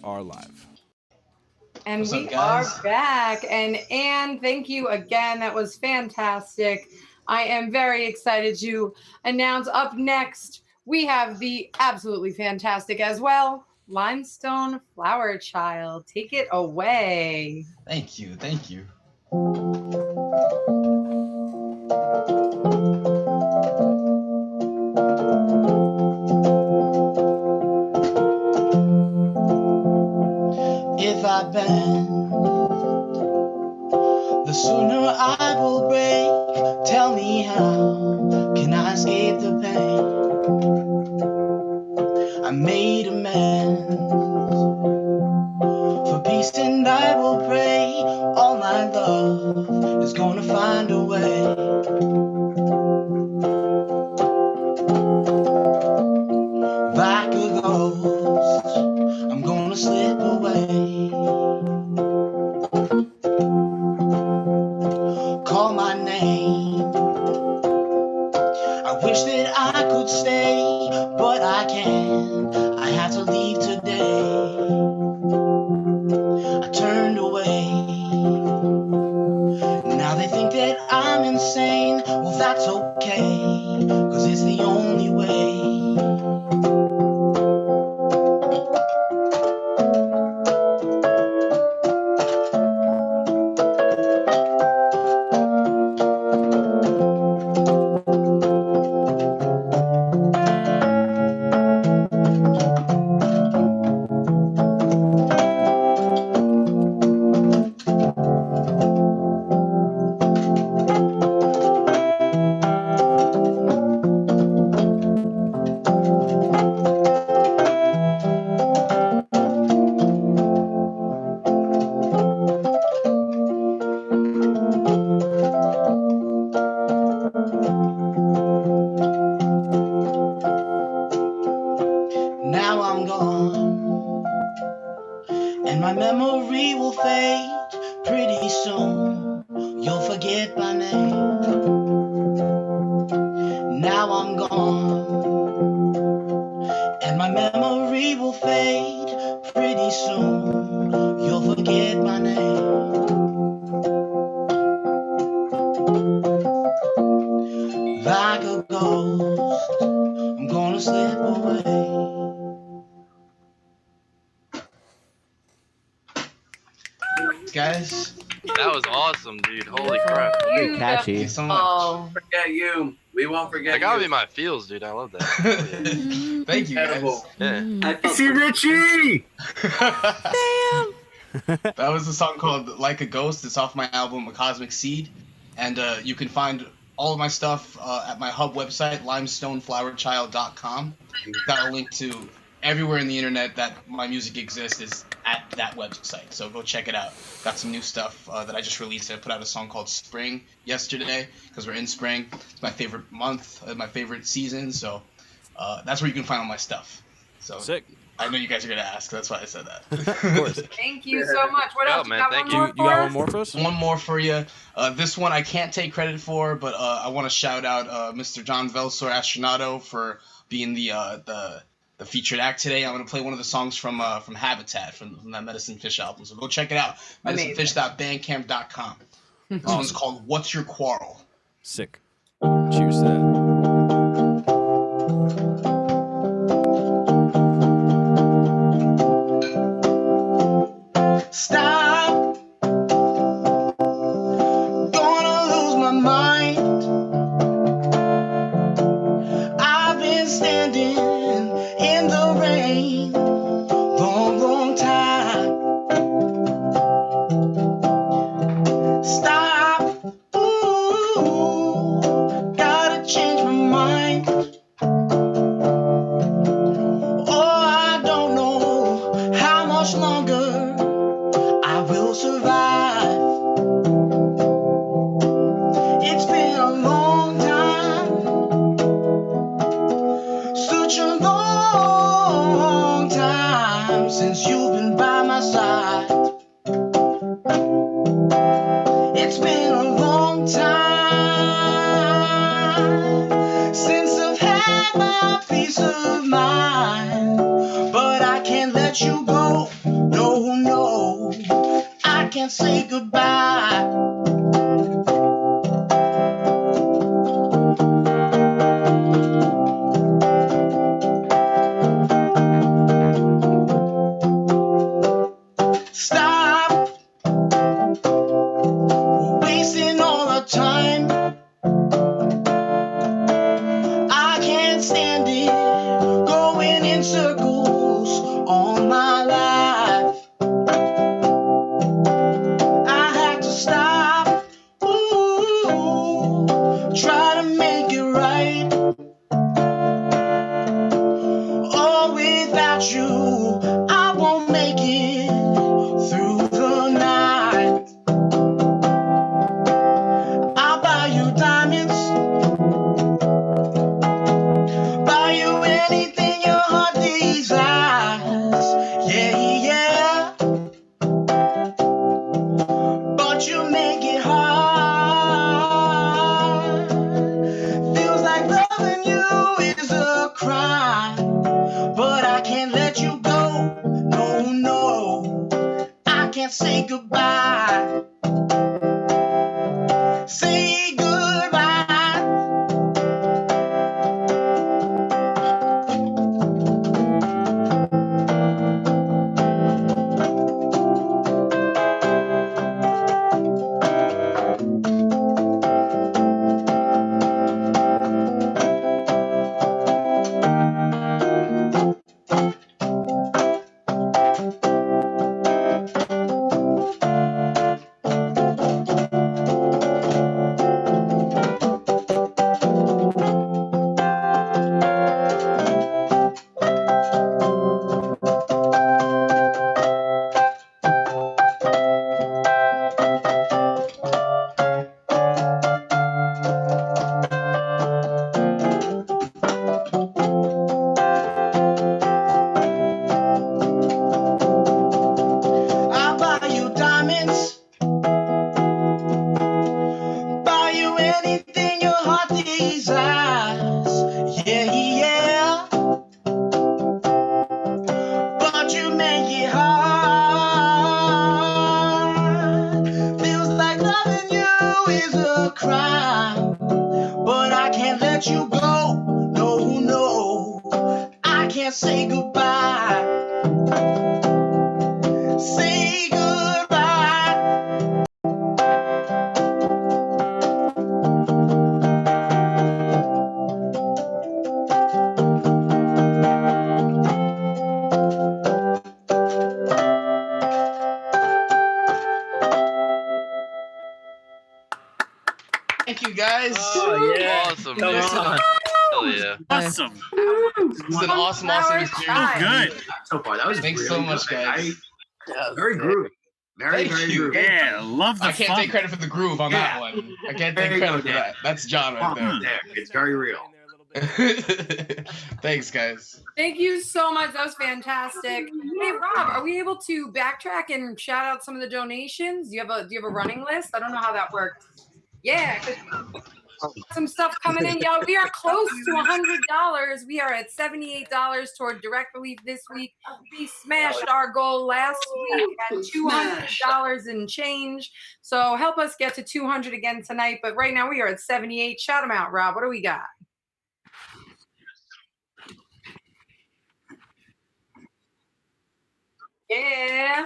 Are live. And What's we up, guys? are back. And Anne, thank you again. That was fantastic. I am very excited to announce up next, we have the absolutely fantastic as well, Limestone Flower Child. Take it away. Thank you. Thank you. If I bend, the sooner I will break. Tell me how can I escape the pain? I made amends for peace and I will pray. All my love is gonna find a way. Like a ghost, I'm gonna slip away. Call my name. I wish that I could stay, but I can't. I have to leave today. I turned away. Now they think that I'm insane. Well, that's okay, 'cause it's the only way. Now I'm gone, and my memory will fade. Pretty soon, you'll forget my name. Now I'm gone, and my memory will fade. Pretty soon, you'll forget my name. Like a ghost, I'm gonna slip away. Guys, That was awesome, dude. Holy crap. Very catchy. thank you so much. Forget you. We won't forget That gotta you. be my feels, dude. I love that. Thank you, guys. Incredible. Yeah. I felt See Richie! Damn. That was a song called Like a Ghost. It's off my album, A Cosmic Seed. And you can find all of my stuff at my hub website, limestoneflowerchild.com. Got a link to everywhere in the internet that my music exists is at that website. So go check it out. Got some new stuff that I just released. I put out a song called Spring yesterday because we're in spring. It's my favorite month, my favorite season. So that's where you can find all my stuff. So Sick. I know you guys are going to ask. That's why I said that. Of course. Thank you so much. What Yeah, else? man, you got thank one you. more You got for one us? more for us? One more for you. This one I can't take credit for, but I want to shout out Mr. John Velsor Astronato for being the featured act today. I'm gonna play one of the songs from Habitat from that Medicine Fish album. So go check it out. Amazing. MedicineFish.bandcamp.com. This one's called "What's Your Quarrel." Sick. Cheers to that. Stop. Gonna lose my mind. I've been standing in the rain long time. Stop. Ooh, gotta change my mind. Oh, I don't know how much longer I will survive. It's been a long time, such a long time since you've been by my side. It's been a long time since I've had my peace of mind, but I can't let you go. No, no, I can't say goodbye. Stop wasting all the time. I can't stand it, going in circles all my life. I had to stop, ooh, try to make it right. Oh, without you, I won't make it through the night. I'll buy you diamonds, buy you anything your heart desires. Yeah, yeah. But you make it hard. Feels like loving you is a crime, but I can't let you go. No, no, I can't say goodbye. Say goodbye. I'll buy you diamonds, buy you anything your heart desires. Yeah, yeah. But you make it hard. Feels like loving you is a crime, but I can't let you go. No, no, I can't say goodbye. Say goodbye. Thank you, guys. Oh, yeah. Awesome, Come dude. on. Hell yeah. Awesome. This is an awesome experience. Oh, good. So far, that was Thanks really so much, good. guys. Very groovy. Very, Thank very you. groovy. Yeah, love the I can't funk. take credit for the groove on that one. I can't There take you go, credit for Dan. that. That's John right there. There. It's very real. Thanks, guys. Thank you so much. That was fantastic. Hey, Rob, are we able to backtrack and shout out some of the donations? Do you have a running list? I don't know how that works. Yeah, 'cause some stuff coming in. Yeah, we are close to $100. We are at $78 toward direct relief this week. We smashed our goal last week at $200 and change. So help us get to 200 again tonight. But right now we are at 78. Shout them out, Rob. What do we got? Yeah.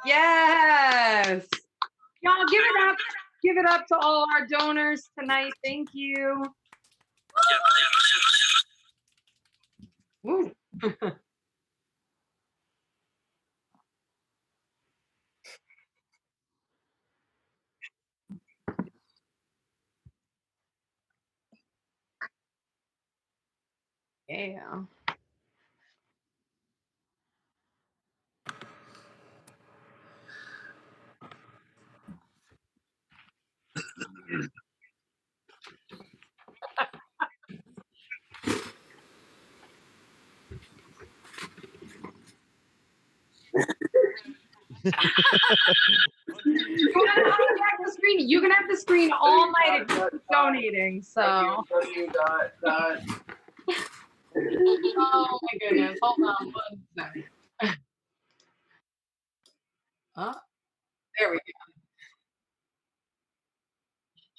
Yes. Y'all give it up. Give it up to all our donors tonight. Thank you. Woo. Yeah. You can have the screen all night if you keep donating. So. Oh my goodness. Hold on one second. There we go.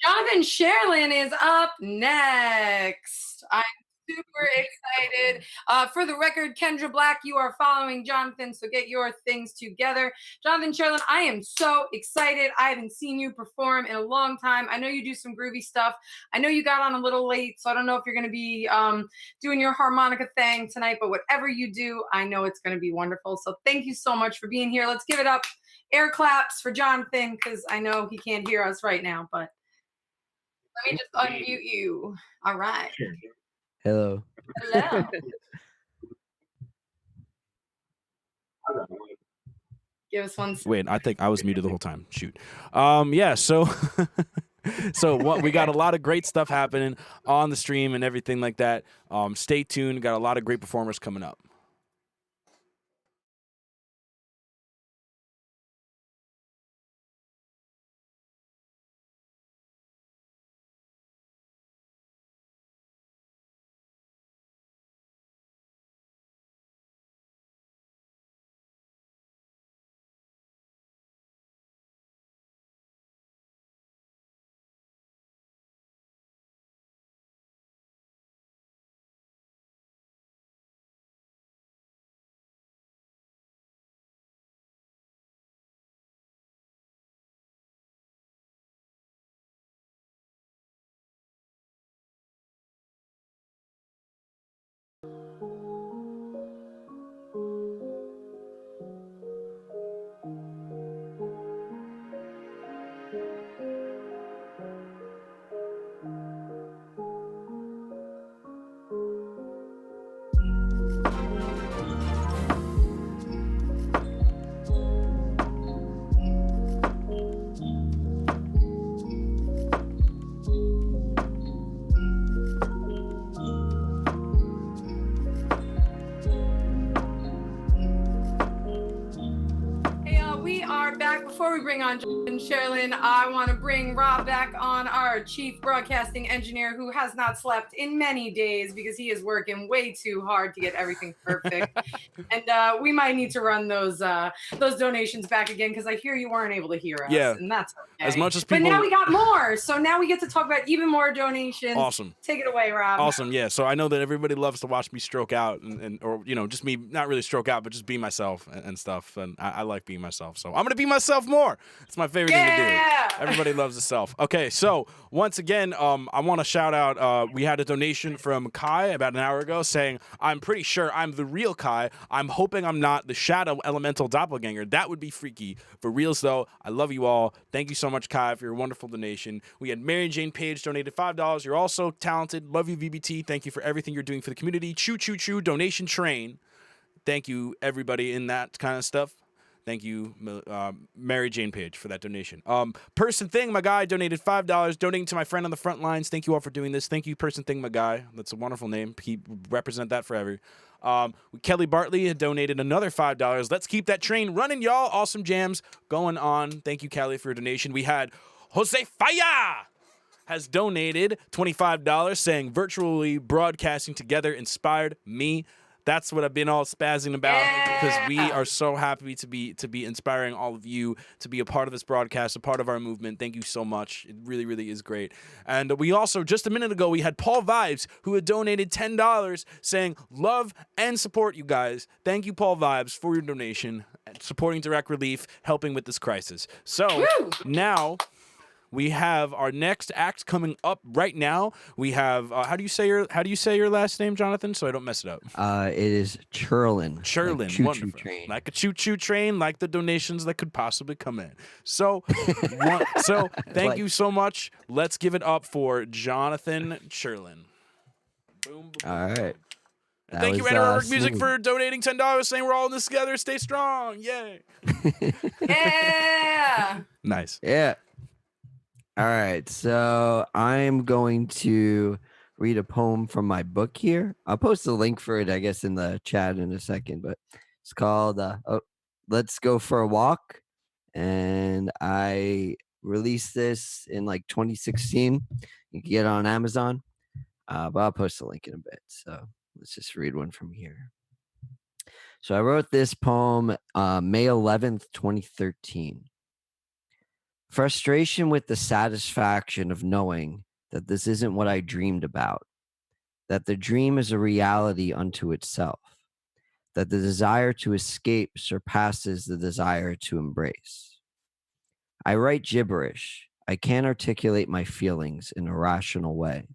Jonathan Sherlin is up next. I'm super excited. For the record, Kendra Black, you are following Jonathan, so get your things together. Jonathan Sherlin, I am so excited. I haven't seen you perform in a long time. I know you do some groovy stuff. I know you got on a little late, so I don't know if you're going to be doing your harmonica thing tonight, but whatever you do, I know it's going to be wonderful. So thank you so much for being here. Let's give it up. Air claps for Jonathan, because I know he can't hear us right now, but let me just unmute you. All right. Hello. Hello. Give us one. Wait, I think I was muted the whole time. Shoot. Yeah, so we got a lot of great stuff happening on the stream and everything like that. Stay tuned. Got a lot of great performers coming up. back, before we bring on Jonathan Sherlin, I want to bring Rob back on, our chief broadcasting engineer, who has not slept in many days because he is working way too hard to get everything perfect. And we might need to run those donations back again, because I hear you weren't able to hear us, Yeah. and that's okay. As much as But people, now we got more, so now we get to talk about even more donations. awesome. Take it away, Rob. Awesome, yeah. So I know that everybody loves to watch me stroke out, and or just me, not really stroke out, but just be myself and stuff. And I like being myself, so I'm gonna be myself more. It's my favorite thing to do. Everybody loves the self. Okay, so once again, I want to shout out. We had a donation from Kai about an hour ago saying, "I'm pretty sure I'm the real Kai. I'm hoping I'm not the shadow elemental doppelganger. That would be freaky. For reals though, I love you all. Thank you so much, Kai, for your wonderful donation." We had Mary Jane Page donated $5. You're also talented. Love you, VBT. Thank you for everything you're doing for the community. Choo choo choo. Donation train. Thank you, everybody in that kind of stuff. Thank you, Mary Jane Page, for that donation. Person Thing, my guy, donated $5, donating to my friend on the front lines. Thank you all for doing this. Thank you, Person Thing, my guy. That's a wonderful name. Keep represent that forever. Kelly Bartley had donated another $5. Let's keep that train running, y'all. Awesome jams going on. Thank you, Kelly, for your donation. We had Jose Faya has donated $25, saying virtually broadcasting together inspired me. That's what I've been all spazzing about, because we are so happy to be inspiring all of you to be a part of this broadcast, a part of our movement. Thank you so much. It really, really is great. And we also, just a minute ago, we had Paul Vibes, who had donated $10, saying love and support you guys. Thank you, Paul Vibes, for your donation, supporting Direct Relief, helping with this crisis. So now we have our next act coming up right now. We have how do you say your last name, Jonathan, so I don't mess it up? It is Churlin. Churlin, like choo-choo wonderful. train. Like a choo-choo train, like the donations that could possibly come in. So, thank you so much. Let's give it up for Jonathan Churlin. Boom, boom, All right. and thank you, Enerwork Music, for donating $10, saying we're all in this together. Stay strong. Yay. Yeah. Nice. Yeah. All right, so I'm going to read a poem from my book here. I'll post a link for it, I guess, in the chat in a second, but it's called Let's Go for a Walk. And I released this in like 2016. You can get it on Amazon, but I'll post a link in a bit. So let's just read one from here. So I wrote this poem May 11th, 2013. Frustration with the satisfaction of knowing that this isn't what I dreamed about, that the dream is a reality unto itself, that the desire to escape surpasses the desire to embrace. I write gibberish. I can't articulate my feelings in a rational way.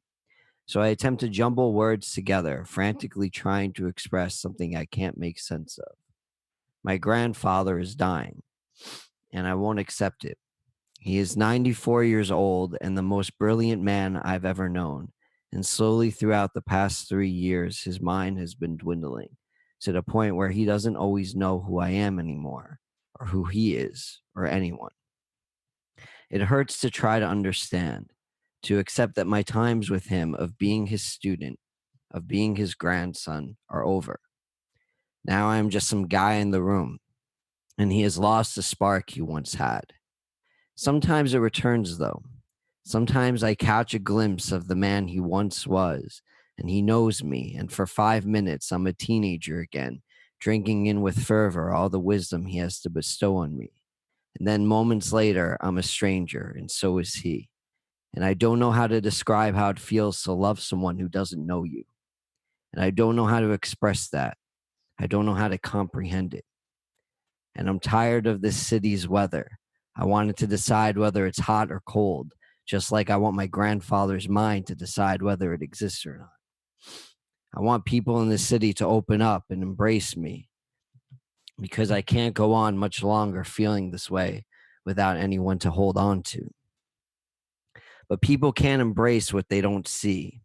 So I attempt to jumble words together, frantically trying to express something I can't make sense of. My grandfather is dying, and I won't accept it. He is 94 years old and the most brilliant man I've ever known. And slowly throughout the past 3 years, his mind has been dwindling to the point where he doesn't always know who I am anymore, or who he is, or anyone. It hurts to try to understand, to accept that my times with him of being his student, of being his grandson, are over. Now I am just some guy in the room, and he has lost the spark he once had. Sometimes it returns, though. Sometimes I catch a glimpse of the man he once was, and he knows me, and for 5 minutes I'm a teenager again, drinking in with fervor all the wisdom he has to bestow on me. And then moments later, I'm a stranger, and so is he. And I don't know how to describe how it feels to love someone who doesn't know you. And I don't know how to express that. I don't know how to comprehend it. And I'm tired of this city's weather. I wanted to decide whether it's hot or cold, just like I want my grandfather's mind to decide whether it exists or not. I want people in this city to open up and embrace me, because I can't go on much longer feeling this way without anyone to hold on to. But people can't embrace what they don't see.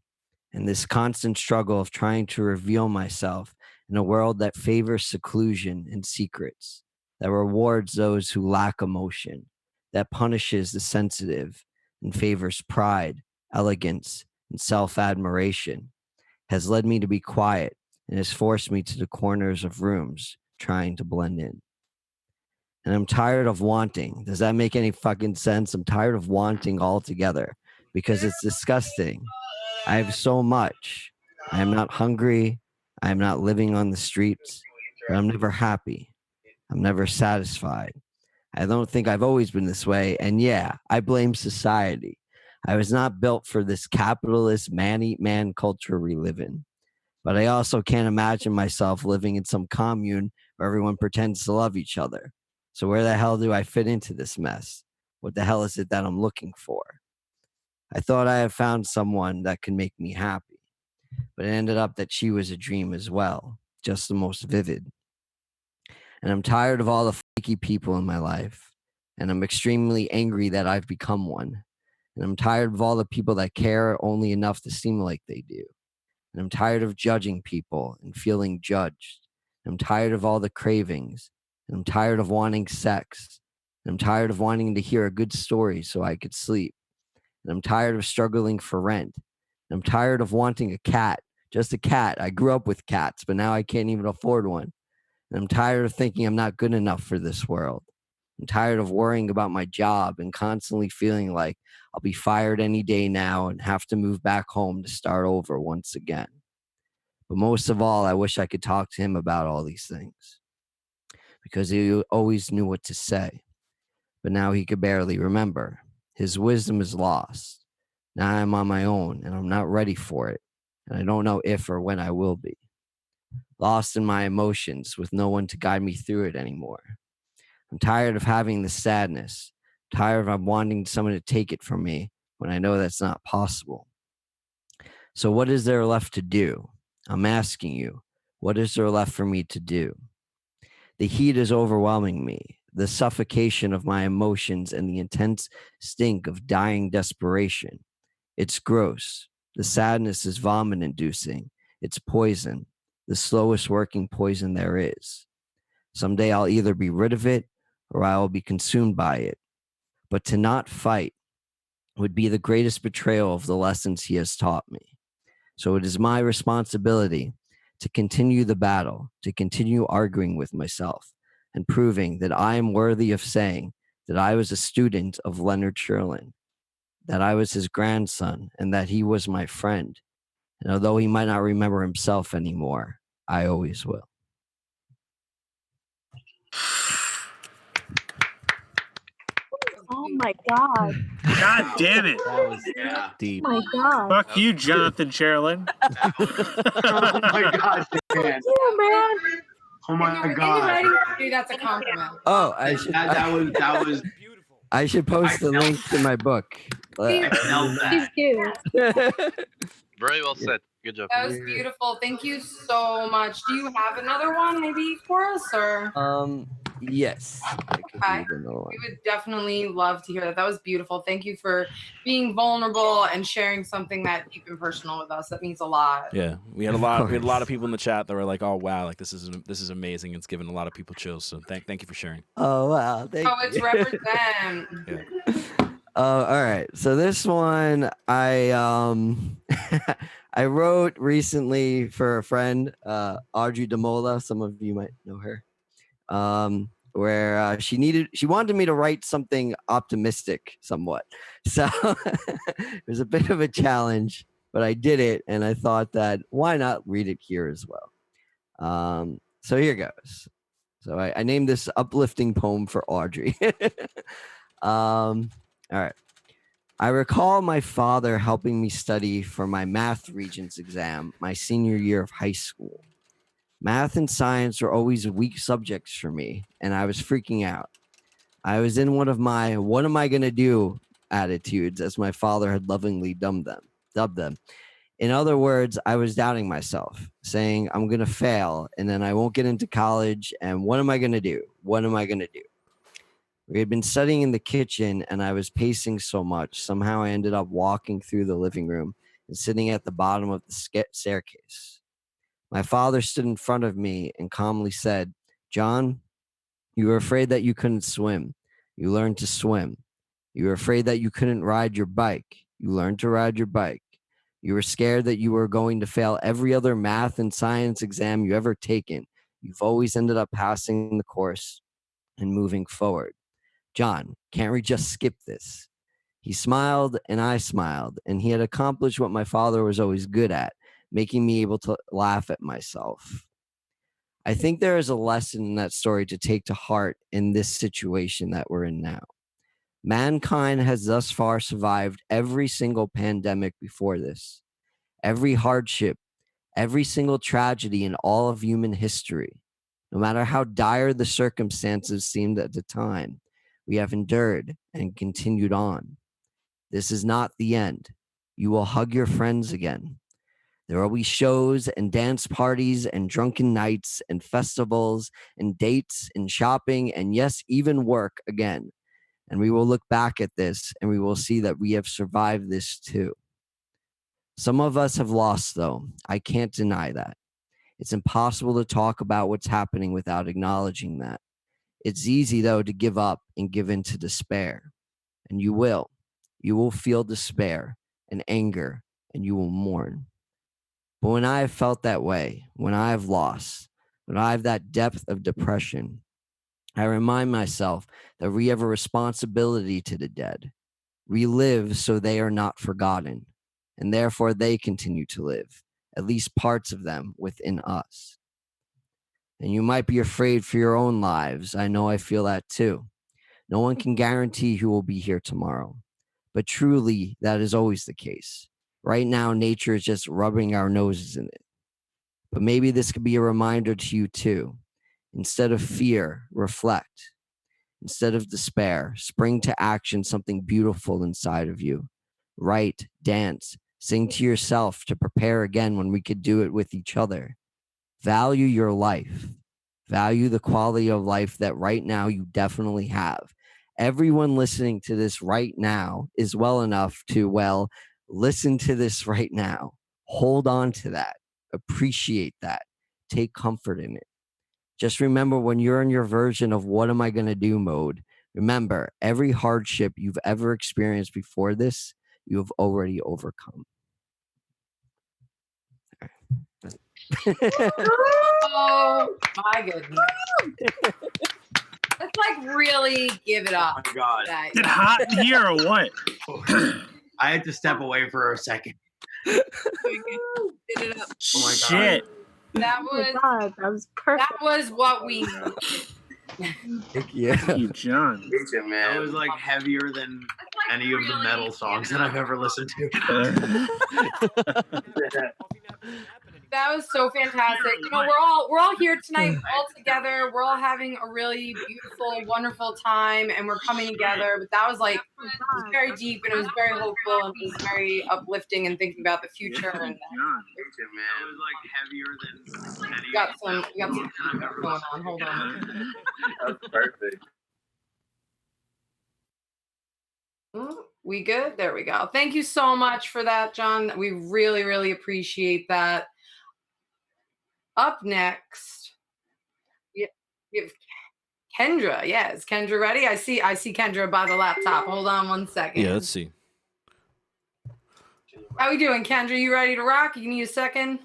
And this constant struggle of trying to reveal myself in a world that favors seclusion and secrets, that rewards those who lack emotion, that punishes the sensitive and favors pride, elegance, and self-admiration, has led me to be quiet and has forced me to the corners of rooms trying to blend in. And I'm tired of wanting. Does that make any fucking sense? I'm tired of wanting altogether because it's disgusting. I have so much. I am not hungry. I am not living on the streets, but I'm never happy. I'm never satisfied. I don't think I've always been this way. And yeah, I blame society. I was not built for this capitalist man-eat-man culture we live in. But I also can't imagine myself living in some commune where everyone pretends to love each other. So where the hell do I fit into this mess? What the hell is it that I'm looking for? I thought I had found someone that could make me happy, but it ended up that she was a dream as well, just the most vivid. And I'm tired of all the flaky people in my life, and I'm extremely angry that I've become one. And I'm tired of all the people that care only enough to seem like they do. And I'm tired of judging people and feeling judged. I'm tired of all the cravings. And I'm tired of wanting sex. And I'm tired of wanting to hear a good story so I could sleep. And I'm tired of struggling for rent. And I'm tired of wanting a cat, just a cat. I grew up with cats, but now I can't even afford one. And I'm tired of thinking I'm not good enough for this world. I'm tired of worrying about my job and constantly feeling like I'll be fired any day now and have to move back home to start over once again. But most of all, I wish I could talk to him about all these things because he always knew what to say. But now he could barely remember. His wisdom is lost. Now I'm on my own and I'm not ready for it. And I don't know if or when I will be. Lost in my emotions with no one to guide me through it anymore. I'm tired of having the sadness, tired of wanting someone to take it from me when I know that's not possible. So what is there left to do? I'm asking you, what is there left for me to do? The heat is overwhelming me, the suffocation of my emotions and the intense stink of dying desperation. It's gross. The sadness is vomit-inducing. It's poison, the slowest working poison there is. Someday I'll either be rid of it or I will be consumed by it. But to not fight would be the greatest betrayal of the lessons he has taught me. So it is my responsibility to continue the battle, to continue arguing with myself and proving that I am worthy of saying that I was a student of Leonard Sherlin, that I was his grandson, and that he was my friend. And although he might not remember himself anymore, I always will. Oh my god. God damn it. That was Yeah. deep. Oh my god. Fuck you, Jonathan Sherlin. Oh my God, man. You, man. Oh In my the God. writing community, that's a compliment. Oh, I should That was I should post the link to my book. Please. I felt Please that. do. Very well said. Good job. That was beautiful. Thank you so much. Do you have another one maybe for us or? Yes. I could Okay. read another one. We would definitely love to hear that. That was beautiful. Thank you for being vulnerable and sharing something that deep and personal with us. That means a lot. Yeah, we had a lot of people in the chat that were like, "Oh wow, like this is amazing." It's given a lot of people chills. So thank you for sharing. Oh wow, thank Poets you. represent. Yeah. All right. So this one I I wrote recently for a friend, Audrey Demola. Some of you might know her. Where she wanted me to write something optimistic somewhat. So it was a bit of a challenge, but I did it and I thought that why not read it here as well. So here goes. So I named this uplifting poem for Audrey. All right. I recall my father helping me study for my math regents exam my senior year of high school. Math and science were always weak subjects for me, and I was freaking out. I was in one of my "what am I going to do" attitudes, as my father had lovingly dubbed them. In other words, I was doubting myself, saying I'm going to fail, and then I won't get into college, and what am I going to do? What am I going to do? We had been studying in the kitchen, and I was pacing so much. Somehow I ended up walking through the living room and sitting at the bottom of the staircase. My father stood in front of me and calmly said, "John, you were afraid that you couldn't swim. You learned to swim. You were afraid that you couldn't ride your bike. You learned to ride your bike. You were scared that you were going to fail every other math and science exam you ever taken. You've always ended up passing the course. and moving forward. John, can't we just skip this? He smiled and I smiled, and he had accomplished what my father was always good at, making me able to laugh at myself. I think there is a lesson in that story to take to heart in this situation that we're in now. Mankind has thus far survived every single pandemic before this, every hardship, every single tragedy in all of human history. No matter how dire the circumstances seemed at the time, we have endured and continued on. This is not the end. You will hug your friends again. There will be shows and dance parties and drunken nights and festivals and dates and shopping and yes, even work again. And we will look back at this and we will see that we have survived this too. Some of us have lost, though. I can't deny that. It's impossible to talk about what's happening without acknowledging that. It's easy, though, to give up and give in to despair. And you will. You will feel despair and anger, and you will mourn. But when I have felt that way, when I have lost, when I have that depth of depression, I remind myself that we have a responsibility to the dead. We live so they are not forgotten, and therefore they continue to live, at least parts of them within us. And you might be afraid for your own lives. I know I feel that too. No one can guarantee who will be here tomorrow, but truly that is always the case. Right now, nature is just rubbing our noses in it. But maybe this could be a reminder to you too. Instead of fear, reflect. Instead of despair, spring to action something beautiful inside of you. Write, dance, sing to yourself to prepare again when we could do it with each other. Value your life. Value the quality of life that right now you definitely have. Everyone listening to this right now is well enough to, well, listen to this right now. Hold on to that. Appreciate that. Take comfort in it. Just remember when you're in your version of what am I going to do mode, remember every hardship you've ever experienced before this, you have already overcome. Oh my goodness. Let's like really give it up. Oh my God. That, Is it hot in here or what? I had to step away for a second. Did it up. Oh my God. Shit. That Oh my was God, that was perfect. that was what we needed. Thank you. Thank you, John. That was like heavier than any of the metal songs that I've ever listened to. That was so fantastic. You know, we're all here tonight, we're all together. We're all having a really beautiful, wonderful time, and we're coming together. But that was like, it was very deep, and it was very hopeful, and it was very uplifting, and thinking about the future. And John. That was like heavier than any we got some stuff going on. Hold on. That's perfect. We good? There we go. Thank you so much for that, John. We really, really appreciate that. Up next, we have Kendra. Yeah, is Kendra ready? I see Kendra by the laptop. Hold on one second. Yeah, let's see. How we doing, Kendra? You ready to rock? You need a second?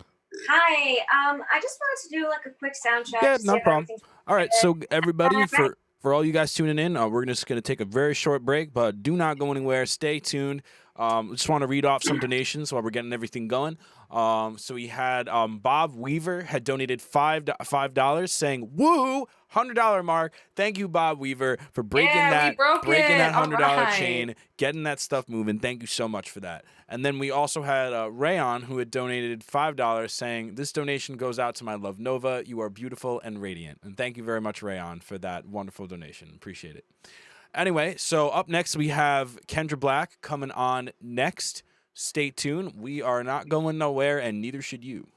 Hi. I just wanted to do like a quick sound check. Yeah, to see no if problem. everything's All right, good. so everybody, for all you guys tuning in, we're just going to take a very short break, but do not go anywhere. Stay tuned. Just want to read off some donations while we're getting everything going. So we had Bob Weaver had donated $5 saying, woo, $100 mark. Thank you, Bob Weaver, for breaking that $100 chain, getting that stuff moving. Thank you so much for that. And then we also had Rayon, who had donated $5 saying, this donation goes out to my love Nova. You are beautiful and radiant. And thank you very much, Rayon, for that wonderful donation. Appreciate it. Anyway, so up next we have Kendra Black coming on next. Stay tuned. We are not going nowhere, and neither should you.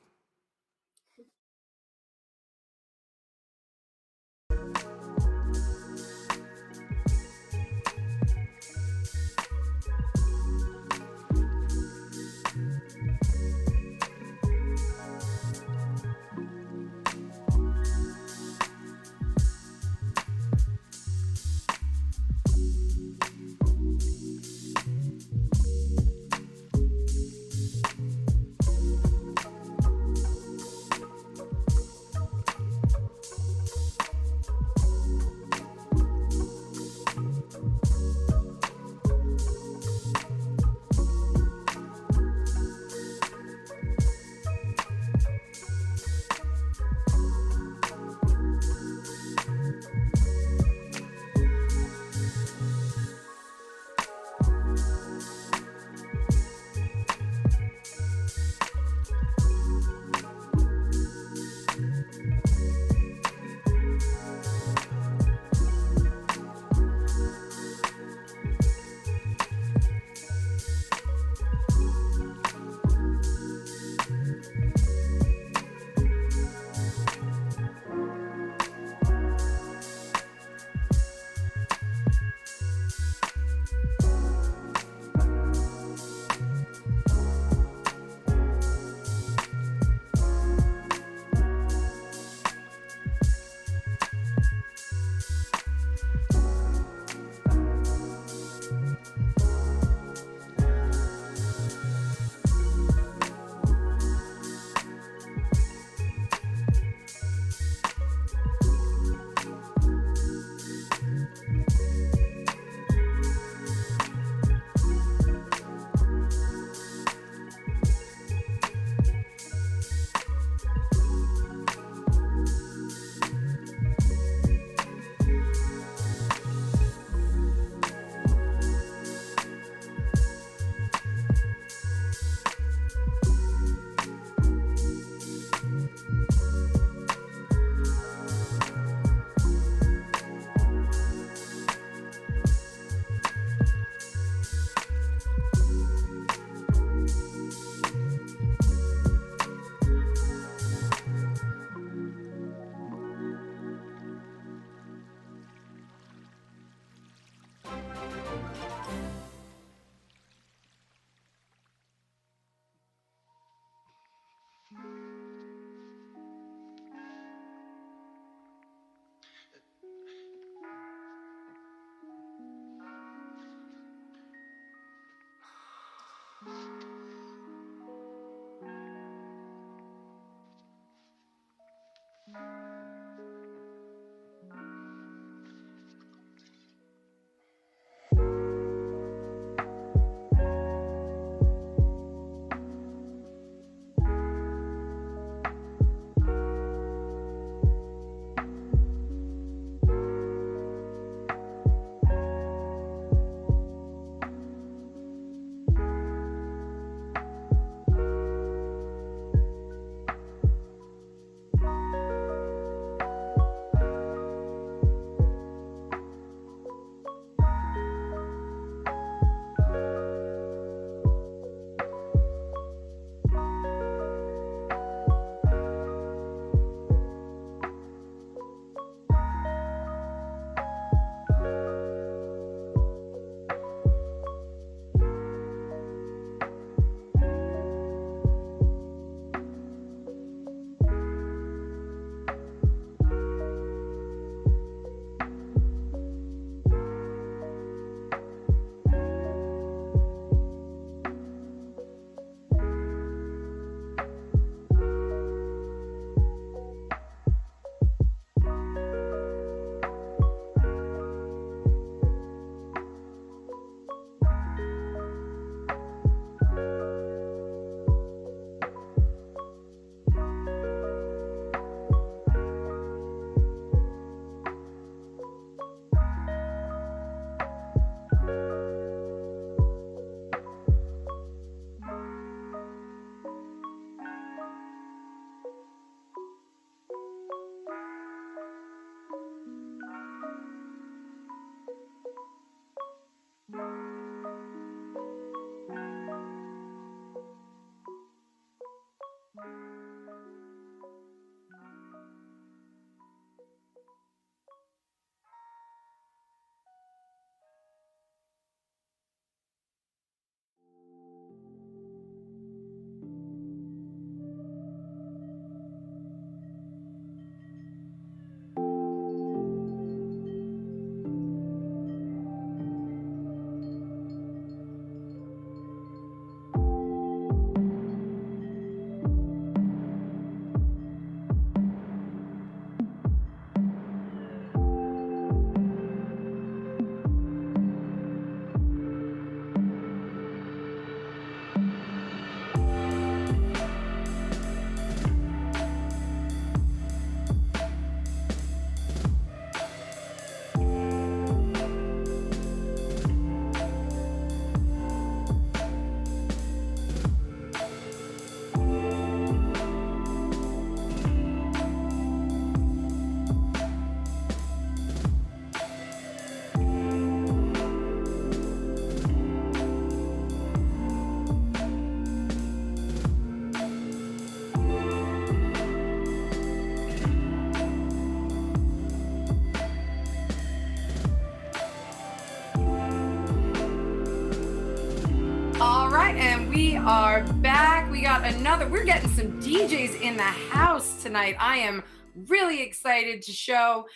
right, and we are back. We're getting some DJs in the house tonight. I am really excited to show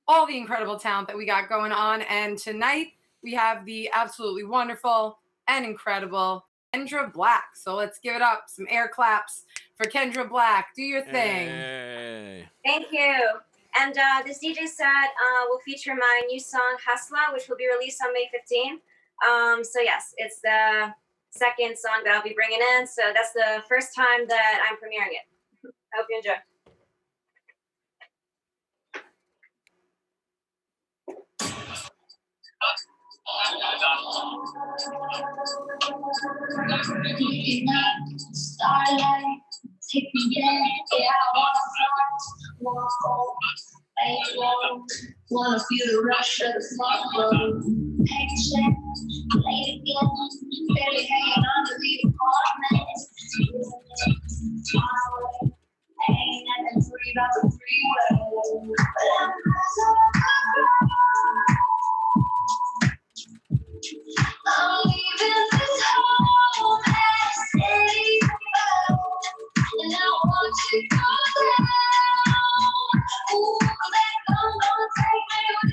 all the incredible talent that we got going on. And tonight we have the absolutely wonderful and incredible Kendra Black. So let's give it up, some air claps for Kendra Black. Do your thing. Hey. Thank you. And this DJ set will feature my new song Hustla, which will be released on May 15th. So yes, it's the second song that I'll be bringing in. So that's the first time that I'm premiering it. I hope you enjoy. Starlight, take me in, yeah, I wanna wanna feel the rush of the flow. Patient, late again, barely hanging on to the apartment. Ain't nothing free about the freeway. But I'm leaving this whole city, and I want to go down. Ooh, that gonna take me with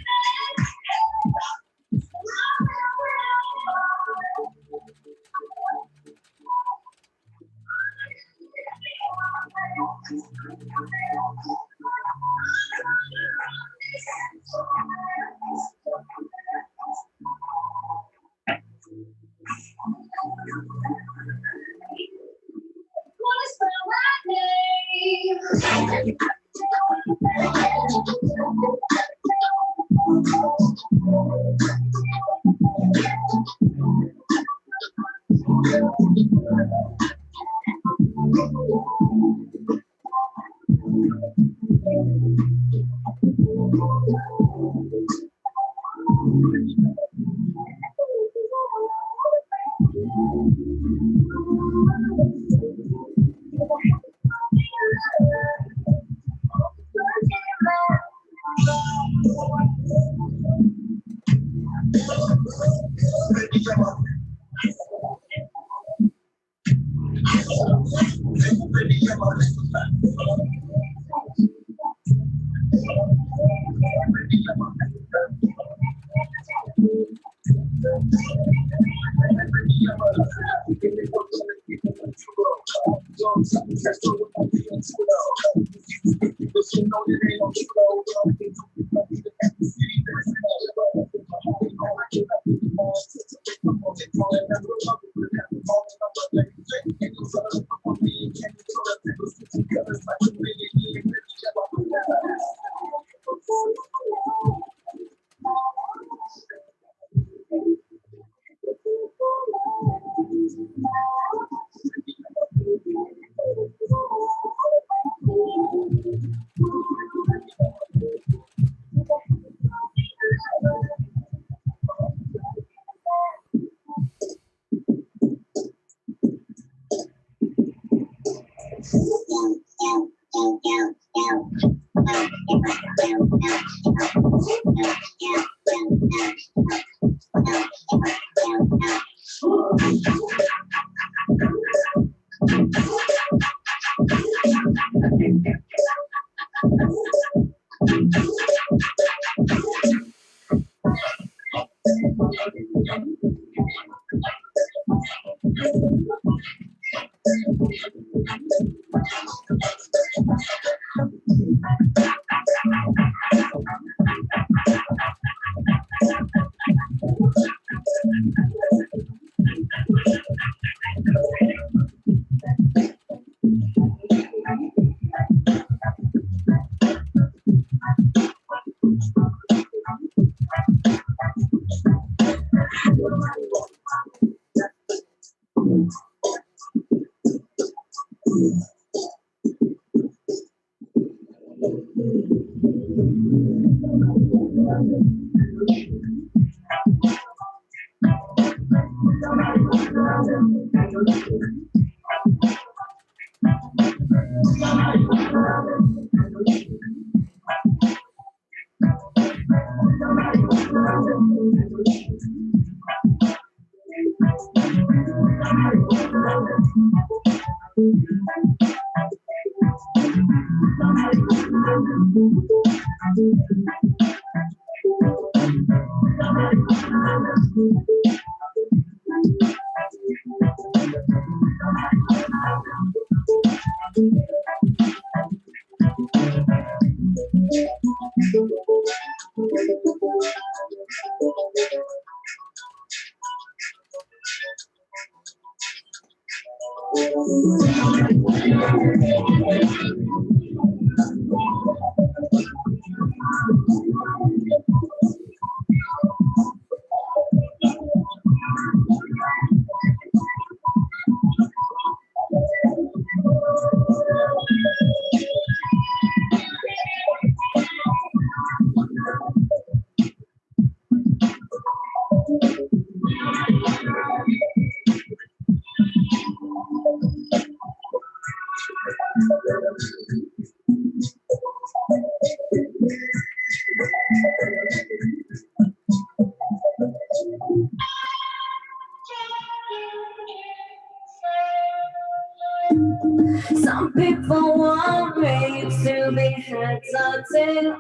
Some people want me to be heads or tails.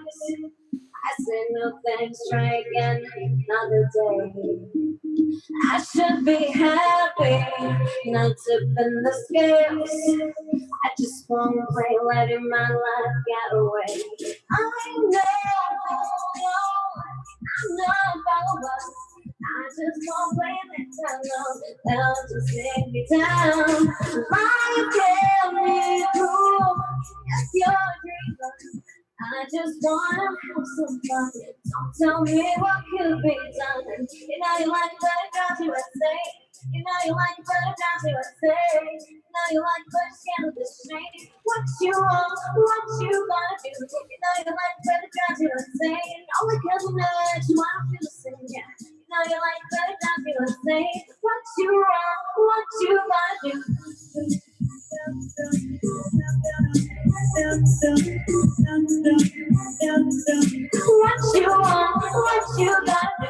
I say no thanks, try again another day. I should be happy, not tipping the scales. I just wanna play, letting my life get away. I know, I'm not about I just won't play that down, they'll just take me down. Life can be cruel, if you're a dreamer. I just wanna have some fun. Don't tell me what could be done. You know you like better down to USA. You know you like better down to USA. You know you like better scandal this shame. What you want, what you gonna do? You know you like better down to USA. Only cause you know that you wanna feel the same, yeah. You know you like better down to USA. What you want, what you gonna do? What you want, what you got to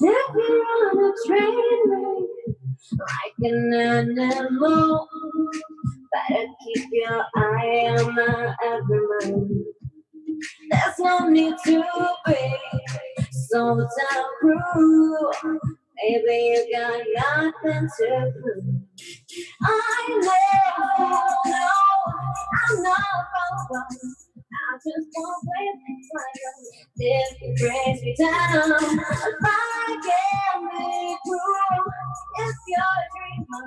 If you wanna train me like an animal, better keep your eye on my every move. There's no need to be so damn cruel. Maybe you got nothing to prove. I know, I'm not a robot. I just won't play things like that. If it brings me down, I can be cruel. If you're a dreamer,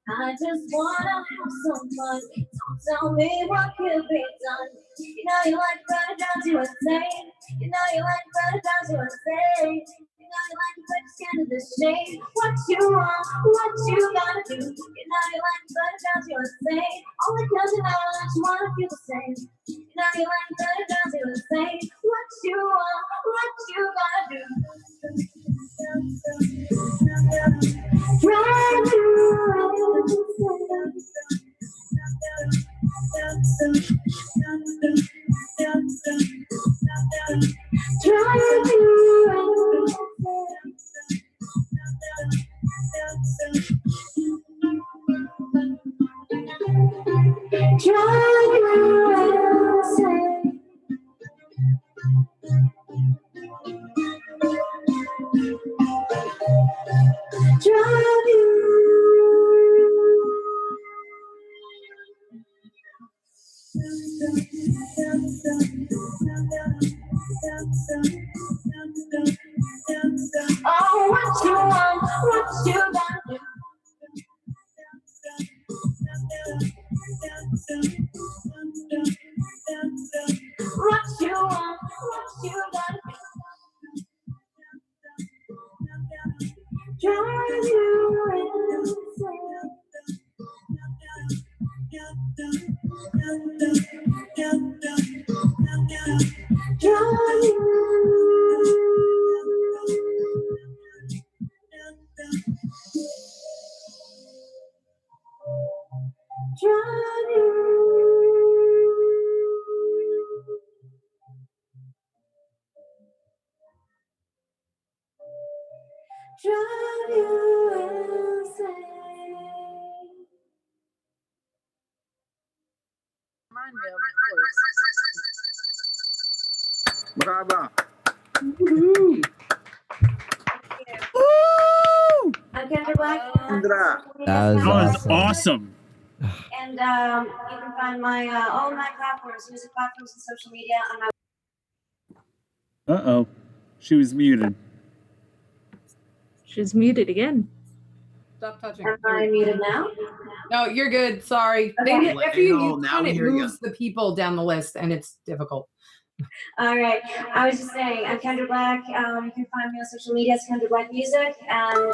I just wanna have some fun. Don't tell me what could be done. You know you like better down to a thing. You know you like better down to a thing. You know you like better skin of the shade. What you want, what you gotta do. You know you like better down to a thing. Only cause you know that you wanna feel the same. You know you like better down to a thing. What you want, what you gotta do. Drive you insane. Drive you insane. Drive you insane. Drive you. Oh, what you want, what you got to do. What you want, what you got to do. Drive you insane. Drive you. remind me of, Brava. I'm Kendra Black. Kendra. That was That was awesome. awesome. And you can find my all my platforms, music platforms, and social media on my. Uh-oh. She was muted. She's muted again. Stop touching. Am I muted now? No, you're good. Sorry. Okay. If you Oh, mute now one, we it hear you. moves the people down the list, and it's difficult. All right. I was just saying, I'm Kendra Black. You can find me on social media as Kendra Black Music, and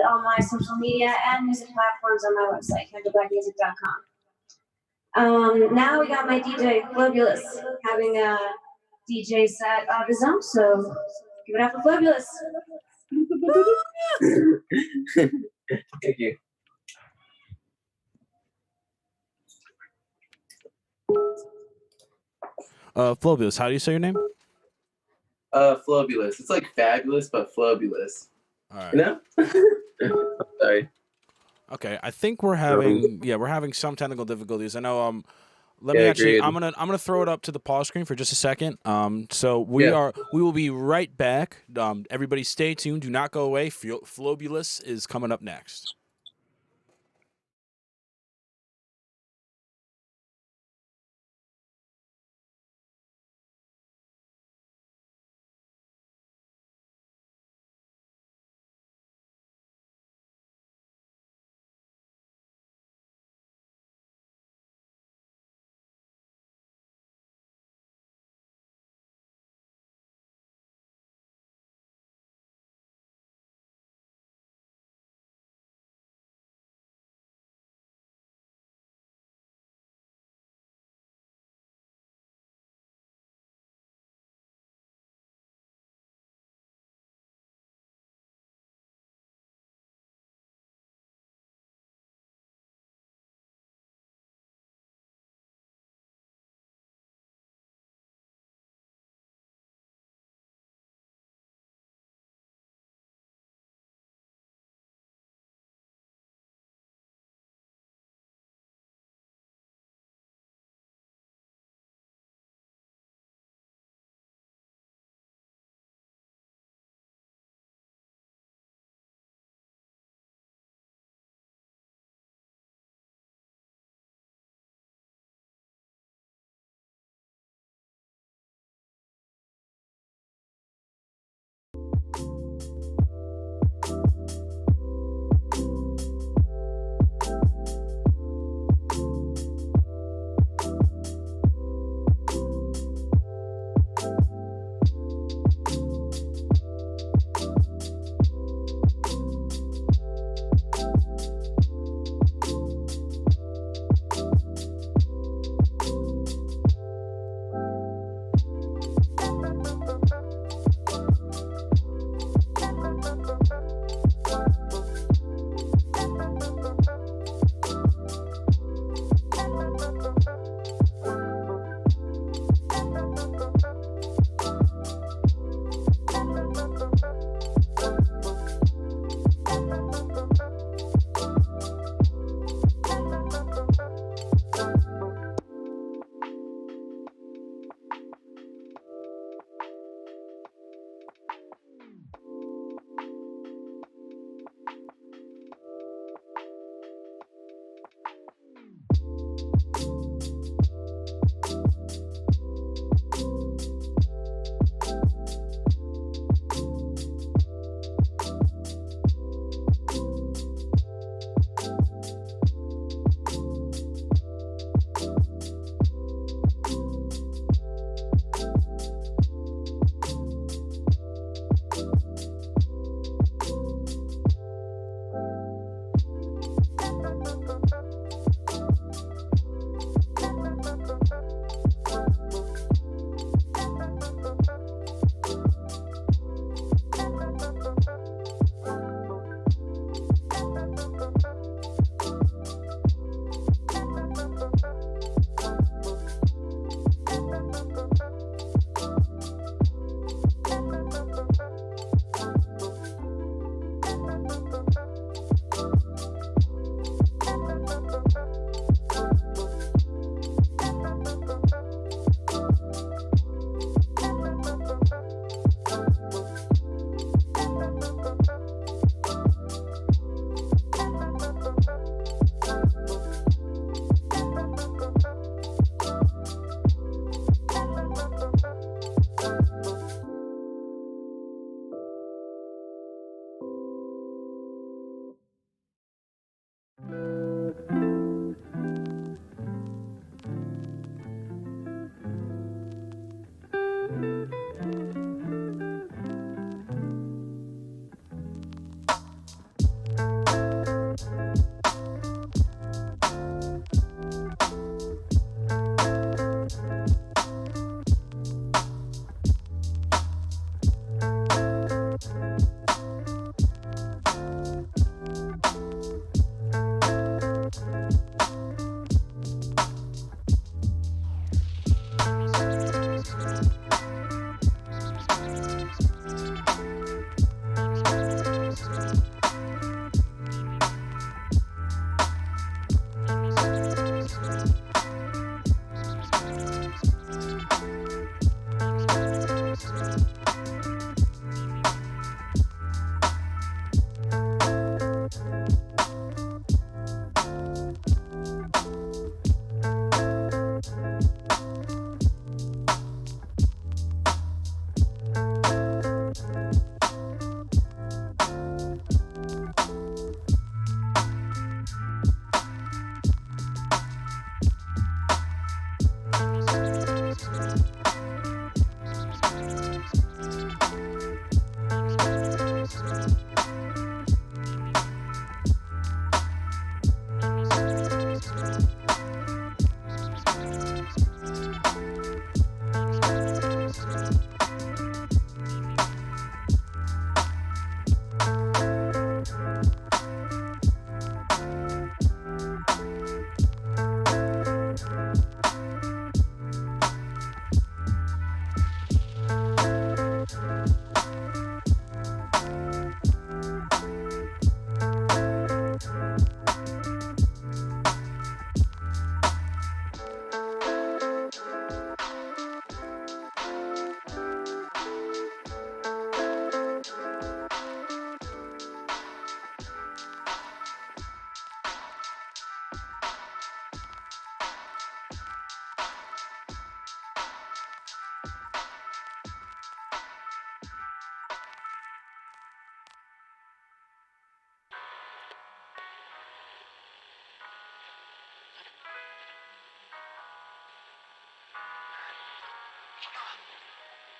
all my social media and music platforms on my website, kendrablackmusic.com. Now we got my DJ Globulus having a DJ set of his own, so give it up for Globulus. Thank you. Flobius, how do you say your name? Flobulous. It's like fabulous, but flobulous. All right. You know? Sorry. Okay, I think we're having some technical difficulties. I know. Let me Yeah, actually. agreed. I'm gonna throw it up to the pause screen for just a second. So we will be right back. Everybody, stay tuned. Do not go away. Flobulous is coming up next.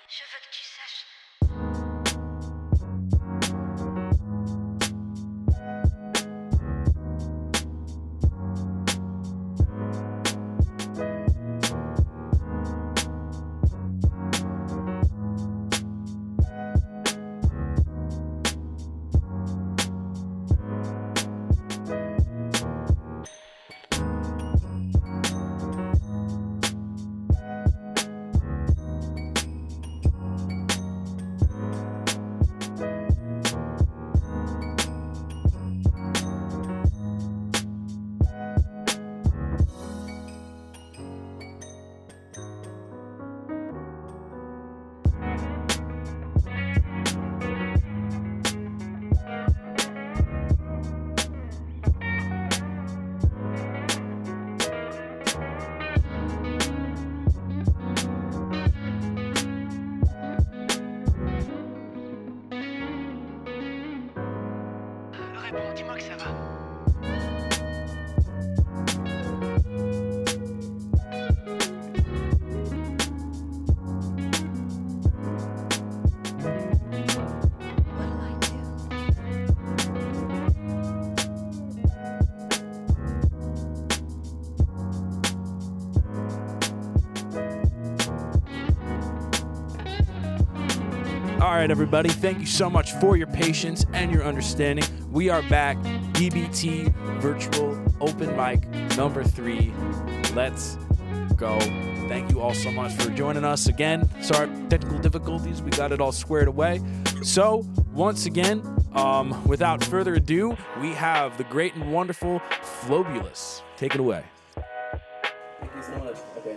Je veux que tu saches. Réponds, dis-moi que ça va. All right, everybody. Thank you so much for your patience and your understanding. We are back. VBT Virtual Open Mic number 3. Let's go. Thank you all so much for joining us again. Sorry, technical difficulties. We got it all squared away. So, once again, without further ado, we have the great and wonderful Flobulous. Take it away. Thank you so much. Okay.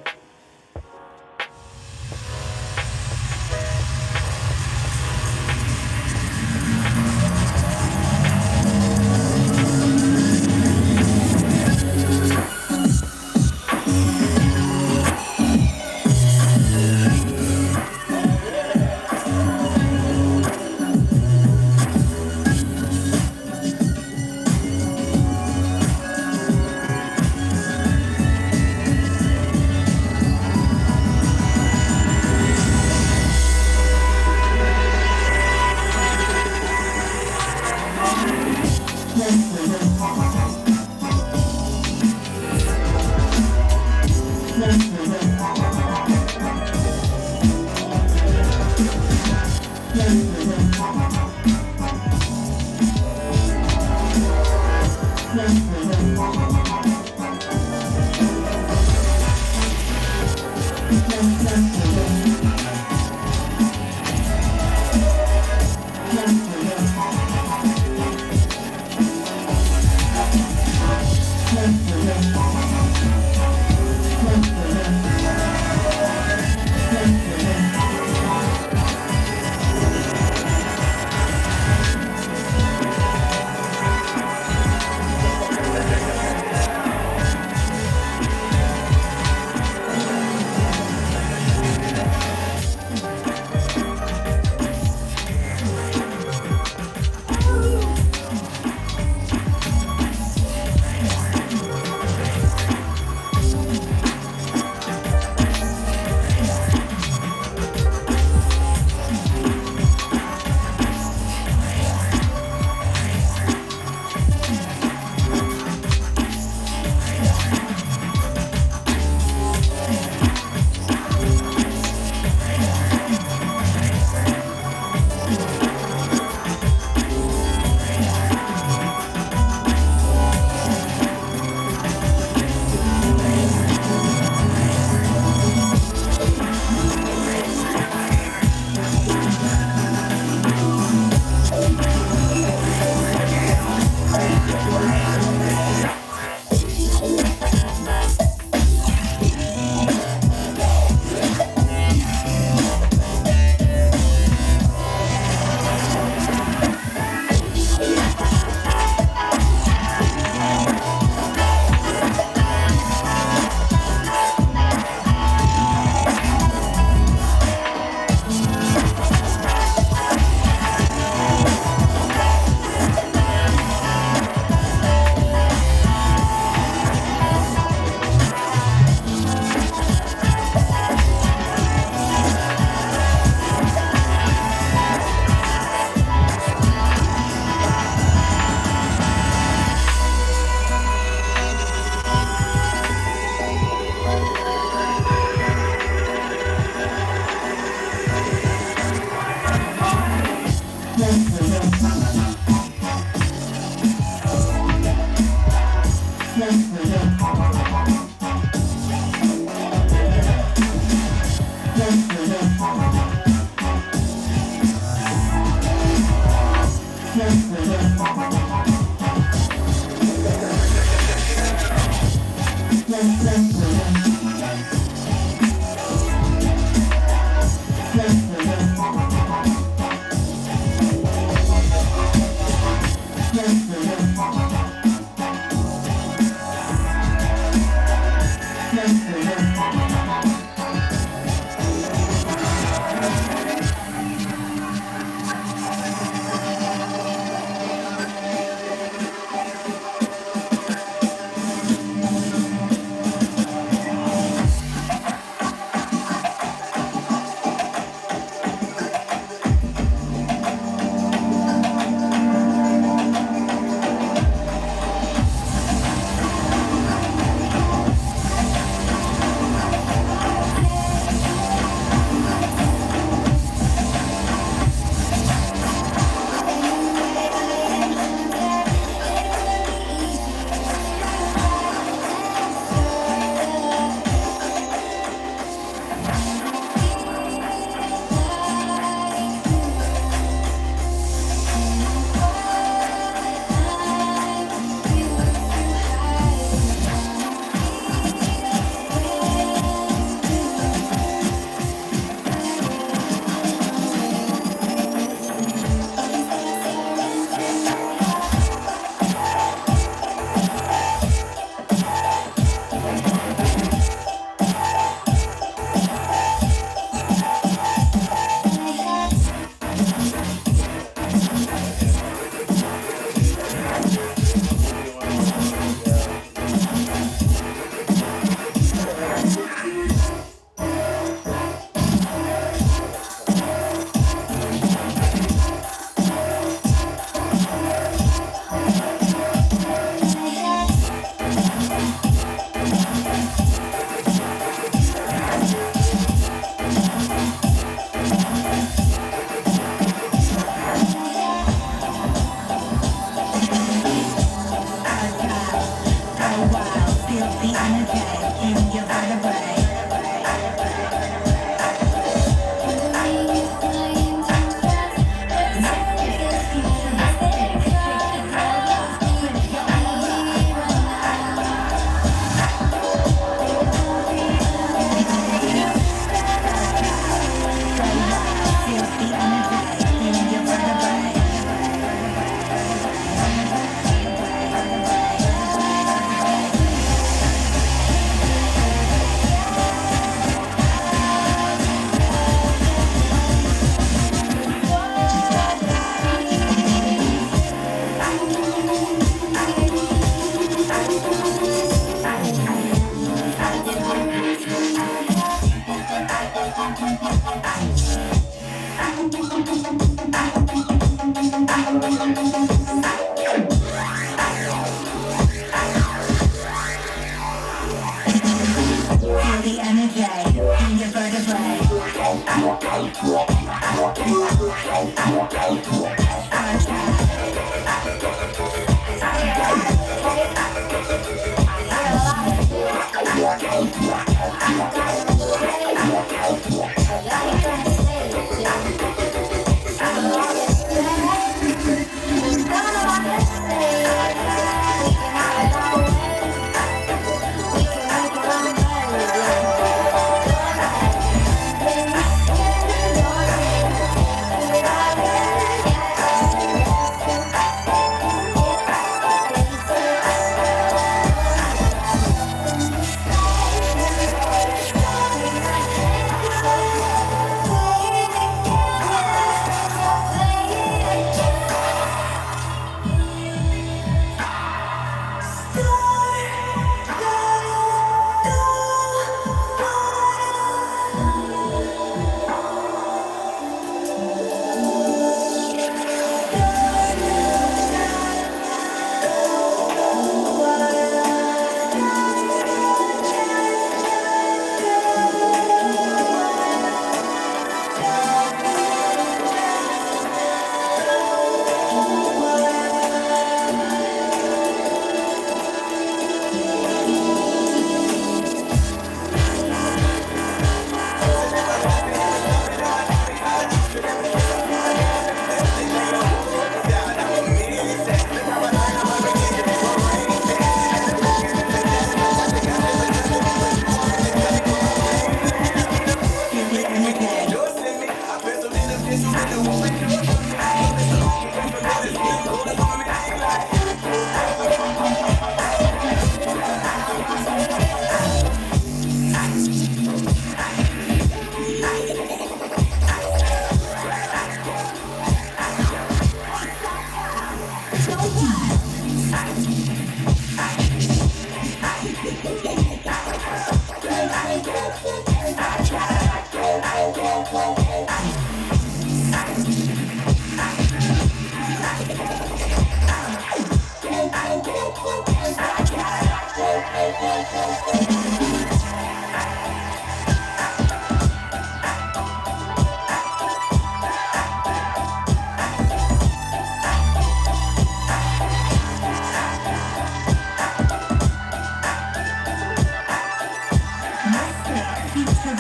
Hell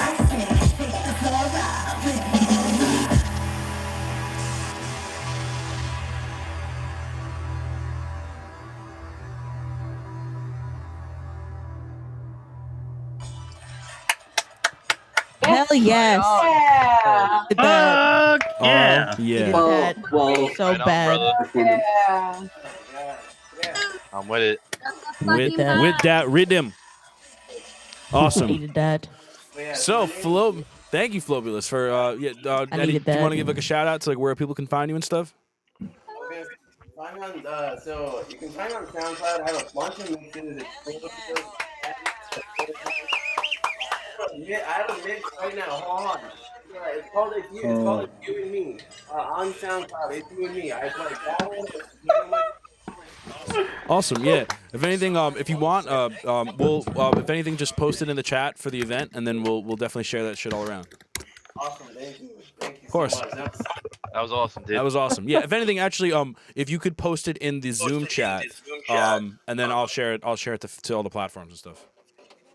yes. Yeah. Did that. Yeah. Oh, He did yeah. that so Right on, bad. brother. Yeah. I'm with it. With that. that rhythm. Awesome. Needed that. So, thank you, Flobulus, for I Eddie, needed do you want that. to give like a shout out to like where people can find you and stuff? Okay, find me on, so you can find me on SoundCloud. I have a bunch of mixes. I have a mix right now. Hold on. It's called It's You. It's called It's You and Me. On SoundCloud, It's You and Me. I play that one. Awesome. Yeah. If anything, if you want, we'll if anything, just post it in the chat for the event, and then we'll definitely share that shit all around. Awesome. Thank you. Thank you Of course. so much. That was awesome, dude. That was awesome. Yeah. If anything, actually, if you could post it in the Zoom chat, and then I'll share it. I'll share it to all the platforms and stuff.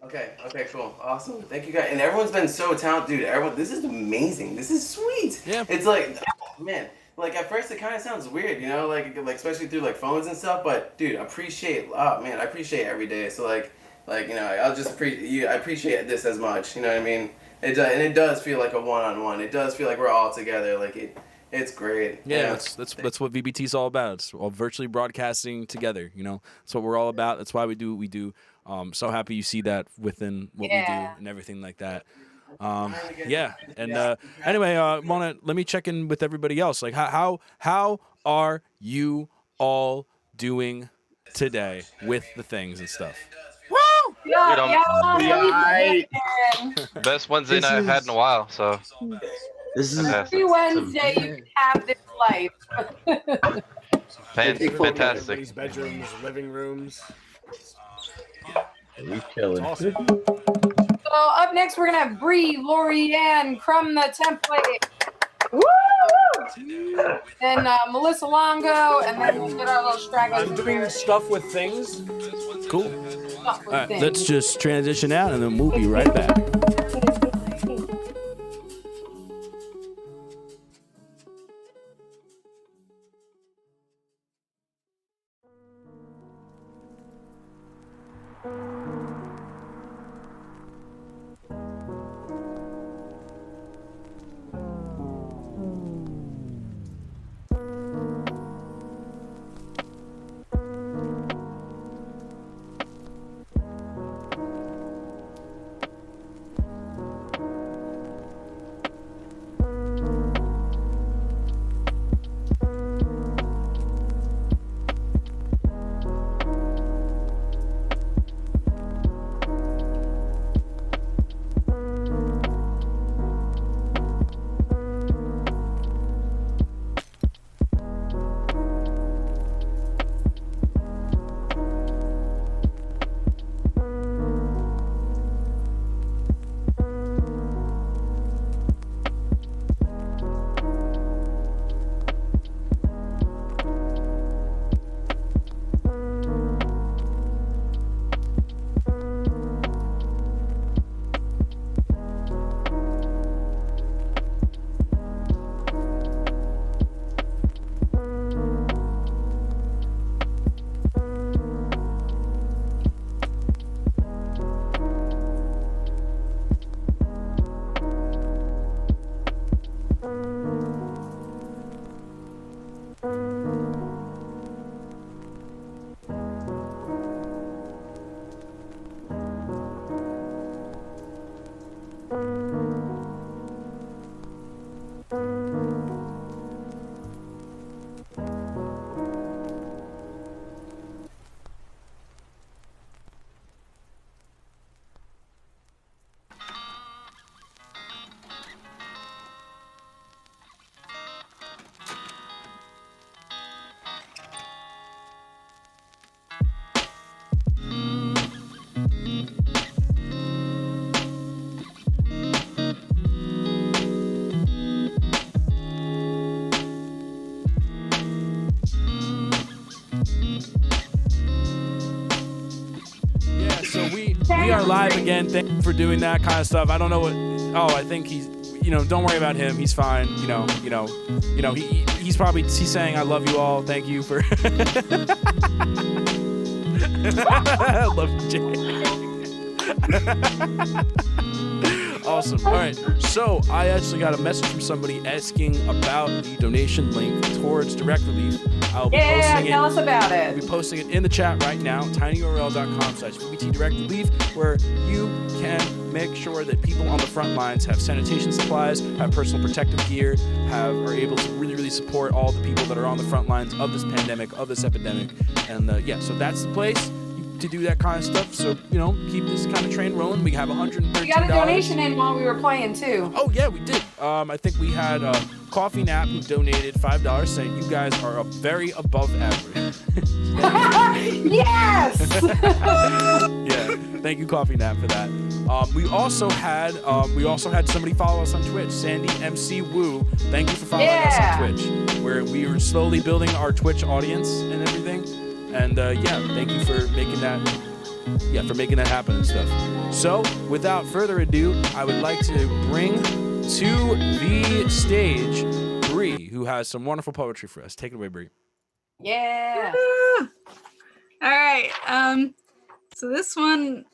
Okay, cool. Awesome. Thank you guys. And everyone's been so talented, dude. Everyone, this is amazing. This is sweet. Yeah. It's like, oh, man, like at first it kind of sounds weird, you know, like especially through like phones and stuff, but dude, I appreciate every day. So like, you know, I'll just I appreciate this as much, you know what I mean? And it does feel like a one-on-one. It does feel like we're all together. Like it's great. Yeah, that's what VBT is all about. It's all virtually broadcasting together. You know, that's what we're all about. That's why we do what we do. So happy you see that within what we do and everything like that. Yeah, and anyway, let me check in with everybody else. Like, how are you all doing today with the things and stuff? Woo! Best Wednesday night I've had in a while. So this is every Wednesday you can have this life. fantastic. Everybody's bedrooms, living rooms. We killing. Awesome. So up next we're gonna have Bree, Lori Ann, Crumb the Template. Woo! Then Melissa Longo, and then we'll get our little stragglers. I'm doing stuff with things. Cool. All right, let's just transition out, and then we'll be right back. live again. Thank you for doing that kind of stuff. I don't know what. Oh, I think he's. Don't worry about him. He's fine. He's saying I love you all. Thank you for. I love you, Jay. Awesome. All right. So I actually got a message from somebody asking about the donation link towards Direct Relief. I'll be posting it. Tell us about it. I'll be posting it in the chat right now, tinyurl.com/VBT Direct Relief, where you can make sure that people on the front lines have sanitation supplies, have personal protective gear, are able to really, really support all the people that are on the front lines of this pandemic, of this epidemic. And so that's the place to do that kind of stuff. So, keep this kind of train rolling. We have $113. We got a donation in while we were playing too. Oh yeah, we did. I think we had Coffee Nap who donated $5 saying you guys are very above average. Yes! Yeah, thank you, Coffee Nap, for that. We also had somebody follow us on Twitch, Sandy MC Woo. Thank you for following us on Twitch, where we are slowly building our Twitch audience and everything. And thank you for making that. For making that happen and stuff. So, without further ado, I would like to bring to the stage Bree, who has some wonderful poetry for us. Take it away, Bree. Yeah. All right. So this one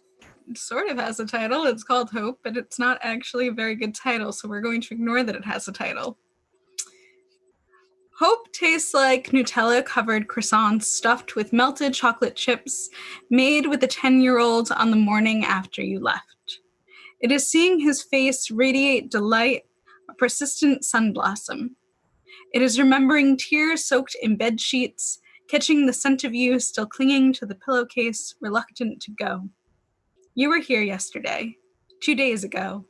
sort of has a title. It's called Hope, but it's not actually a very good title, so we're going to ignore that it has a title. Hope tastes like Nutella-covered croissants stuffed with melted chocolate chips, made with a 10-year-old on the morning after you left. It is seeing his face radiate delight, a persistent sun blossom. It is remembering tears soaked in bed sheets, catching the scent of you still clinging to the pillowcase, reluctant to go. You were here yesterday, 2 days ago.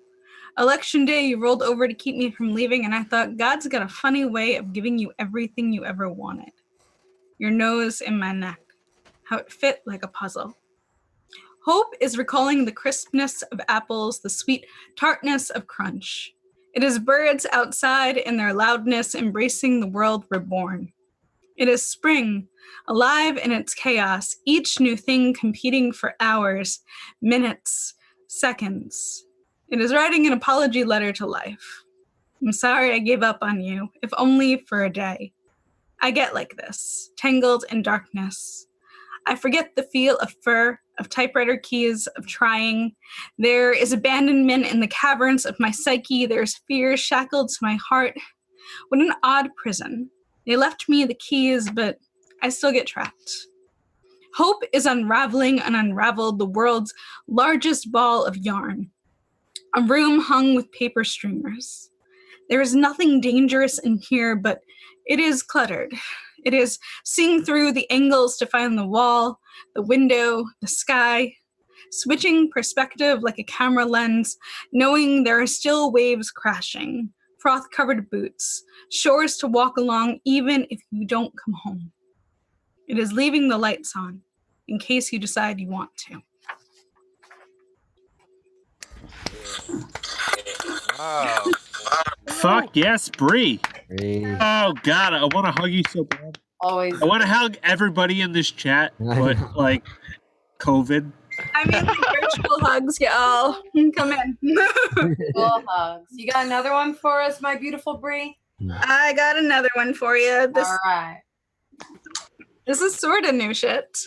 Election day, you rolled over to keep me from leaving, and I thought, God's got a funny way of giving you everything you ever wanted. Your nose in my neck, how it fit like a puzzle. Hope is recalling the crispness of apples, the sweet tartness of crunch. It is birds outside in their loudness, embracing the world reborn. It is spring, alive in its chaos, each new thing competing for hours, minutes, seconds. It is writing an apology letter to life. I'm sorry I gave up on you, if only for a day. I get like this, tangled in darkness. I forget the feel of fur, of typewriter keys, of trying. There is abandonment in the caverns of my psyche. There's fear shackled to my heart. What an odd prison. They left me the keys, but I still get trapped. Hope is unraveling and unraveled the world's largest ball of yarn. A room hung with paper streamers. There is nothing dangerous in here, but it is cluttered. It is seeing through the angles to find the wall, the window, the sky, switching perspective like a camera lens, knowing there are still waves crashing, froth-covered boots, shores to walk along even if you don't come home. It is leaving the lights on, in case you decide you want to. Wow. Fuck yes, Bree. Oh God, I want to hug you so bad. Always. I want to hug everybody in this chat, but like COVID. I mean, like virtual hugs, y'all. Come in. Virtual hugs. You got another one for us, my beautiful Bree? I got another one for you. All right. This is sort of new shit.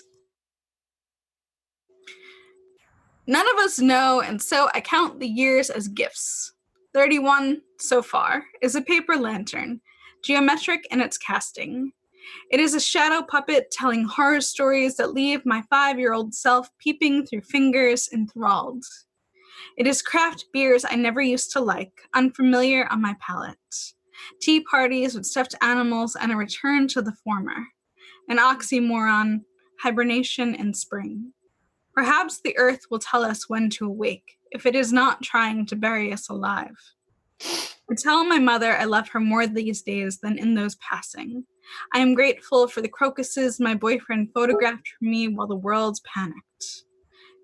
None of us know, and so I count the years as gifts. 31 so far is a paper lantern, geometric in its casting. It is a shadow puppet telling horror stories that leave my 5-year-old self peeping through fingers enthralled. It is craft beers I never used to like, unfamiliar on my palate. Tea parties with stuffed animals and a return to the former. An oxymoron, hibernation in spring. Perhaps the earth will tell us when to awake, if it is not trying to bury us alive. I tell my mother I love her more these days than in those passing. I am grateful for the crocuses my boyfriend photographed for me while the world's panicked.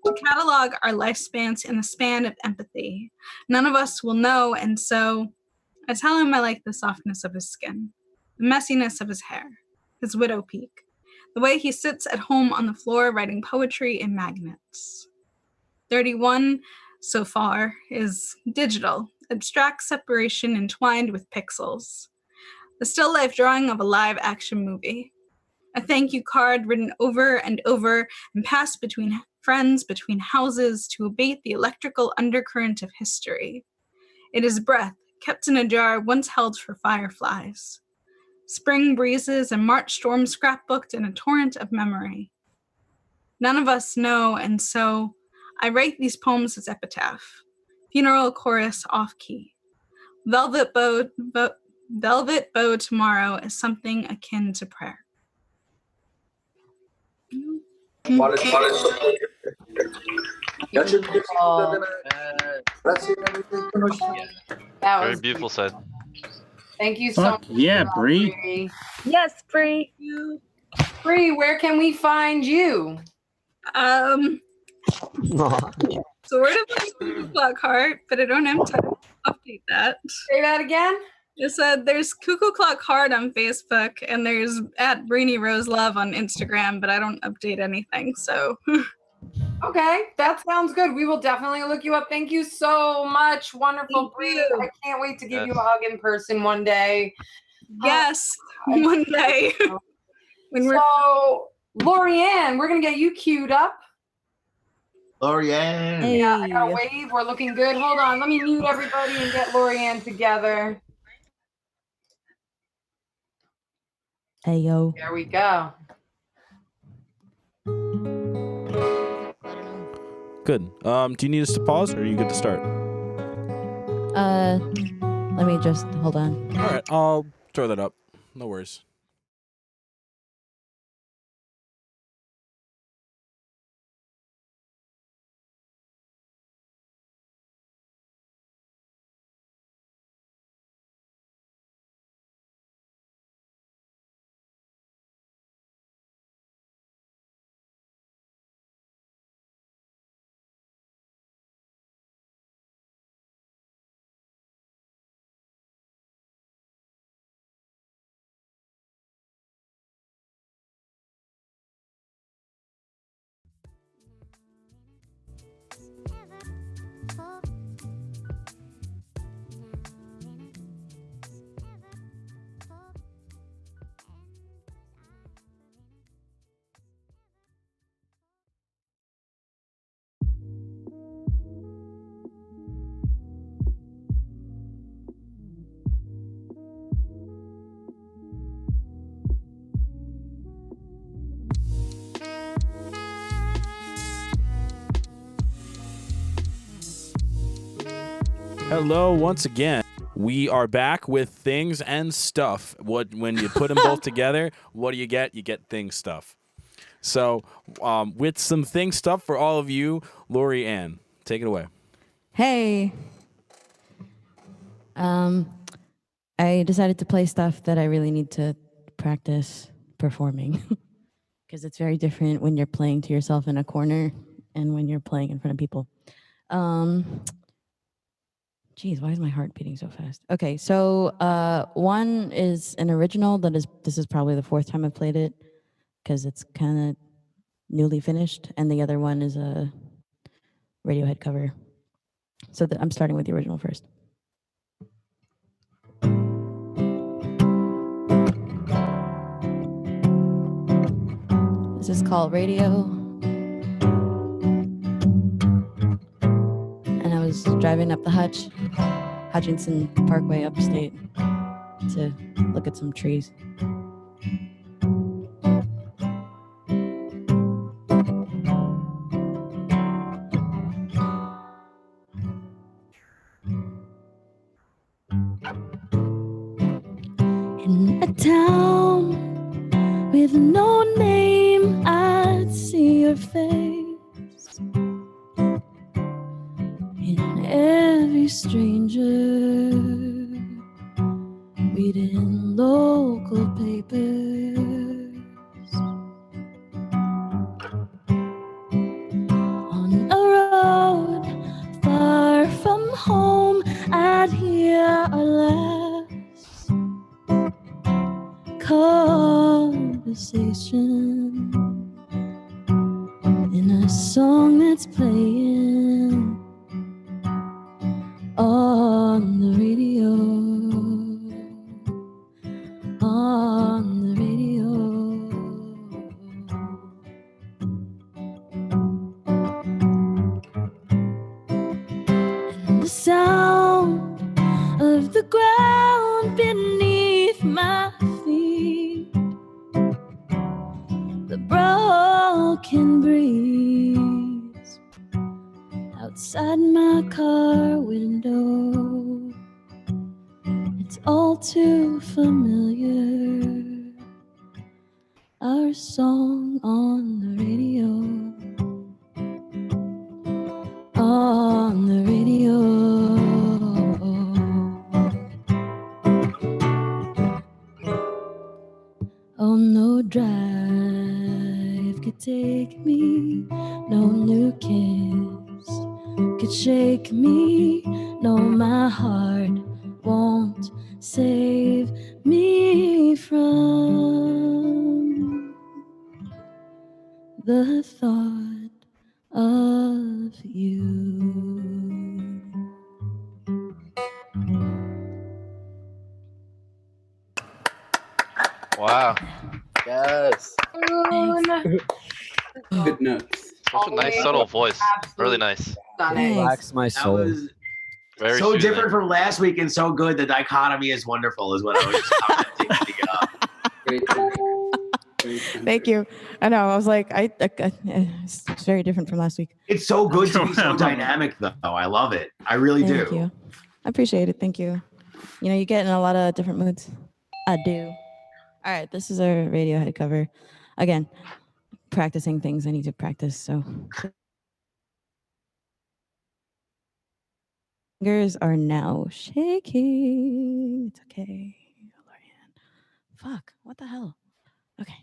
To catalog our lifespans in the span of empathy, none of us will know, and so I tell him I like the softness of his skin, the messiness of his hair, his widow peak, the way he sits at home on the floor writing poetry in magnets. 31 so far is digital, abstract separation entwined with pixels. A still life drawing of a live action movie. A thank you card written over and over and passed between friends, between houses to abate the electrical undercurrent of history. It is breath kept in a jar once held for fireflies. Spring breezes and March storms scrapbooked in a torrent of memory. None of us know, and so I write these poems as epitaph. Funeral chorus off key. Velvet bow tomorrow is something akin to prayer. That Very was beautiful set. Thank you so Fuck much. yeah, for that, Bree. Yes, Bree. Bree, where can we find you? Sort of like Cuckoo Heart, but I don't have to update that. Say that again? It said there's Cuckoo Clock Heart on Facebook and there's at Breenie Rose Love on Instagram, but I don't update anything, so. Okay, that sounds good. We will definitely look you up. Thank you so much. Wonderful, Bree. I can't wait to give you a hug in person one day. Yes, one day. So, Lorianne, we're going to get you queued up. Lorianne. Yeah, I got a wave. We're looking good. Hold on. Let me mute everybody and get Lorianne together. Hey, yo. There we go. Good. Do you need us to pause or are you good to start? Let me just hold on. All right, I'll throw that up. No worries. Hello once again. We are back with things and stuff. When you put them both together, what do you get? You get things stuff. So, with some things stuff for all of you, Lori Ann, take it away. Hey. I decided to play stuff that I really need to practice performing because it's very different when you're playing to yourself in a corner and when you're playing in front of people. Geez, why is my heart beating so fast? Okay, so one is an original this is probably the fourth time I've played it because it's kind of newly finished, and the other one is a Radiohead cover. So I'm starting with the original first. This is called Radio. And I was driving up the Hutchinson Parkway upstate to look at some trees. In a town with no name, I'd see your face. In every stranger, reading local papers. On a road far from home, I'd hear our last conversation in a song that's playing on the radio, on the radio. And the sound of the ground beneath my feet, the broken breeze outside my car window, it's all too familiar. Our song on the radio, on the radio. Oh, no drive could take me, no new kiss could shake me, no, my heart won't save me from the thought of you. Wow. Yes. Good notes. Such a nice, subtle voice. Really nice. Relax my soul. That was Very so soothing. different from last week and so good. The dichotomy is wonderful, is what I was just commenting. Thank you. I know. I was like, it's very different from last week. It's so good to be so dynamic, though. I love it. I really do. Thank you. I appreciate it. Thank you. You know, you get in a lot of different moods. I do. All right. This is our Radiohead cover. Again, practicing things I need to practice. So fingers are now shaking. It's okay. Lorian. Fuck. What the hell? Okay.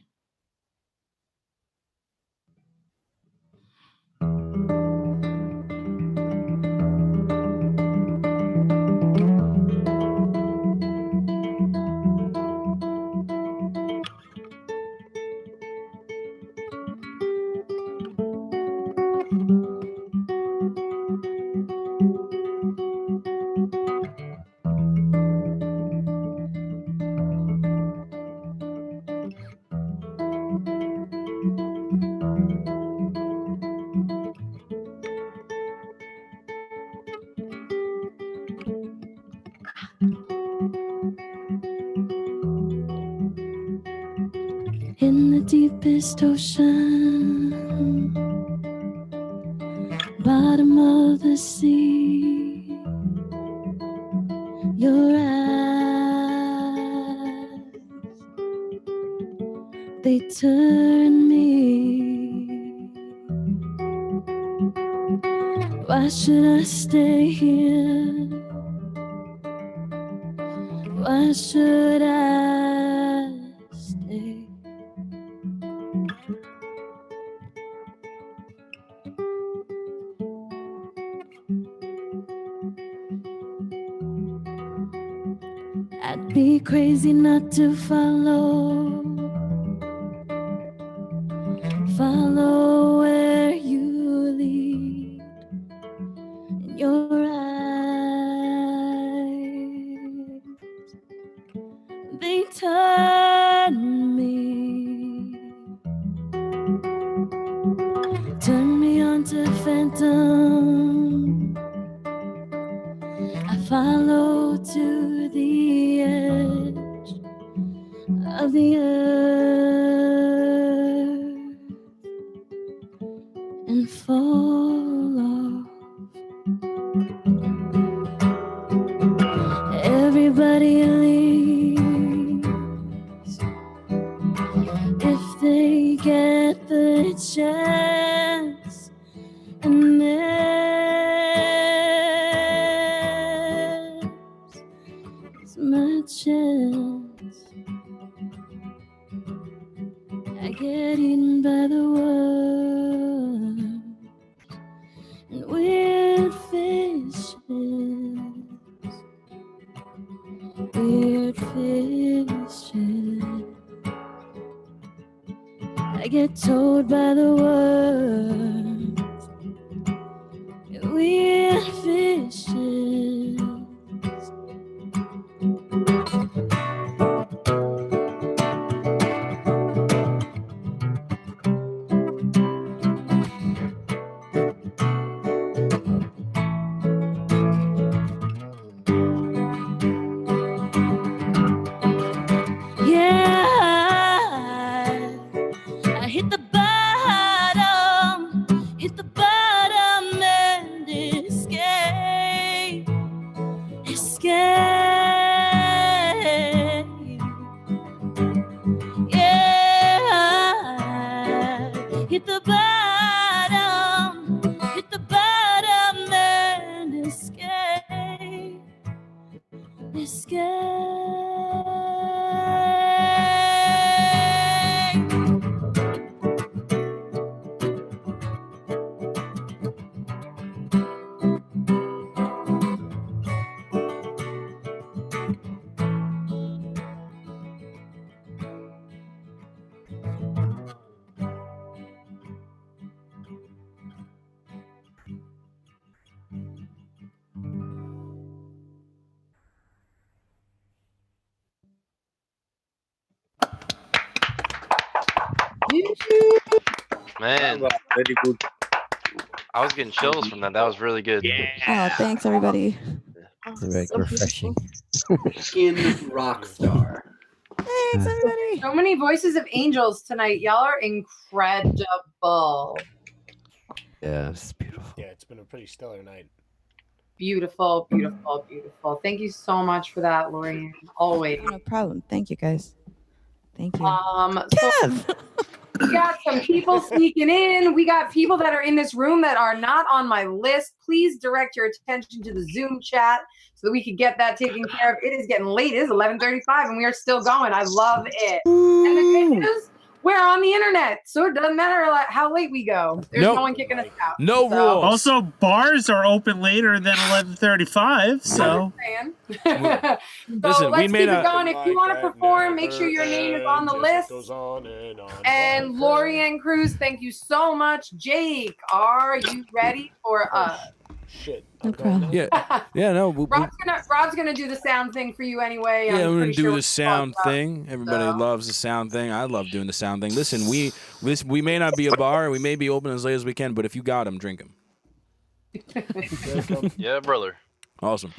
In the deepest ocean, bottom of the sea, your eyes, they turn me. Why should I stay here? Why should I stay? I'd be crazy not to follow where you lead. In your eyes, they turn me on to phantom. I follow to the edge of the earth and fall off. Everybody leaves if they get the chance, and there's my chance. I get eaten by the worm and weird fishes. Weird fishes. I get told by the words. Weird fishes. escape. Man, very good. I was getting chills from that. That was really good. Oh, thanks everybody. It's very refreshing. Fucking rock star. Thanks everybody. So many voices of angels tonight. Y'all are incredible. Yeah, it's beautiful. Yeah, it's been a pretty stellar night. Beautiful, beautiful, beautiful. Thank you so much for that, Lorianne. Always. No problem. Thank you guys. Thank you. So we got some people sneaking in. We got people that are in this room that are not on my list. Please direct your attention to the Zoom chat so that we can get that taken care of. It is getting late. It is 11:35 and we are still going. I love it. And the good news, we're on the internet, so it doesn't matter how late we go. There's no one kicking us out. No rules. Also, bars are open later than 11:35. So. Listen, we let's may keep not. it going. If you want to perform, make sure your name is on the list. And Lorianne Cruz, thank you so much. Jake, are you ready for us? Shit. No problem. Yeah, no. Rob's gonna do the sound thing for you anyway. Yeah, I'm we're gonna pretty do sure the sound thing. Everybody loves the sound thing. I love doing the sound thing. Listen, we may not be a bar, we may be open as late as we can, but if you got them, drink them. Yeah, brother. Awesome.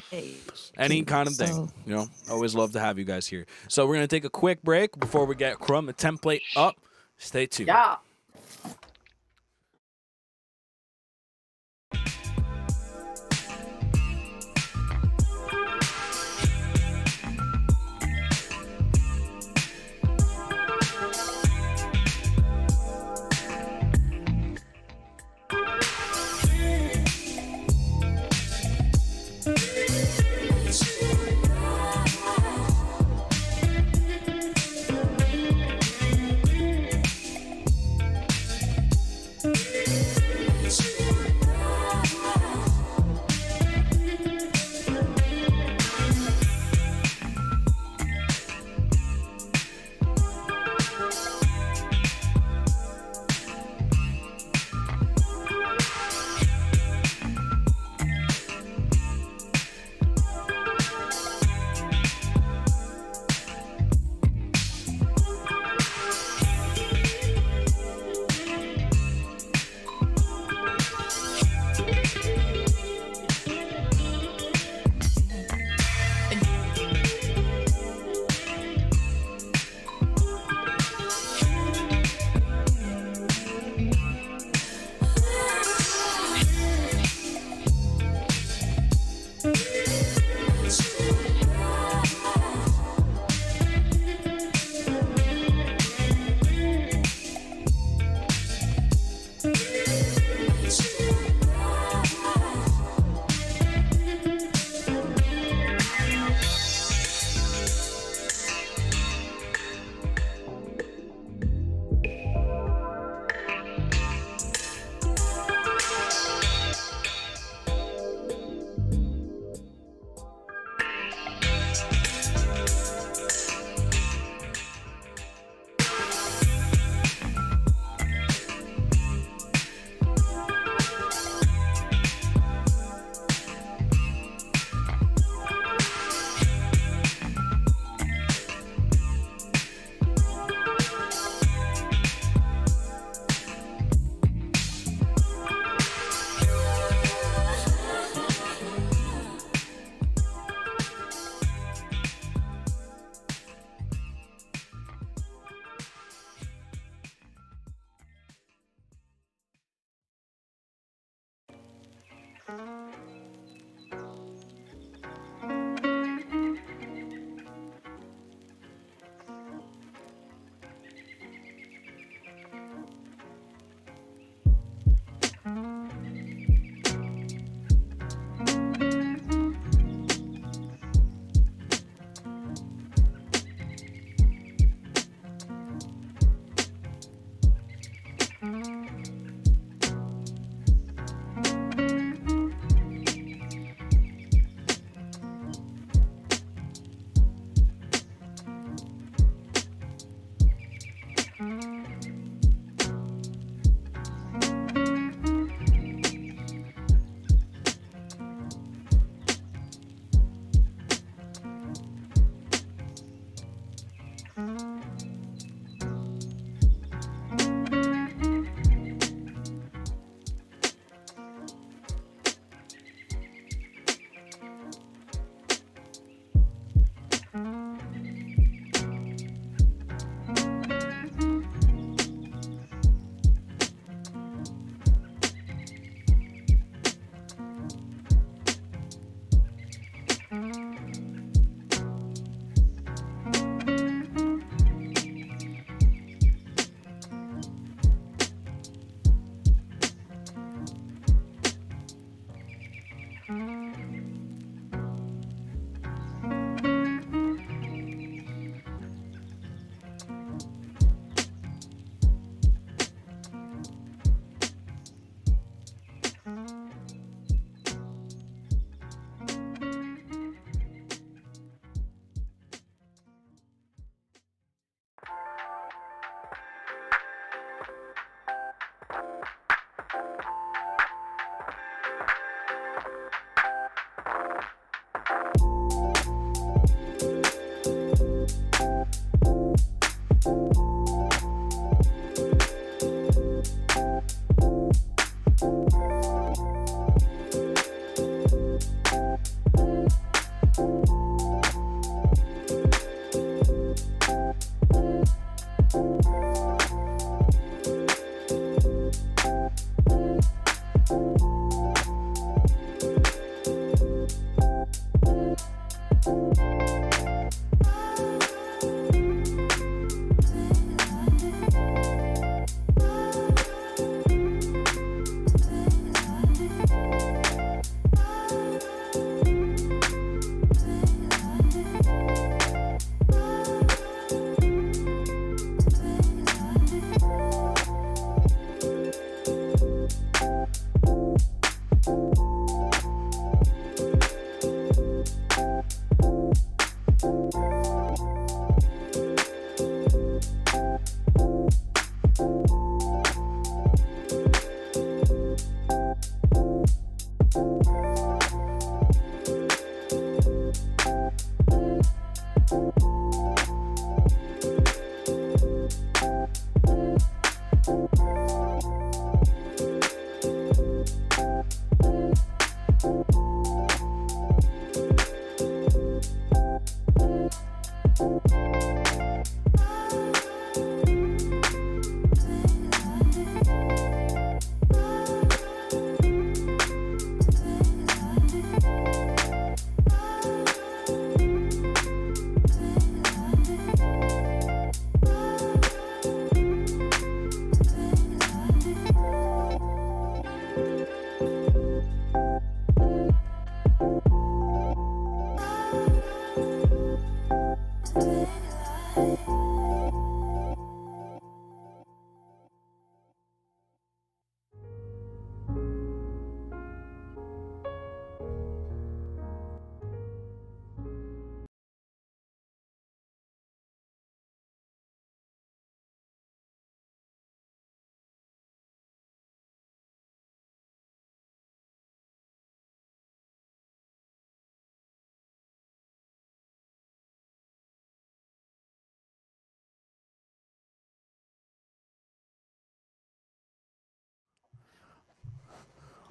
Any kind of thing, you know. Always love to have you guys here. So we're gonna take a quick break before we get Crumb the template up. Stay tuned. Yeah.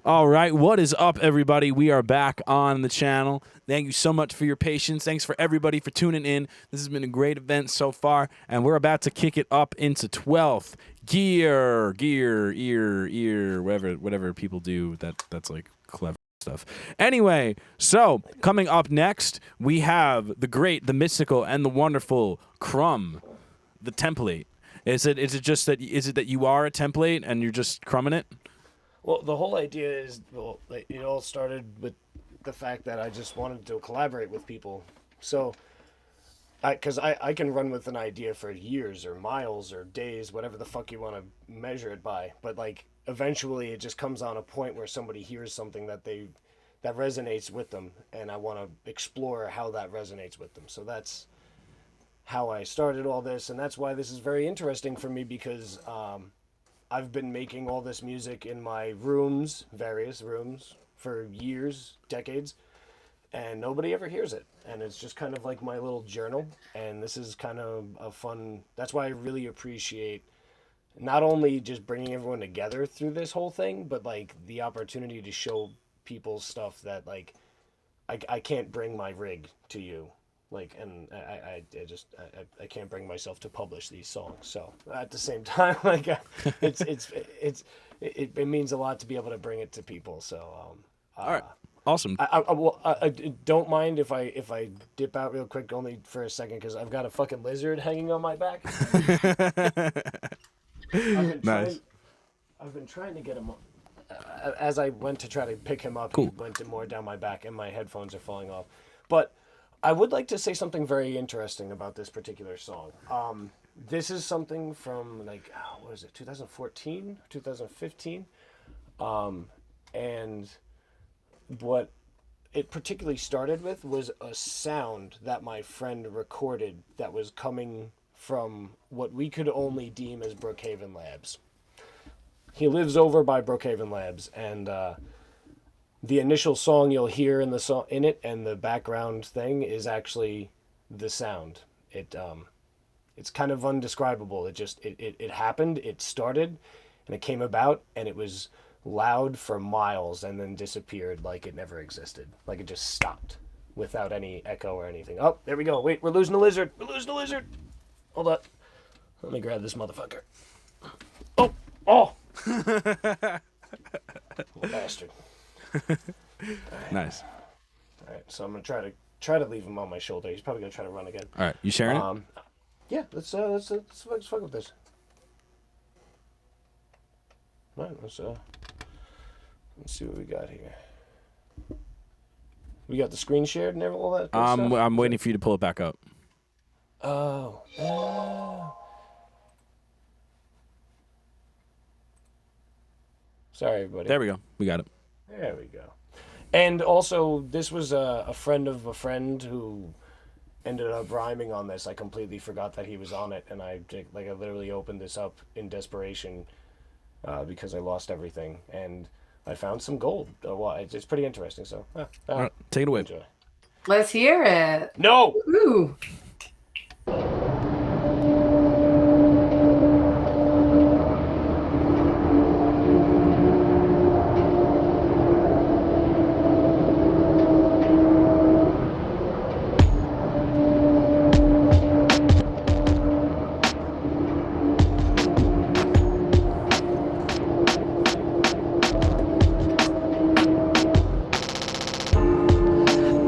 All right, what is up, everybody? We are back on the channel. Thank you so much for your patience. Thanks for everybody for tuning in. This has been a great event so far, and we're about to kick it up into 12th gear, whatever people do that's like clever stuff. Anyway, so coming up next, we have the great, the mystical, and the wonderful Crumb, the template. Is it that you are a template and you're just crumbing it? Well, the whole idea is, it all started with the fact that I just wanted to collaborate with people. So, because I can run with an idea for years or miles or days, whatever the fuck you want to measure it by. But like, eventually it just comes on a point where somebody hears something that resonates with them, and I want to explore how that resonates with them. So that's how I started all this, and that's why this is very interesting for me, because I've been making all this music in my rooms, various rooms, for years, decades, and nobody ever hears it. And it's just kind of like my little journal, and this is kind of a fun... That's why I really appreciate not only just bringing everyone together through this whole thing, but like the opportunity to show people stuff that like I can't bring my rig to you. Like, and I can't bring myself to publish these songs. So at the same time, like, it means a lot to be able to bring it to people. So, all right, awesome. I don't mind if I dip out real quick, only for a second, because I've got a fucking lizard hanging on my back. Nice. I've been trying to get him. As I went to try to pick him up, he went more down my back, and my headphones are falling off. But I would like to say something very interesting about this particular song. This is something from, like, what is it, 2014, 2015? And what it particularly started with was a sound that my friend recorded that was coming from what we could only deem as Brookhaven Labs. He lives over by Brookhaven Labs, and the initial song you'll hear in it, and the background thing is actually the sound. It's kind of undescribable. It happened. It started, and it came about, and it was loud for miles, and then disappeared like it never existed. Like it just stopped without any echo or anything. Oh, there we go. Wait, we're losing the lizard. We're losing the lizard. Hold up. Let me grab this motherfucker. Oh. Bastard. Nice. so I'm gonna try to leave him on my shoulder. He's probably gonna try to run again. All right, you sharing it? Yeah, let's fuck with this. All right, let's see what we got here. We got the screen shared and all that good stuff? I'm waiting for you to pull it back up. Oh. Sorry, everybody. There we go. We got it. There we go. And also, this was a friend of a friend who ended up rhyming on this. I completely forgot that he was on it, and I literally opened this up in desperation because I lost everything, and I found some gold. Well, it's pretty interesting. So, all right, take it away. Enjoy. Let's hear it. No. Ooh.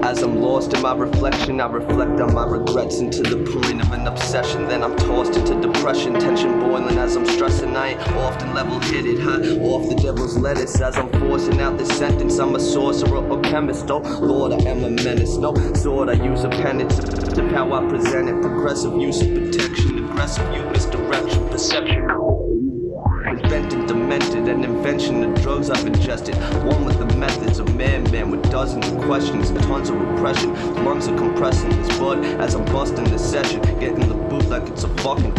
As I'm lost in my reflection, I reflect on my regrets into the point of an obsession. Then I'm tossed into depression, tension boiling as I'm stressing. I ain't often level-headed, high off the devil's lettuce. As I'm forcing out this sentence, I'm a sorcerer or chemist. Oh Lord, I am a menace. No sword, I use a pen. It's of how I present it. Progressive use of protection, aggressive use, misdirection, perception. Bent and demented, an invention of drugs I've ingested. One with the methods of man with dozens of questions and tons of repression. Lungs are compressing this bud as I'm busting this session. Getting the boot like it's a fucking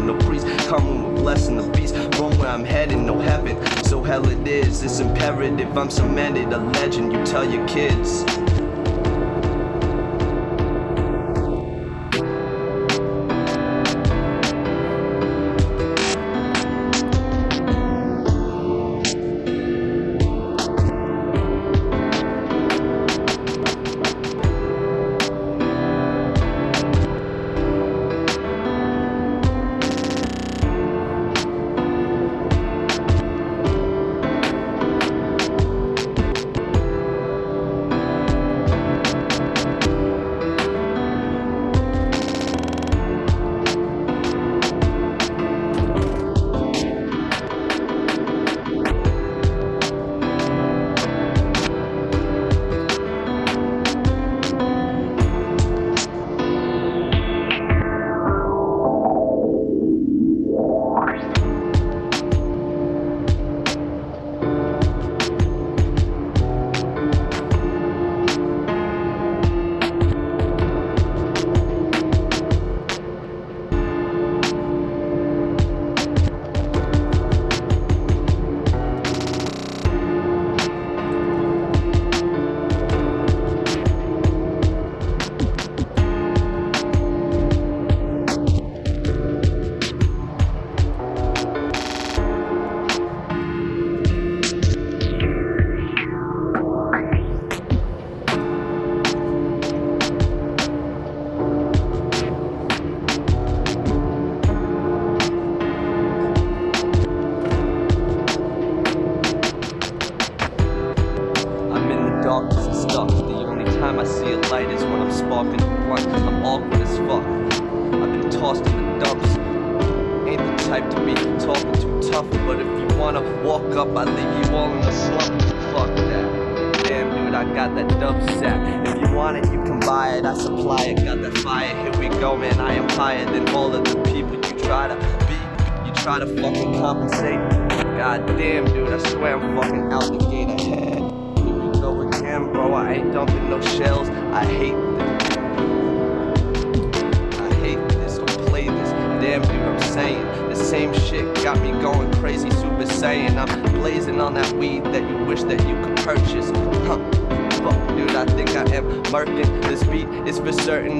no priest coming with blessing the beast. From where I'm heading, no heaven. So hell it is, it's imperative. I'm cemented, a legend. You tell your kids.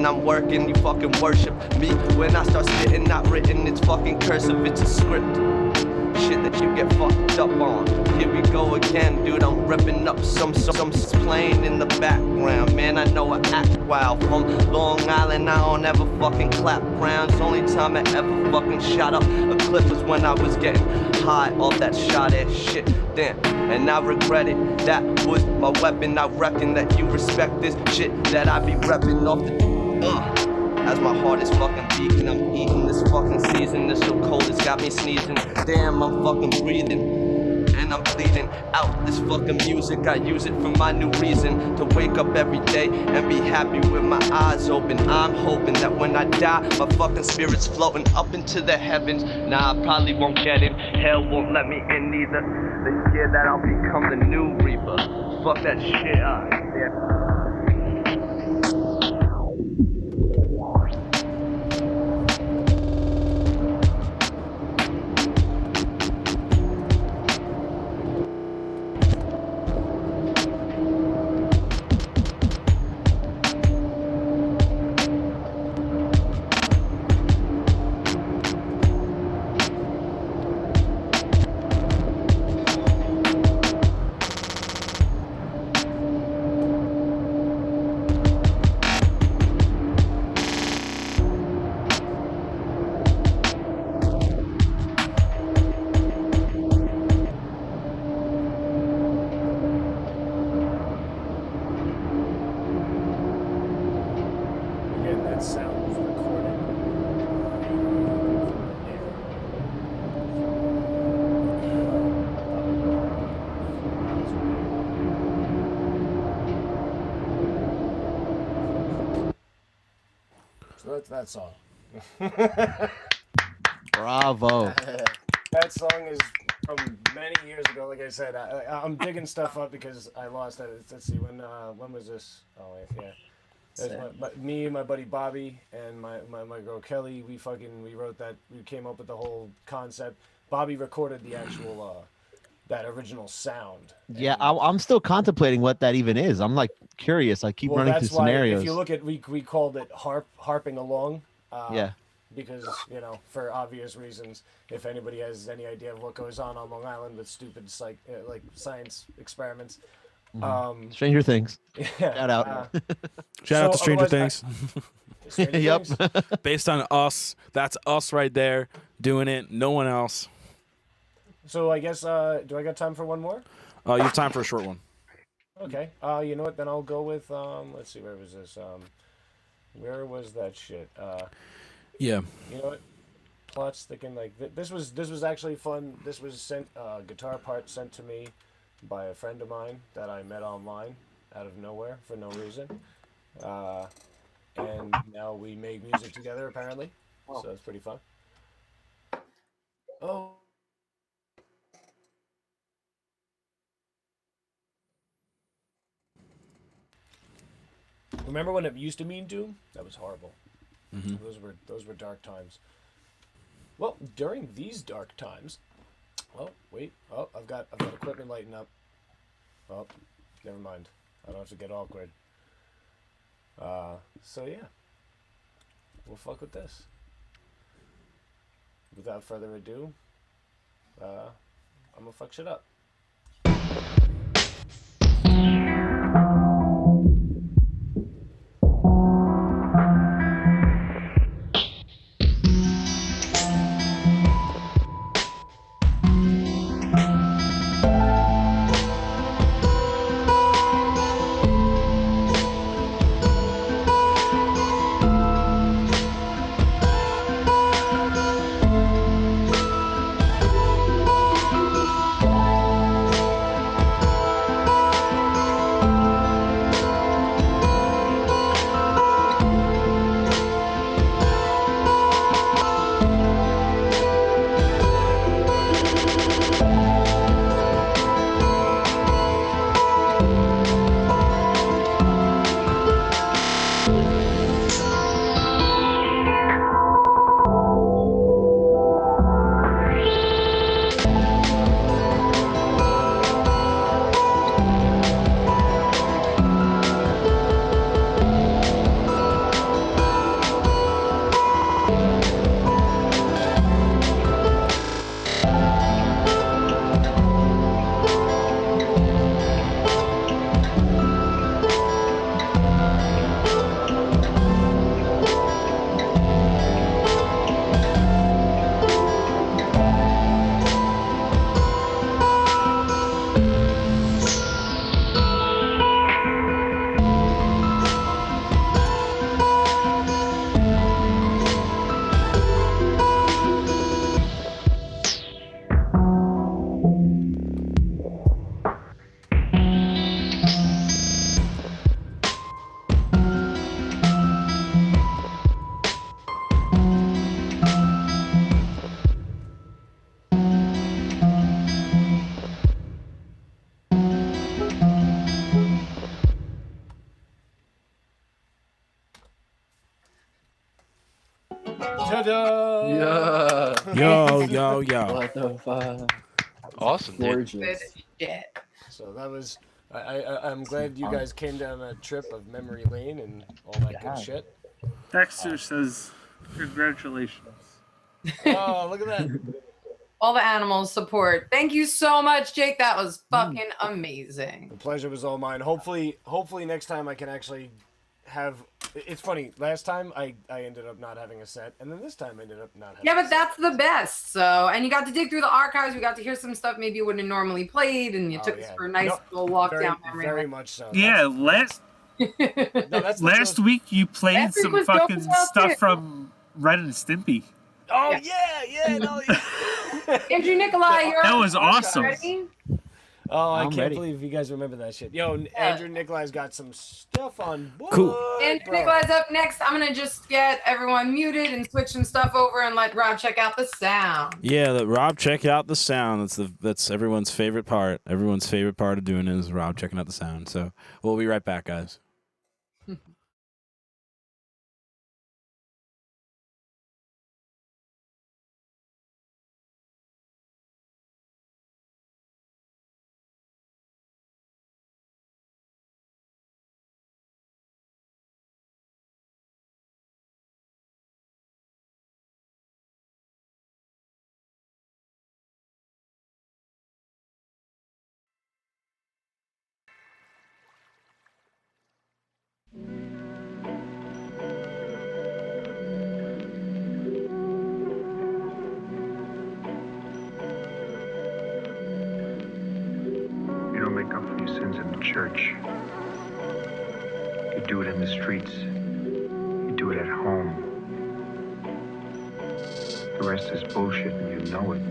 I'm working, you fucking worship me when I start spitting, not written, it's fucking cursive, it's a script. Shit that you get fucked up on. Here we go again, dude, I'm ripping up some playing in the background. Man, I know I act wild. From Long Island, I don't ever fucking clap rounds. Only time I ever fucking shot up a clip was when I was getting high off that shot ass shit. Damn, and I regret it. That was my weapon. I reckon that you respect this shit that I be repping off the. As my heart is fucking beating, I'm eating this fucking season. This so cold, it's got me sneezing. Damn, I'm fucking breathing. And I'm bleeding out this fucking music. I use it for my new reason to wake up every day and be happy with my eyes open. I'm hoping that when I die, my fucking spirit's floating up into the heavens. Nah, I probably won't get in. Hell won't let me in either. They scared that I'll become the new reaper. Fuck that shit, yeah. Again, that sound was recorded. So that's that song. Bravo. That song is from many years ago. Like I said, I'm digging stuff up because I lost it. Let's see, when was this? Oh, wait, yeah. Me, my buddy Bobby, and my girl Kelly, we wrote that. We came up with the whole concept. Bobby recorded the actual that original sound. Yeah, I'm still contemplating what that even is. I'm like curious. I keep running through scenarios. If you look at, we called it harping along. Yeah. Because, for obvious reasons, if anybody has any idea of what goes on Long Island with stupid like science experiments. Stranger Things. Yeah, Shout out. Shout out to Stranger Things. Yep. Based on us. That's us right there doing it. No one else. So I guess, do I got time for one more? You have time for a short one. Okay. You know what? Then I'll go with, let's see, where was this? Where was that shit? Yeah. You know what? Plot's thinking like this was actually fun. This was sent guitar part sent to me by a friend of mine that I met online out of nowhere for no reason, and now we make music together apparently. So it's pretty fun. Oh. Remember when it used to mean doom? That was horrible. Mm-hmm. Those were dark times. Well, during these dark times, oh wait, oh I've got equipment lighting up. Oh, never mind. I don't have to get awkward. So yeah, we'll fuck with this. Without further ado, I'm gonna fuck shit up. Ta-da! Yeah. Yo. What the fuck? Awesome, dude. Gorgeous. Yeah. So that was. I'm glad you guys came down that trip of memory lane and all that good shit. Dexter says, congratulations. Oh, look at that. All the animals support. Thank you so much, Jake. That was fucking amazing. The pleasure was all mine. Hopefully next time I can actually have. It's funny. Last time I ended up not having a set, and then this time I ended up not having. Yeah, but that's the best. So, and you got to dig through the archives. We got to hear some stuff maybe you wouldn't have normally played, and you took us for a nice little walk down memory lane. Very much so. Yeah, last week you played Last week some was dope fucking as hell, stuff too. from Ren and Stimpy. Oh yeah, no. Andrew Nikolai, you're That was awesome. Ready? Oh, I I'm can't ready. believe you guys remember that shit. Yo, Andrew Nikolai's got some stuff on board. Cool. Andrew Nikolai's up next. I'm gonna just get everyone muted and switch some stuff over and let Rob check out the sound. Yeah, Rob, check out the sound. That's everyone's favorite part. Everyone's favorite part of doing it is Rob checking out the sound. So we'll be right back, guys. You don't make up for your sins in the church. You do it in the streets. You do it at home. The rest is bullshit and you know it.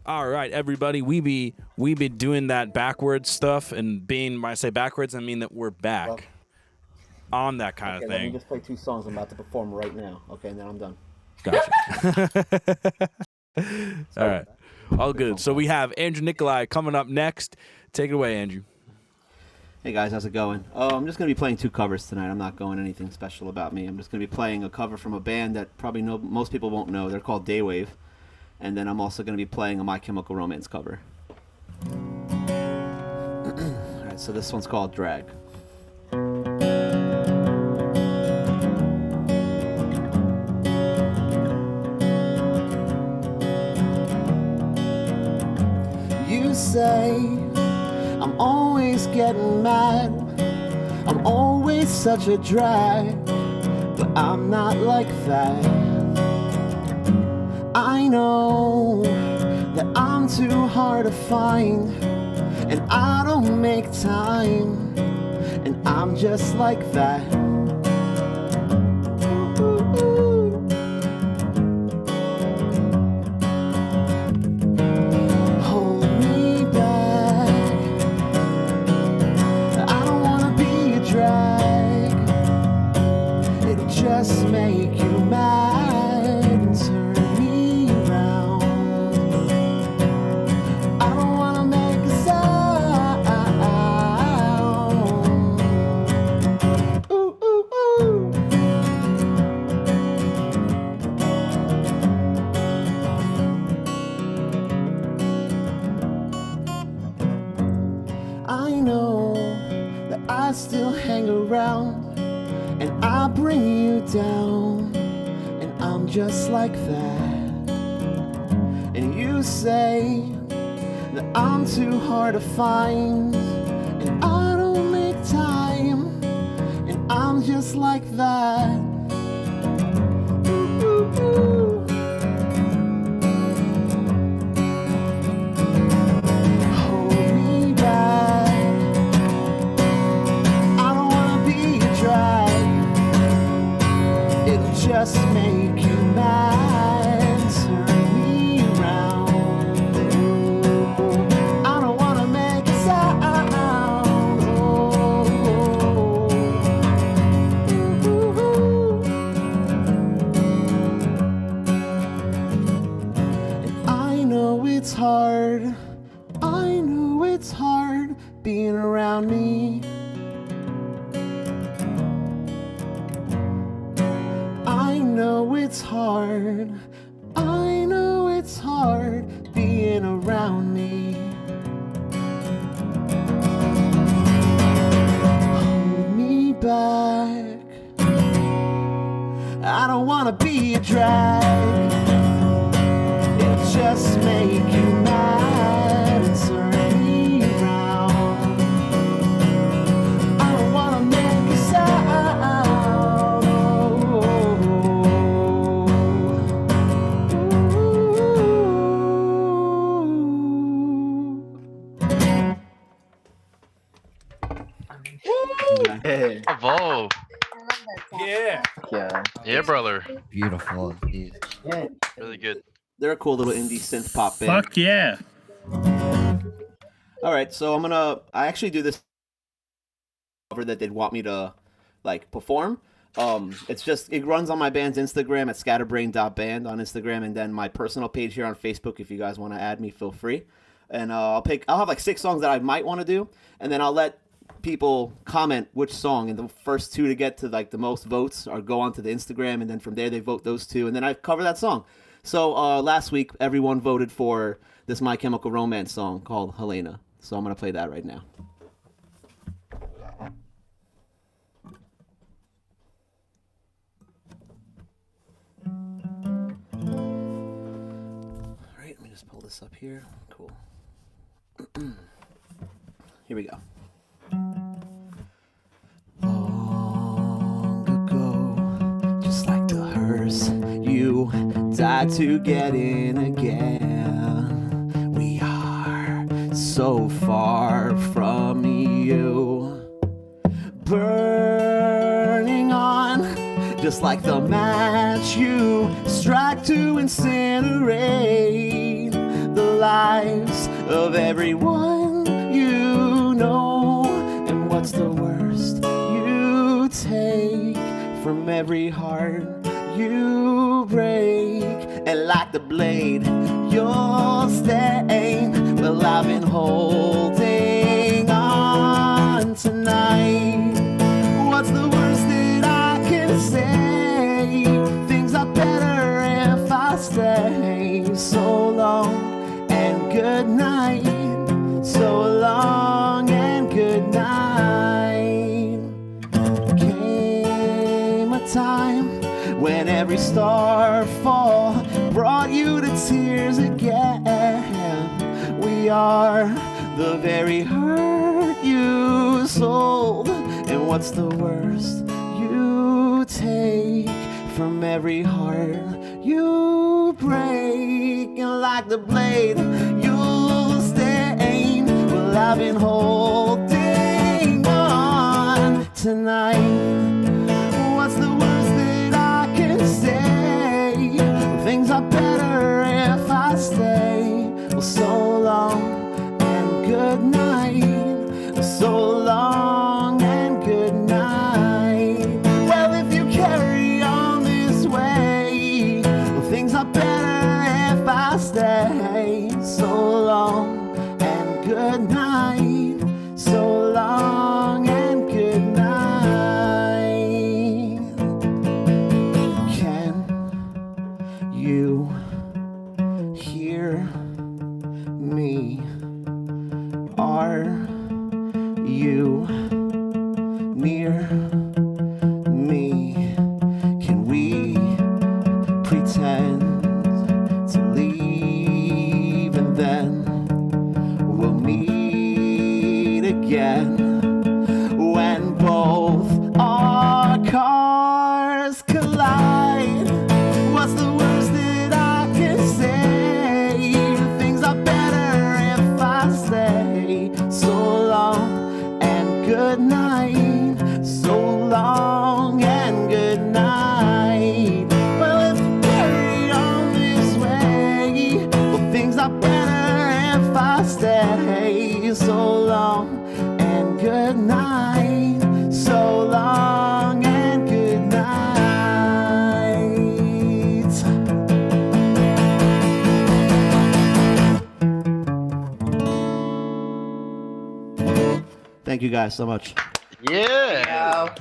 All right, everybody, we be doing that backwards stuff, and being, when I say backwards, I mean that we're back on that kind of Let me thing. just play 2 songs I'm about to perform right now. Okay, and then I'm done. Gotcha. All right, all good. So we have Andrew Nikolai coming up next. Take it away, Andrew. Hey guys, how's it going? Oh, I'm just going to be playing 2 covers tonight. I'm not going anything special about me. I'm just going to be playing a cover from a band that probably most people won't know. They're called Daywave. And then I'm also going to be playing a My Chemical Romance cover. Alright, so this one's called Drag. You say I'm always getting mad, I'm always such a drag, but I'm not like that. I know that I'm I'm too hard to find, and I don't make time, and I'm just like that. Hold me back. I don't wanna be a drag. It'll just make you mad and turn me around. I don't wanna make a sound. Ooh, ooh, ooh. I know that I still hang around, and I bring you down, and I'm just like that. And you say that I'm too hard to find, and I don't make time, and I'm just like that. Ooh, ooh, ooh. Hold me back. I don't wanna be a drag. It'll just make you mad, turn me around. I don't wanna make a sound. And I know it's hard. I know it's hard being around me. I know it's hard. I know it's hard being around me. Hold me back. I don't wanna be a drag. It'll just make you mad and turn me around. I don't wanna make a sound. Hey. Bravo. Yeah. Yeah. Yeah, brother. Beautiful. Jeez. Really good. They're a cool little indie synth pop band. Fuck yeah. All right, so I actually do this cover that they'd want me to like perform. It runs on my band's Instagram at scatterbrain.band on Instagram, and then my personal page here on Facebook. If you guys want to add me, feel free. And I'll have like 6 songs that I might want to do, and then I'll let people comment which song, and the first 2 to get to like the most votes or go onto the Instagram, and then from there they vote those 2, and then I cover that song. So last week everyone voted for this My Chemical Romance song called Helena. So I'm gonna play that right now. All right, let me just pull this up here. Cool. Here we go. Long ago, just like the hearse, you died to get in again. We are so far from you, burning on, just like the match you strike to incinerate the lives of everyone you know. And what's the worst you take from every heart you break? And like the blade you'll stay. Well, I've been holding on tonight. What's the worst that I can say? Things are better if I stay. So long and good night. So long and good night. Came a time when every starfall brought you to tears again. We are the very hurt you sold. And what's the worst you take from every heart you break? And like the blade you'll Well, I've been holding on tonight. What's the worst that I can say? Things are better if I stay. Well, so long and good night. So long and good night. Well, if you carry on this way, well, things are better if I stay. So long and good night. So long and good night. Can you hear me? Are you near me? Can we pretend to leave and then we'll meet again when both our cars collide? What's the worst that I can say? Things are better if I stay. So long and good night. So long and good night. Well, if you carry on this way, well, things are better if I stay. So long and good night. So long and good night. Thank you guys so much. Yeah.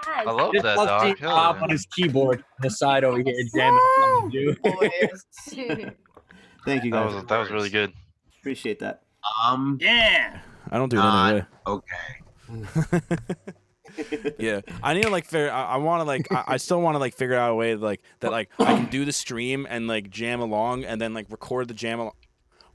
I love Just that, love dog. seeing Hell Bob yeah. on his keyboard on the side over here jamming. Thank you guys. That was really good. Appreciate that. Yeah. I don't do it anyway. Okay. Yeah, I need to like figure. I want to like. I still want to like figure out a way like that like I can do the stream and like jam along and then like record the jam.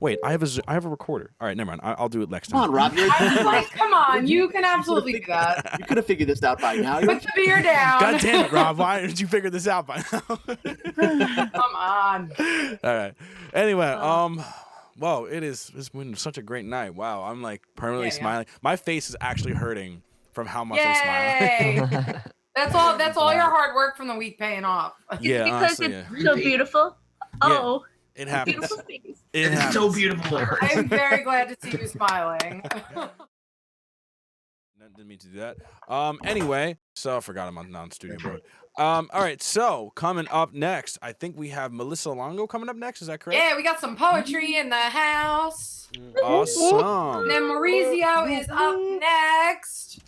Wait, I have a recorder. All right, never mind. I'll do it next time. Come on, Rob. I was like, come on, you can absolutely do that. You could have figured this out by now. Put the beer down. God damn it, Rob! Why didn't you figure this out by now? Come on. All right. Anyway, well, it's been such a great night. Wow, I'm like permanently smiling. My face is actually hurting from how much I'm smiling. That's all your hard work from the week paying off. Yeah, Because honestly, it's yeah. so beautiful. Oh. It happens. Beautiful face. It It's happens. so beautiful. I'm very glad to see you smiling. Didn't mean to do that. Anyway, so I forgot I'm on non-studio mode. All right, so coming up next, I think we have Melissa Longo coming up next. Is that correct? Yeah, we got some poetry in the house. Awesome. And then Maurizio is up next.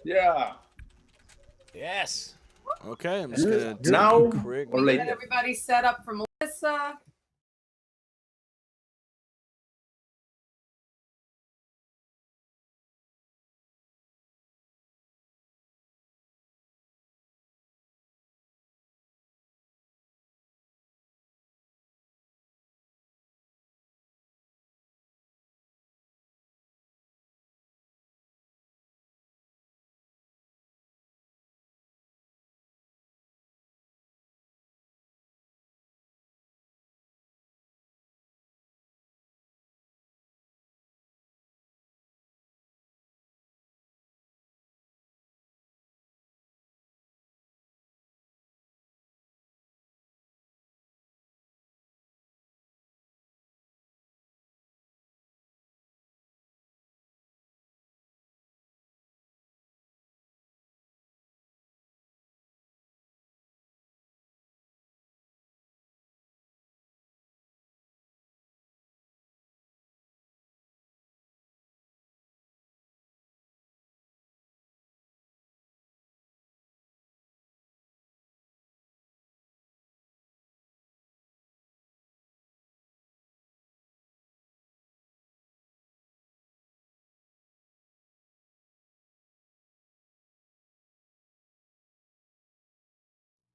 Yeah. Yes. Okay, I'm just gonna take Now a quick. or later? Get everybody set up for Melissa.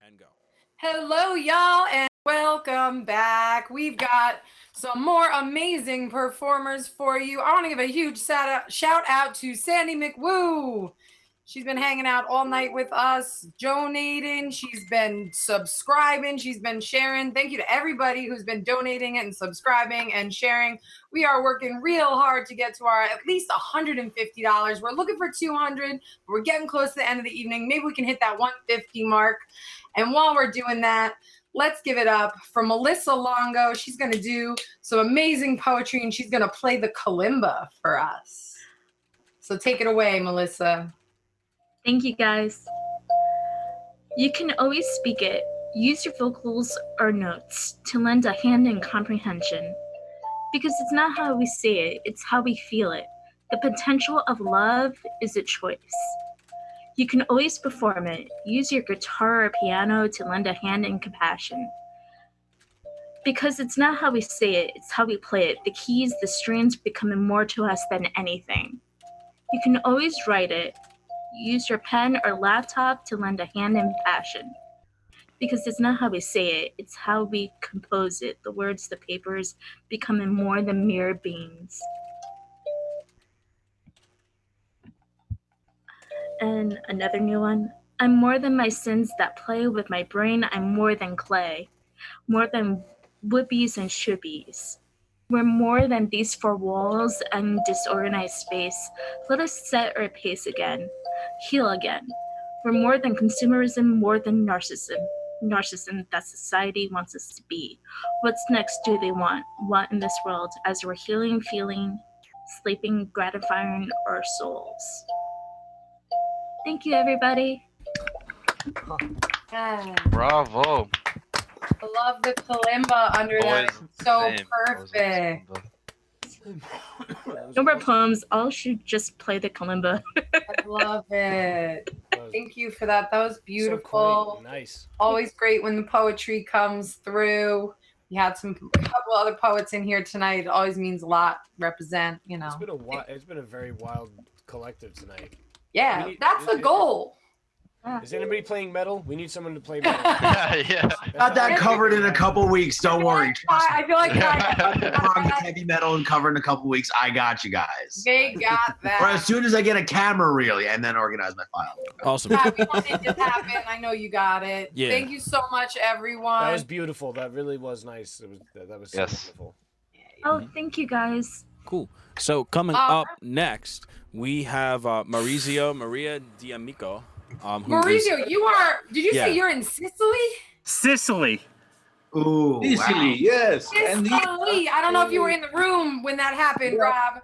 And go. Hello, y'all, and welcome back. We've got some more amazing performers for you. I want to give a huge shout out to Sandy McWoo. She's been hanging out all night with us, donating. She's been subscribing. She's been sharing. Thank you to everybody who's been donating and subscribing and sharing. We are working real hard to get to our at least $150. We're looking for 200. We're getting close to the end of the evening. Maybe we can hit that 150 mark. And while we're doing that, let's give it up for Melissa Longo. She's going to do some amazing poetry, and she's going to play the kalimba for us. So take it away, Melissa. Thank you, guys. You can always speak it. Use your vocals or notes to lend a hand in comprehension. Because it's not how we say it, it's how we feel it. The potential of love is a choice. You can always perform it. Use your guitar or piano to lend a hand in compassion. Because it's not how we say it, it's how we play it. The keys, the strings becoming more to us than anything. You can always write it. Use your pen or laptop to lend a hand in passion. Because it's not how we say it, it's how we compose it. The words, the papers, becoming more than mere beings. And another new one. I'm more than my sins that play with my brain. I'm more than clay. More than whoopies and shoopies. We're more than these four walls and disorganized space. Let us set our pace again. Heal again. We're more than consumerism, more than narcissism. Narcissism that society wants us to be. What's next do they want? What in this world as we're healing, feeling, sleeping, gratifying our souls? Thank you, everybody. Bravo. I love the kalimba under that. It's so perfect. No more poems. All should just play the kalimba. I love it. Thank you for that. That was beautiful. So nice. Always great when the poetry comes through. We had a couple other poets in here tonight. It always means a lot. Represent, you know. It's been a very wild collective tonight. Yeah, that's the goal. Is anybody playing metal? We need someone to play metal. Yeah. Got that covered in a couple weeks. Don't worry. I feel like Heavy metal and covered in a couple weeks. I got you guys. They got that. Or as soon as I get a camera reel and then organize my file. Awesome. Yeah, we want it to happen. I know you got it. Yeah. Thank you so much, everyone. That was beautiful. That really was nice. That was so beautiful. Oh, thank you, guys. Cool. So coming up next, we have Maria D'Amico. Maurizio, did you say you're in Sicily? Sicily. Ooh, Sicily, yes. Sicily. I don't know if you were in the room when that happened, Rob.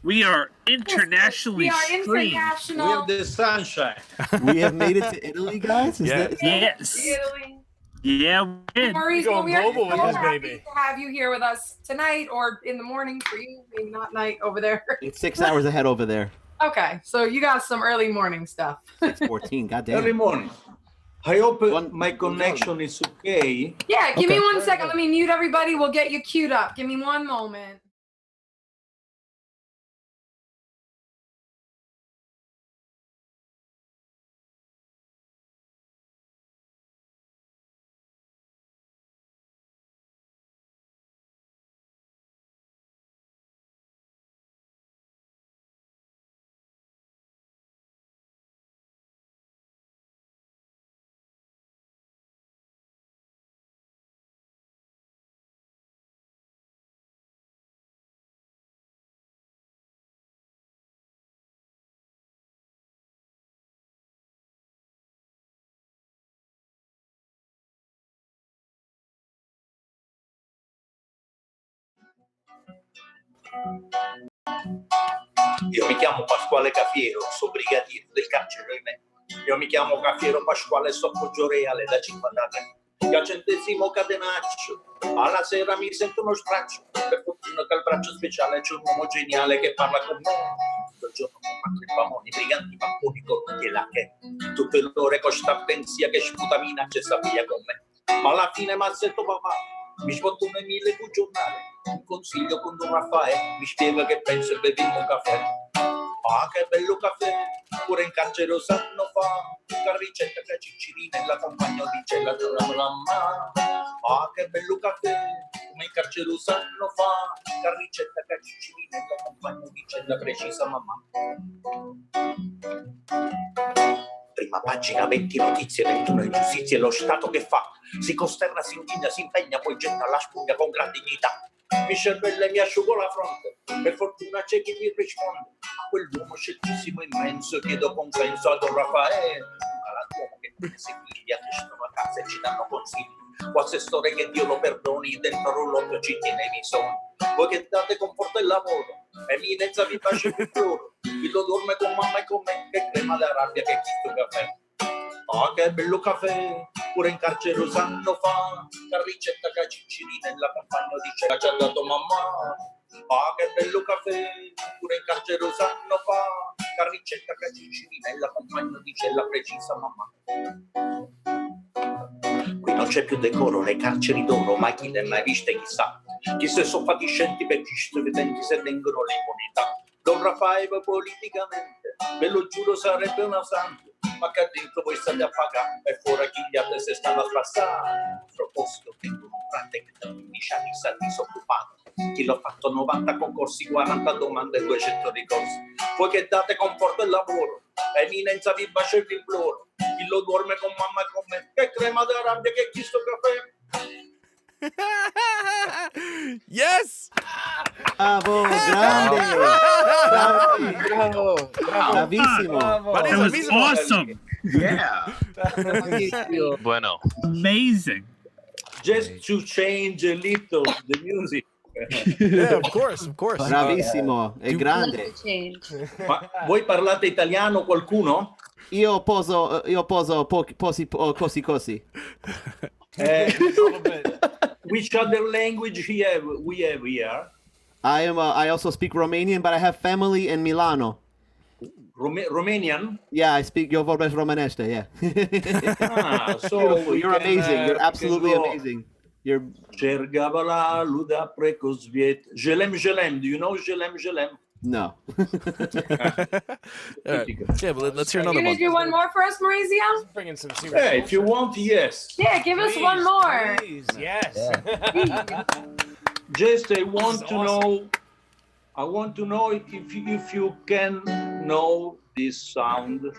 We are internationally We are streamed. international. We have the sunshine. We have made it to Italy, guys? Yes. Italy. Yeah, we did. Maurizio, we are global with so this happy baby. to have you here with us tonight or in the morning for you, maybe not night over there. It's 6 hours ahead over there. Okay, so you got some early morning stuff. 6:14, goddamn. Early morning. I hope my connection is okay. Yeah, give me 1 second. Let me mute everybody. We'll get you queued up. Give me one moment. Io mi chiamo Pasquale Cafiero, sono brigadiero del carcere me. Io mi chiamo Cafiero Pasquale, sto poggio reale da 53. Io al 100° catenaccio, alla sera mi sento uno straccio. Per fortuna che al braccio speciale c'è un uomo geniale che parla con me. Tutto il giorno combatto i famoni, briganti, papponi, cornuti e lacche. Tutte le ore con sta pensia che sputa minaccia e sta via con me. Ma alla fine m'assetto papà, mi sbotto un Emile sul giornale. Un consiglio con Don Raffaele, mi spiega che penso e beviamo un caffè. Ah, che bello caffè, pure in carcere lo sanno fa. La ricetta che Ciccirina e la compagna di cella della mamma. Ah, che bello caffè, come in carcere lo sanno fa. La ricetta che Ciccirina e la compagna di cella precisa mamma. prima pagina, 20 notizie, 21 ingiustizie, lo Stato che fa? Si costerna, si indigna, si impegna, poi getta la spugna con gran dignità. Mi cervello e mi asciugo la fronte, per fortuna c'è chi mi risponde. A quell'uomo sceltissimo immenso chiedo compenso a Don Raffaele, un galantuomo che tiene seguiti, attestano a casa e ci danno consigli. O assessore che Dio lo perdoni, dentro roulotte ci tiene i visoni. Voi che date conforto e lavoro, eminenza vi bacio e vi imploro. Chi lo dorme con mamma e con me, che crema da rabbia, che chisto caffè. Oh, che bello caffè, pure in carcere un anno fa, la ricetta che Ciccini nella campagna dice che ci ha dato mamma. Oh, che bello caffè, pure in carcere un anno fa, la ricetta che Ciccini nella campagna dice la precisa mamma. Qui non c'è più decoro, le carceri d'oro, ma chi le ha mai viste chissà. Chi se sono fatiscenti per chi studenti se tengono l'immunità. Don Raffaele politicamente, ve lo giuro sarebbe una santa, ma che dentro voi state a pagare e fuori chi gli altri se stanno a spassare. A proposito, tengo un frate che da 15 anni sta disoccupato. Chi l'ha fatto 90 concorsi, 40 domande e 200 ricorsi. Voi che date conforto e lavoro, eminenza vi bacio e vi imploro. Chi lo dorme con mamma e con me, che crema da rabbia, che chi sto caffè. Yes! Bravo, grande! Bravo! Bravissimo! That was awesome! Yeah. Bueno. Amazing. Just to change a little the music. Yeah, of course, of course. Bravissimo, è grande. Ma voi parlate italiano qualcuno? Io poso cosi. Which other language we have here? I also speak Romanian, but I have family in Milano. Romanian? Yeah, I speak. Eu vorbesc românește. Yeah. So beautiful. You're amazing. You're absolutely amazing. You're. Cergavala luda precosviet. Jelem. Do you know Jelem? No. Yeah, but let's hear You're another gonna one. do one more for us, Maurizio? Bringing some serious. Hey, if you want, yes. Yeah, give us one more. Please, yes. Just I want to know if you can know this sound.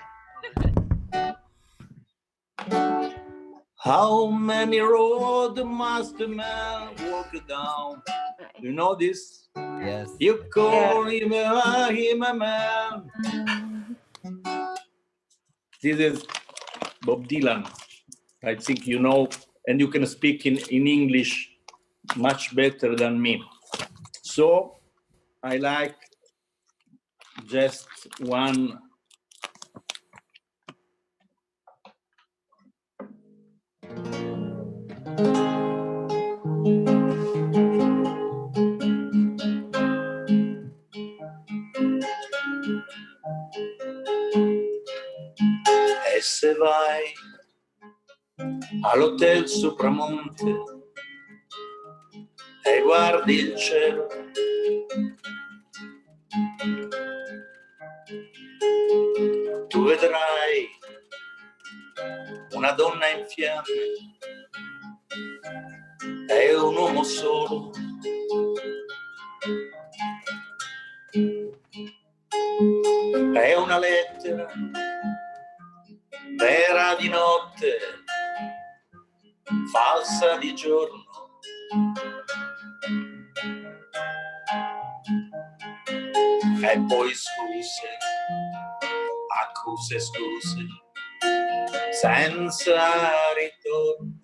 How many roads must a man walk down? You know this? Yes. You call him a man. This is Bob Dylan. I think you know, and you can speak in English much better than me. So I like just one. E se vai all'hotel Sopramonte e guardi il cielo, tu vedrai una donna in fiamme e un uomo solo. È una lettera vera di notte, falsa di giorno. E poi accuse, senza ritorno.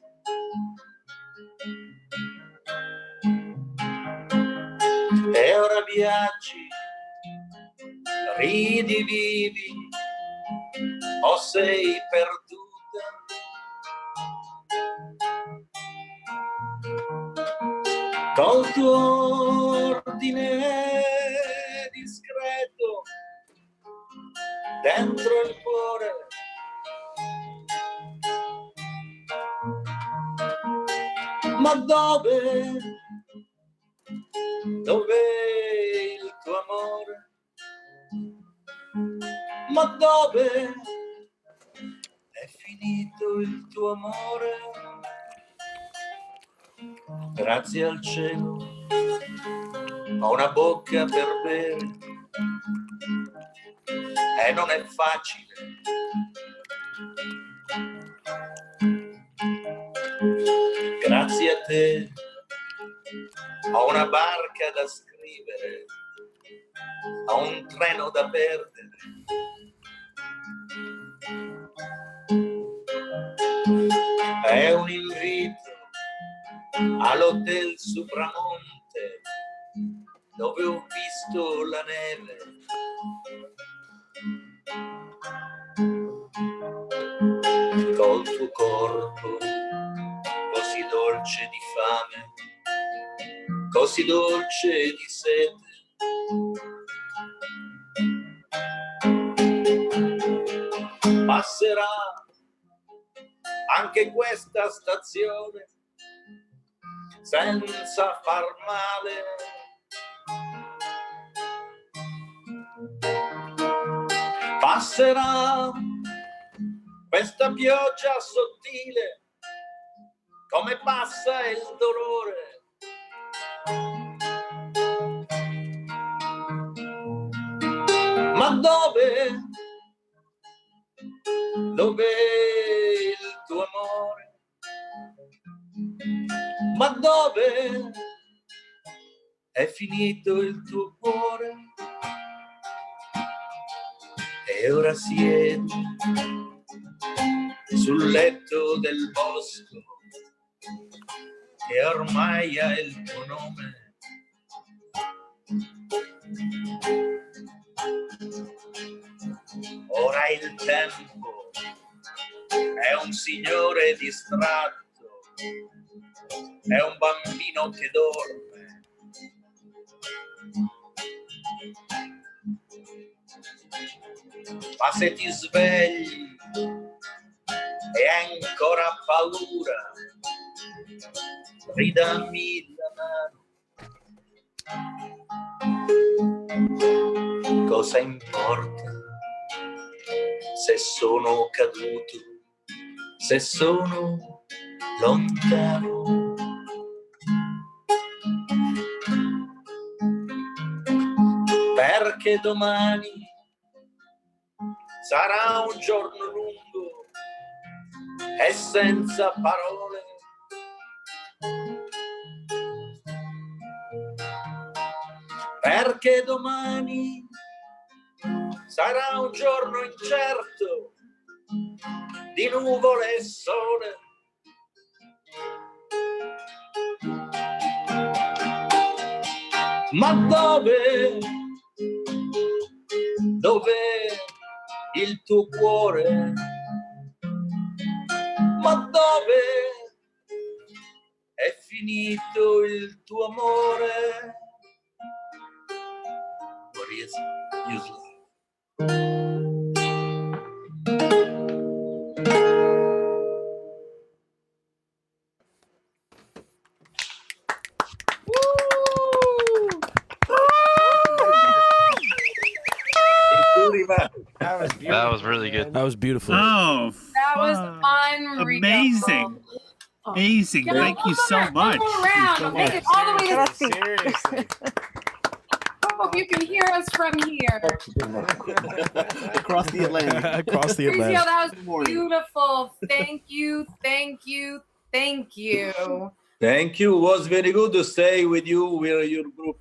E ora viaggi, ridi, vivi, o sei perduta. Col tuo ordine discreto dentro il cuore, ma dove il tuo amore? Ma dove è finito il tuo amore? Grazie al cielo ho una bocca per bere e non è facile Grazie a te ho una barca da scrivere, ho un treno da perdere. È un invito all'hotel Supramonte dove ho visto la neve. Col tuo corpo così dolce di fame, così dolce di sete. Passerà anche questa stazione senza far male. Passerà questa pioggia sottile come passa il dolore. Ma dove? Dov'è il tuo amore? Ma dove è finito il tuo cuore? E ora siedi sul letto del bosco che ormai ha il tuo nome. Ora il tempo è un signore distratto, è un bambino che dorme. Ma se ti svegli e hai ancora paura, ridammi la mano. Cosa importa se sono caduto, se sono lontano? Perché domani sarà un giorno lungo e senza parole. Perché domani sarà un giorno incerto di nuvole e sole. Ma dove? Dov'è il tuo cuore? Ma dove è finito il tuo amore? What is useless? That was really good. That was beautiful. Oh, That was unreal. amazing. Amazing. Yeah, Thank you so much. One more round. Make it all the way to Seriously. Hope you can hear us from here. Across the Atlantic. Across the Frizio, Atlantic. that was beautiful. Thank you, thank you, thank you. Thank you. It was very good to stay with you with your group.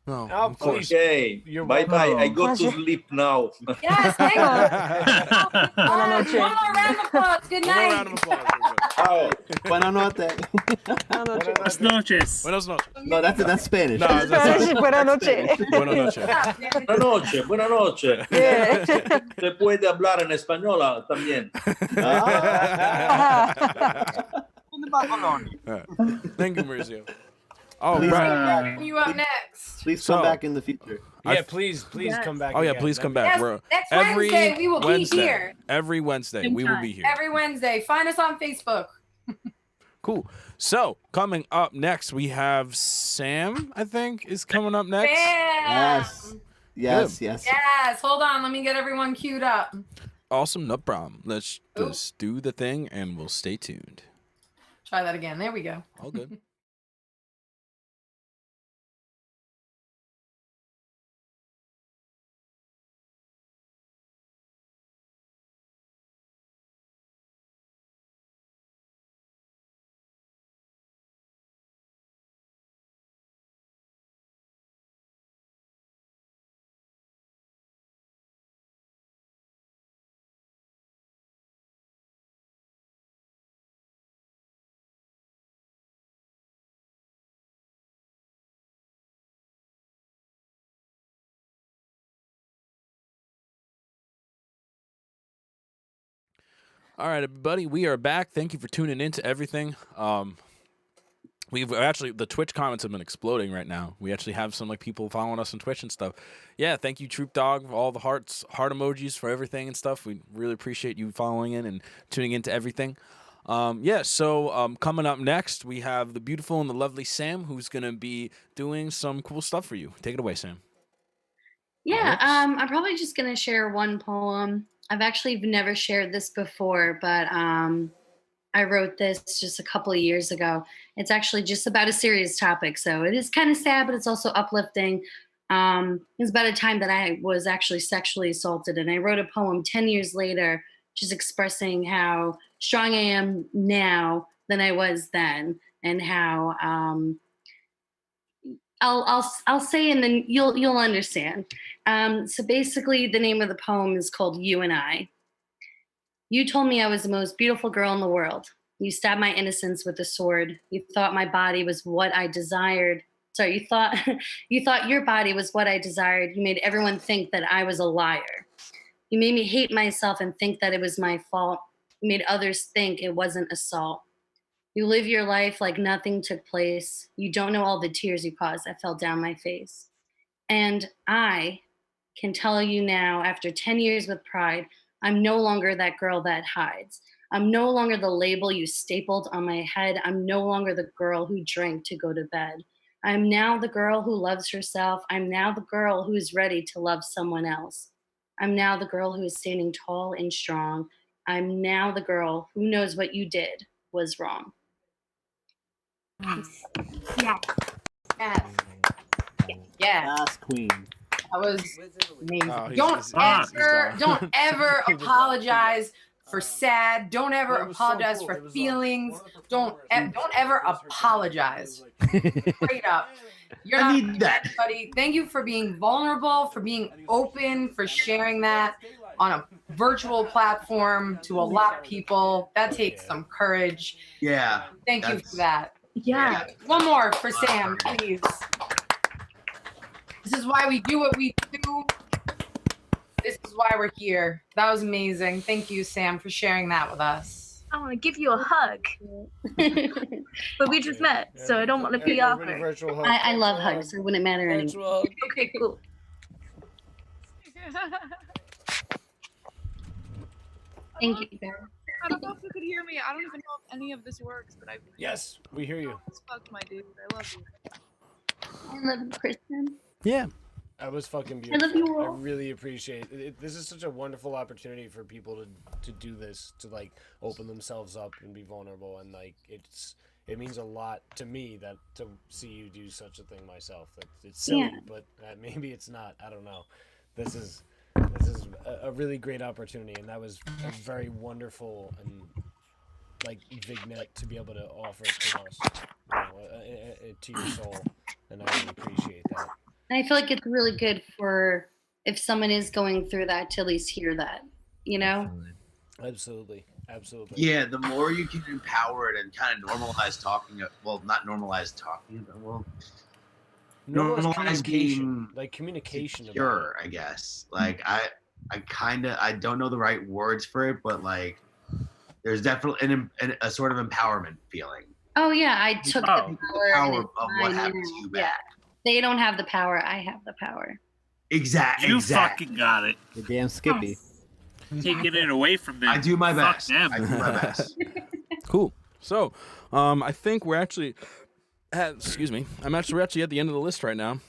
No, of course. Okay. You're Bye bye. welcome. I go to sleep now. Yes, thank you. One more round of applause. Good night. Round of applause. Ciao. Buonanotte. Buenas noches. Buenas noches. No, that's Spanish. No, that's Buonanotte. Buenas noches. Buenas noches. Buenas noches. Se puede hablar en español también. Thank you, Mauricio. Oh, Please, right. You up next. Please come So- back in the future. Yeah, please come back. Oh yeah, again. please come That'd back. Yes, We're next every Wednesday, we will be Wednesday, here. Every Wednesday we will be here. Every Wednesday. Find us on Facebook. Cool. So coming up next, we have Sam. I think is coming up next. Bam! Yes, Good. yes. Yes. Hold on. Let me get everyone queued up. Awesome, no problem. Let's just do the thing, and we'll stay tuned. Try that again. There we go. All good. All right, everybody, we are back. Thank you for tuning in to everything. We've actually, the Twitch comments have been exploding right now. We actually have some people following us on Twitch and stuff. Yeah, thank you, Troop Dog, for all the heart emojis for everything and stuff. We really appreciate you following in and tuning into everything. So coming up next, we have the beautiful and the lovely Sam, who's going to be doing some cool stuff for you. Take it away, Sam. Yeah, I'm probably just going to share one poem. I've actually never shared this before, but I wrote this just a couple of years ago. It's actually just about a serious topic, so it is kind of sad, but it's also uplifting. It was about a time that I was actually sexually assaulted, and I wrote a poem 10 years later just expressing how strong I am now than I was then, and how I'll say, and then you'll understand. So basically, the name of the poem is called "You and I." You told me I was the most beautiful girl in the world. You stabbed my innocence with a sword. You thought my body was what I desired. Sorry, you thought your body was what I desired. You made everyone think that I was a liar. You made me hate myself and think that it was my fault. You made others think it wasn't assault. You live your life like nothing took place. You don't know all the tears you caused that fell down my face. And I can tell you now, after 10 years with pride, I'm no longer that girl that hides. I'm no longer the label you stapled on my head. I'm no longer the girl who drank to go to bed. I'm now the girl who loves herself. I'm now the girl who is ready to love someone else. I'm now the girl who is standing tall and strong. I'm now the girl who knows what you did was wrong. Yeah. Yeah. Yes, queen. That was amazing. Oh, Don't ever apologize for sad. Don't ever apologize for feelings. Don't ever apologize. Straight up. You're not anybody. Thank you for being vulnerable, for being open, for sharing that on a virtual platform to a lot of people. That takes some courage. Yeah. Thank you for that. Yeah. One more for Sam, please. This is why we do what we do. This is why we're here. That was amazing. Thank you, Sam, for sharing that with us. I want to give you a hug. But we just met, so I don't want to be awkward. I love hugs. It wouldn't matter anymore. Okay, cool. Thank you, Barry. I don't know if you could hear me. I don't even know if any of this works, but I. Yes, we hear you. Fuck, my dude. I love you. I love you, Kristen. Yeah. That was fucking I love you beautiful. I all. really appreciate it. This is such a wonderful opportunity for people to do this, to open themselves up and be vulnerable, and it means a lot to me that to see you do such a thing myself. It's silly, Yeah. but maybe it's not. I don't know. This is a really great opportunity, and that was a very wonderful and vignette to be able to offer to us, to your soul, and I really appreciate that. And I feel like it's really good for if someone is going through that to at least hear that, you know? Absolutely. Yeah, the more you can empower it and kind of normalize talking, well, not normalize talking, but normalize being communication. Sure, I guess. I don't know the right words for it, but there's definitely a sort of empowerment feeling. Oh yeah, I took the power, the power and of it's what mine happened now. to you Yeah, back. they don't have the power. I have the power. Exactly. You fucking got it. The damn Skippy. Taking it away from them. I do my Fuck best. them. I do my best. Cool. So, I think we're actually we're actually at the end of the list right now.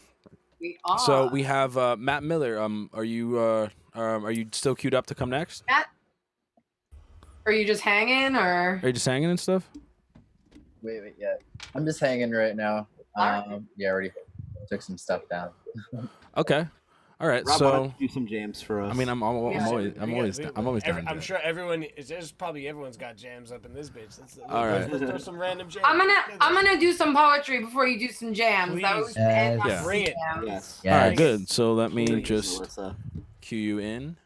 We are. So we have Matt Miller. Are you still queued up to come next? Matt, are you just hanging, or Are you just hanging and stuff? Wait, yeah. I'm just hanging right now. Yeah, I already took some stuff down. Okay. All right. Rob, why so don't you do some jams for us? I mean, I'm always down. I'm sure there's probably everyone's got jams up in this bitch. All right. Let's throw some random jams. I'm gonna do some poetry before you do some jams. That was Yeah. Bring it. Jams. All right. Good. So let me Please, just Melissa. cue you in.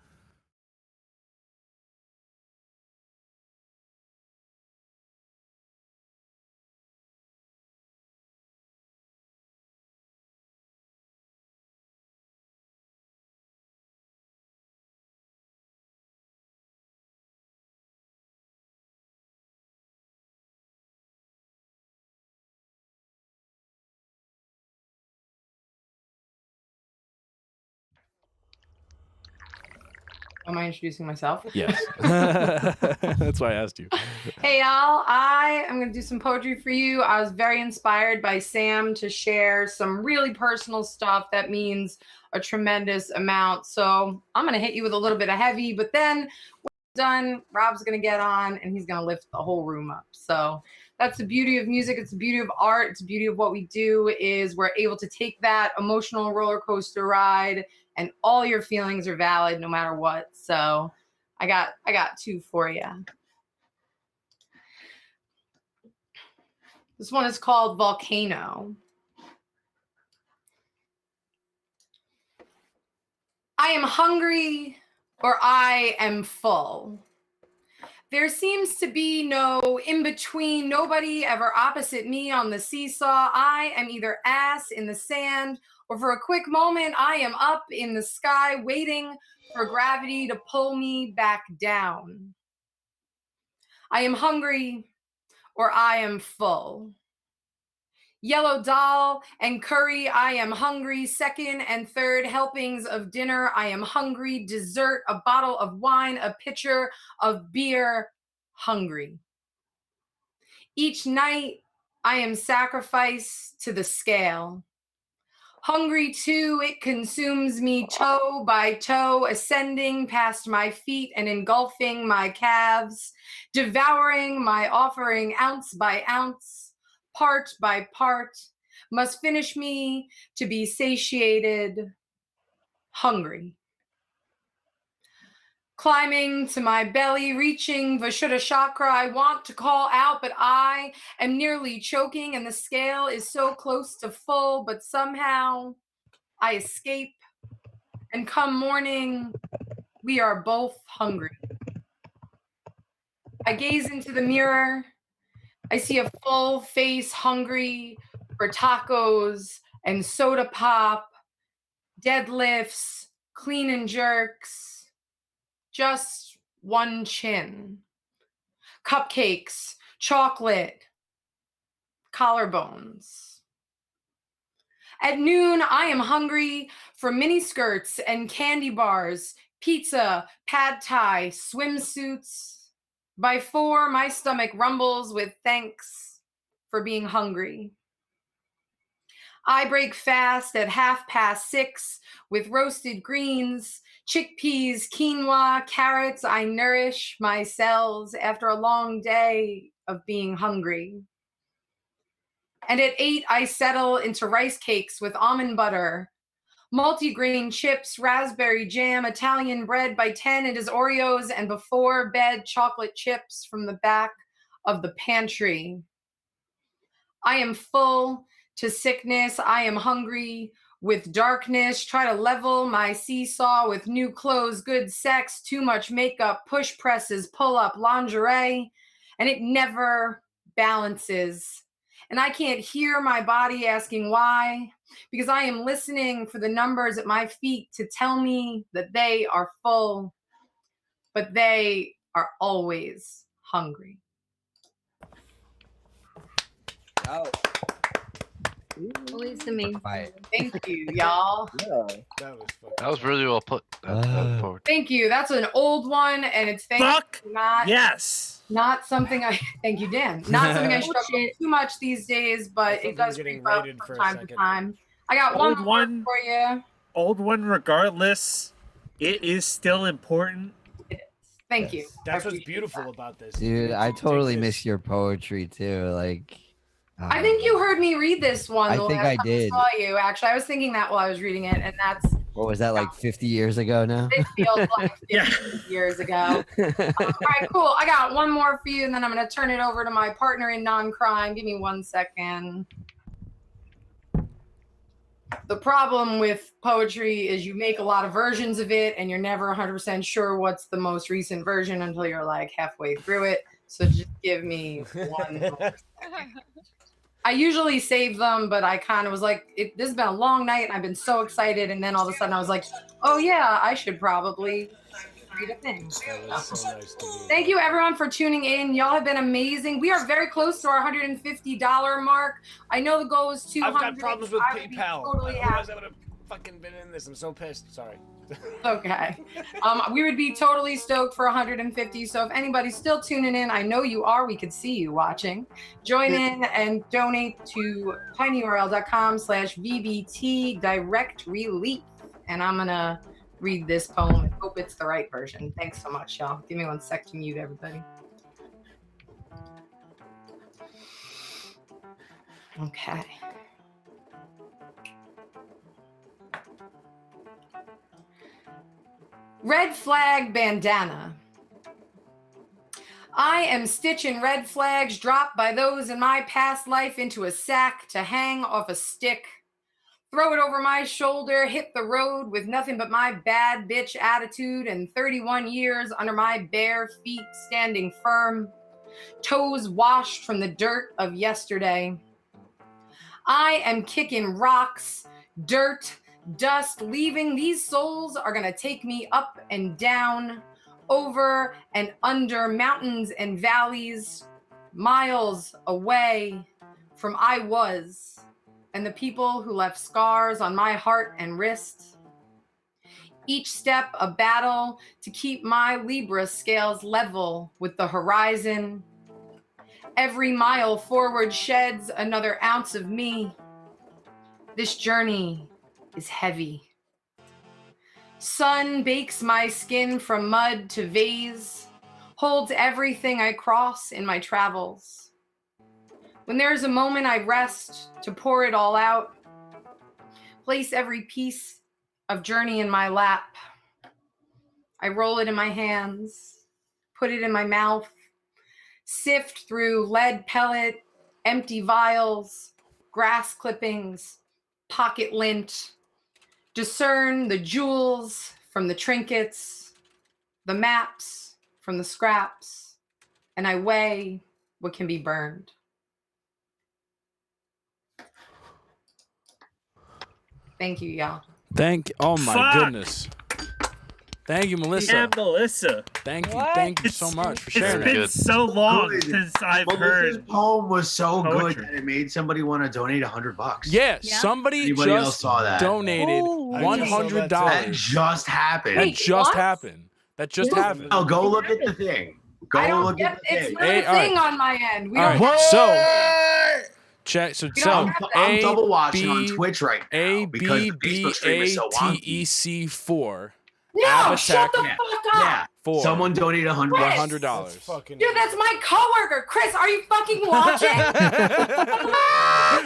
Am I introducing myself? Yes. That's why I asked you. Hey y'all, I am going to do some poetry for you. I was very inspired by Sam to share some really personal stuff that means a tremendous amount. So I'm going to hit you with a little bit of heavy, but then when we're done, Rob's going to get on and he's going to lift the whole room up. So that's the beauty of music. It's the beauty of art. It's the beauty of what we do is we're able to take that emotional roller coaster ride and all your feelings are valid no matter what. So I got two for you. This one is called Volcano. I am hungry or I am full. There seems to be no in between, nobody ever opposite me on the seesaw. I am either ass in the sand or for a quick moment, I am up in the sky waiting for gravity to pull me back down. I am hungry or I am full. Yellow dal and curry, I am hungry. Second and third helpings of dinner, I am hungry. Dessert, a bottle of wine, a pitcher of beer, hungry. Each night, I am sacrificed to the scale. Hungry too, it consumes me toe by toe, ascending past my feet and engulfing my calves, devouring my offering ounce by ounce, part by part, must finish me to be satiated, hungry. Climbing to my belly, reaching Vishuddha chakra, I want to call out, but I am nearly choking and the scale is so close to full, but somehow I escape. And come morning, we are both hungry. I gaze into the mirror. I see a full face hungry for tacos and soda pop, deadlifts, clean and jerks. Just one chin. Cupcakes, chocolate, collarbones. At noon, I am hungry for mini skirts and candy bars, pizza, pad thai, swimsuits. By 4, my stomach rumbles with thanks for being hungry. I break fast at 6:30 with roasted greens, chickpeas, quinoa, carrots. I nourish my cells after a long day of being hungry. And at 8, I settle into rice cakes with almond butter, multigrain chips, raspberry jam, Italian bread. By 10, it is Oreos, and before bed, chocolate chips from the back of the pantry. I am full to sickness. I am hungry with darkness. Try to level my seesaw with new clothes, good sex, too much makeup, push presses, pull up, lingerie, and it never balances. And I can't hear my body asking why, because I am listening for the numbers at my feet to tell me that they are full, but they are always hungry. Oh. Always amazing. Thank you, y'all. That was really well put. Thank you. That's an old one, and it's not something I. Thank you, Dan. Not something I struggle with too much these days, but it does creep up from time to time. I got one more for you. Old one, regardless, it is still important. Thank you. That's what's beautiful about this. Dude, I totally miss your poetry too. Like, I think you heard me read this one. I the think last I time did. saw you. Actually, I was thinking that while I was reading it, and that's. What was that, like 50 years ago now? It feels like 50 years ago. All right, cool. I got one more for you, and then I'm going to turn it over to my partner in non-crime. Give me 1 second. The problem with poetry is you make a lot of versions of it, and you're never 100% sure what's the most recent version until you're like halfway through it. So just give me 1 more second. I usually save them, but I kind of was like, this has been a long night and I've been so excited. And then all of a sudden I was like, oh yeah, I should probably read a thing. Thank you everyone for tuning in. Y'all have been amazing. We are very close to our $150 mark. I know the goal is $200. I've got problems with PayPal. Totally happy. fucking been in this. I'm so pissed. Sorry. Okay. We would be totally stoked for 150. So if anybody's still tuning in, I know you are. We could see you watching. Join in and donate to tinyurl.com/VBT direct relief. And I'm gonna read this poem and hope it's the right version. Thanks so much, y'all. Give me 1 sec to mute everybody. Okay. Red flag bandana. I am stitching red flags dropped by those in my past life into a sack to hang off a stick. Throw it over my shoulder, hit the road with nothing but my bad bitch attitude and 31 years under my bare feet standing firm, toes washed from the dirt of yesterday. I am kicking rocks, dirt, dust, leaving. These souls are going to take me up and down, over and under mountains and valleys, miles away from I was and the people who left scars on my heart and wrist. Each step a battle to keep my Libra scales level with the horizon. Every mile forward sheds another ounce of me. This journey is heavy. Sun bakes my skin from mud to vase, holds everything I cross in my travels. When there's a moment I rest to pour it all out, place every piece of journey in my lap. I roll it in my hands, put it in my mouth, sift through lead pellet, empty vials, grass clippings, pocket lint, discern the jewels from the trinkets, the maps from the scraps, and I weigh what can be burned. Thank you, y'all. Oh my Fuck. goodness. Thank you, Melissa. Yeah, Melissa. Thank you so much for sharing It's been that. so long since I've Melissa's heard. poem was so poetry. good that it made somebody want to donate $100. Yeah, somebody Anybody else just saw that? donated $100. That just happened. That just happened. That just happened. Oh, go look at the thing. Go I don't look get at the it's thing. not a all right. thing on my end. We All don't right, have so check. So I'm double watching on Twitch right now because the Facebook stream is so wonky. ABBTEC4. No, shut the fuck up. Yeah. Someone donated $100. Dude, that's my coworker. Chris, are you fucking watching?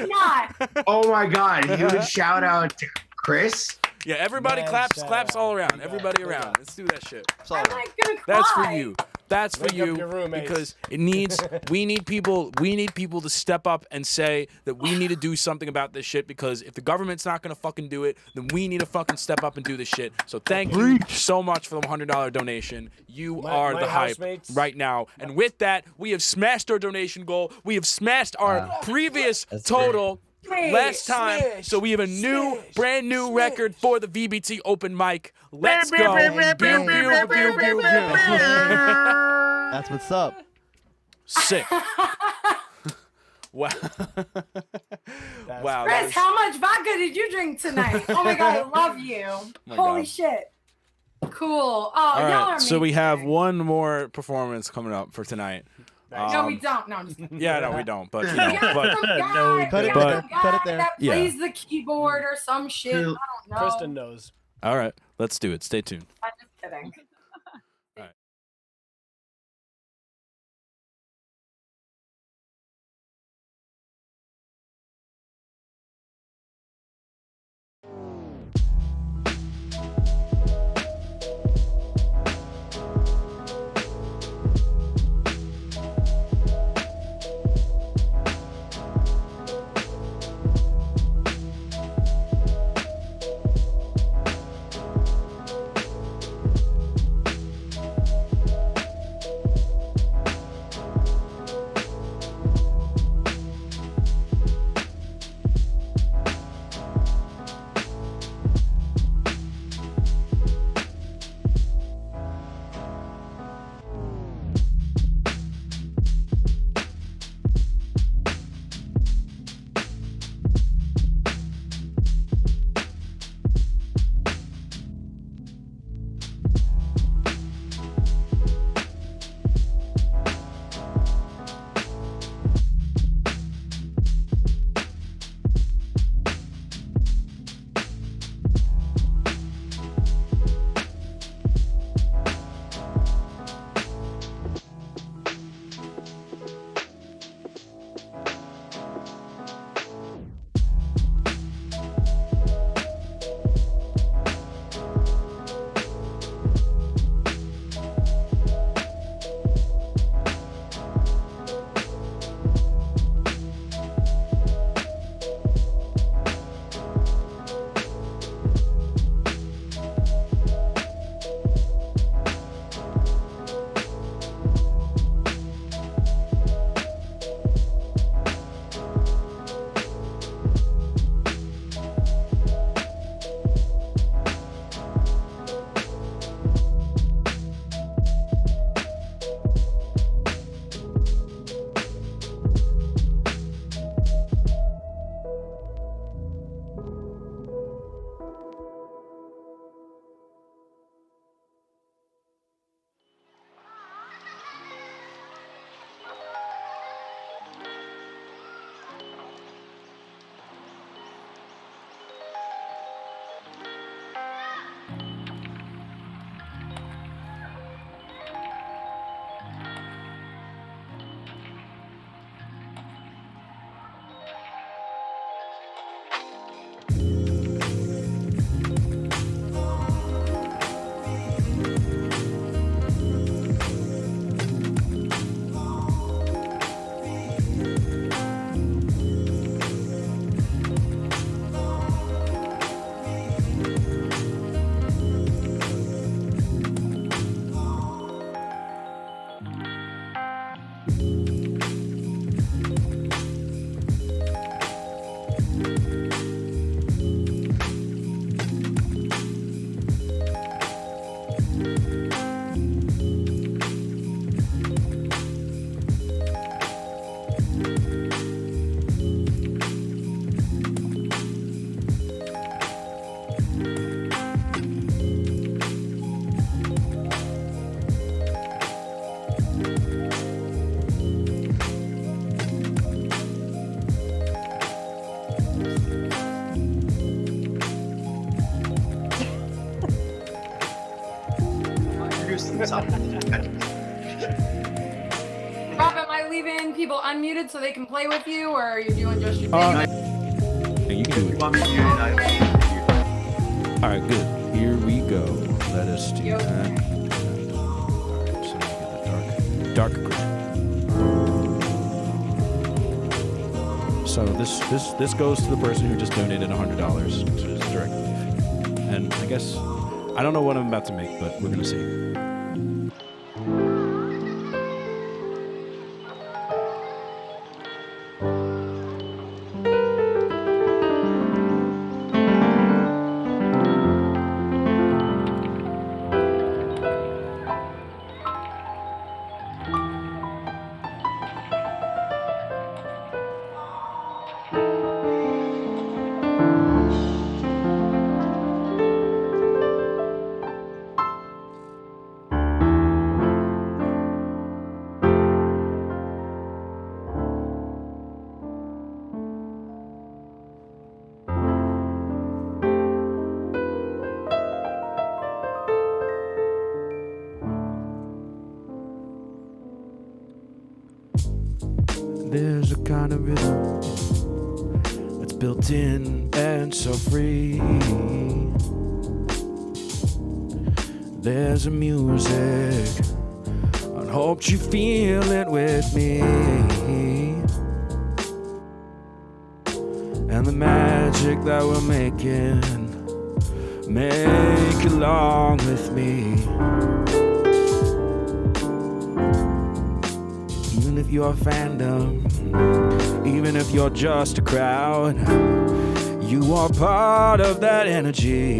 Not. Oh my God! Huge shout out to Chris. Yeah, everybody claps all around. Everybody around. Let's do that shit. I'm like gonna cry. That's for you. That's for Wake up you your roommates. because we need people to step up and say that we need to do something about this shit because if the government's not gonna fucking do it, then we need to fucking step up and do this shit. So thank you so much for the $100 donation. You are my the hype housemates. right now. And with that, we have smashed our donation goal. We have smashed our previous total last time. So we have a brand new record for the VBT Open Mic. Let's go. That's what's up. Sick. Wow. Wow. Chris, how much vodka did you drink tonight? Oh my God, I love you. my Holy God. shit. Cool. Oh, All y'all right. are So we amazing. have one more performance coming up for tonight. No, we don't. No, I'm just kidding. Yeah, no, we don't. But you We know, got but some guy, no, we but got some Put it guy there. that Yeah. plays the keyboard or some shit. I don't know. Kristen knows. all right, let's do it. Stay tuned. I'm just kidding. Rob, am I leaving people unmuted so they can play with you, or are you doing just your thing? You can do it. All right, good. Here we go. Let us do that. All right, so we get the dark green. So this goes to the person who just donated $100 to his direct relief. And I guess I don't know what I'm about to make, but we're gonna see. There's a kind of rhythm that's built in and so free. There's a music, I hope you feel it with me. And the magic that we're making, make along with me. Even if you're a fandom, even if you're just a crowd, you are part of that energy.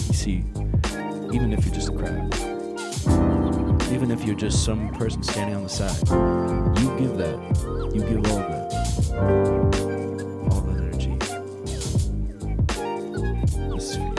You see, even if you're just a crowd, even if you're just some person standing on the side, you give that. You give all that. All that energy. This is for you.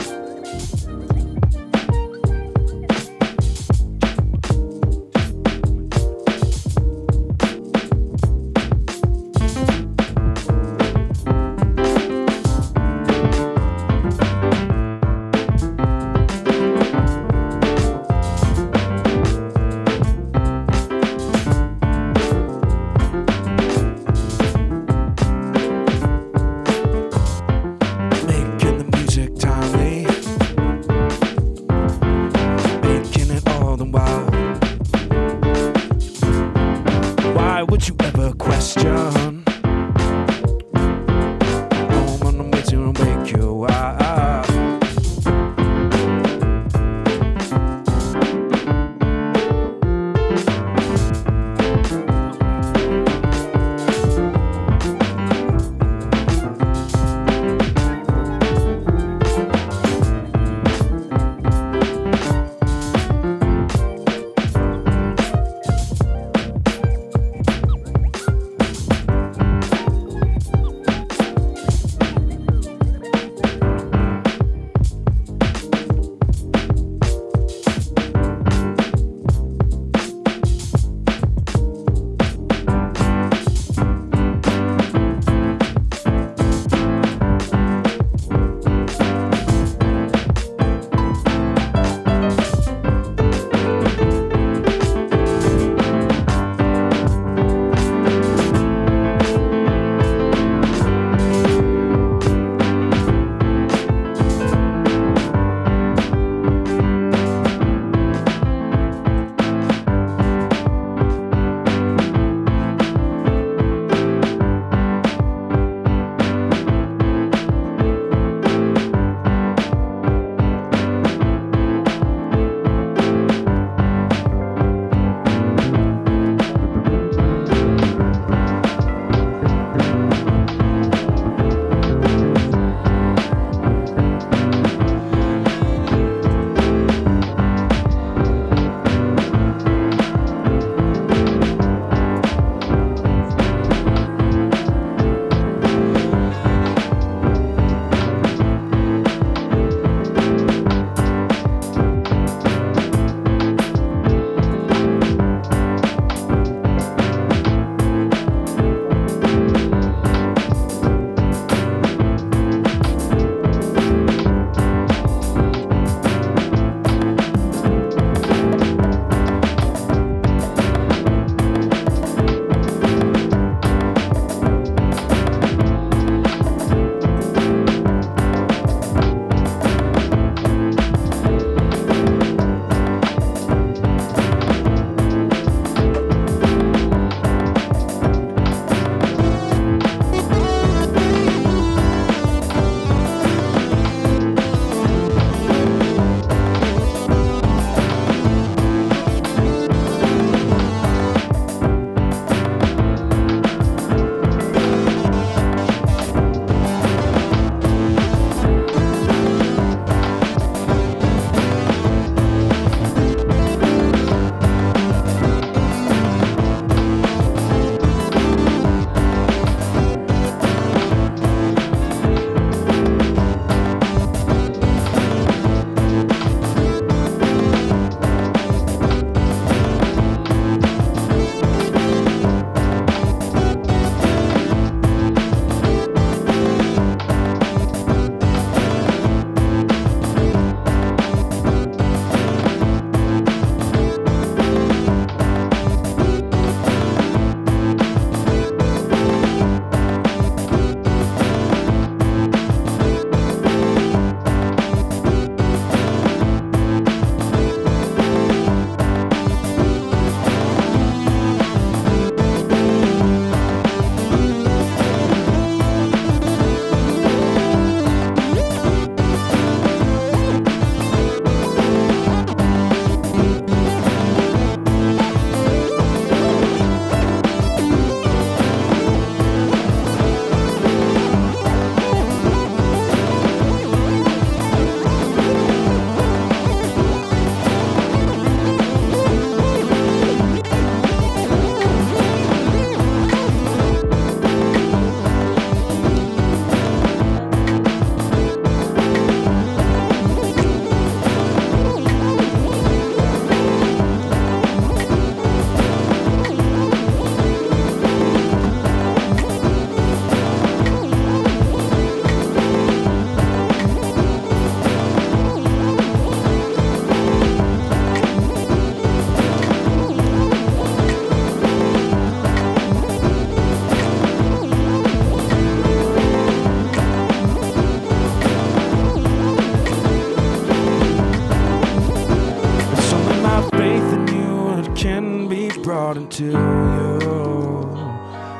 to you.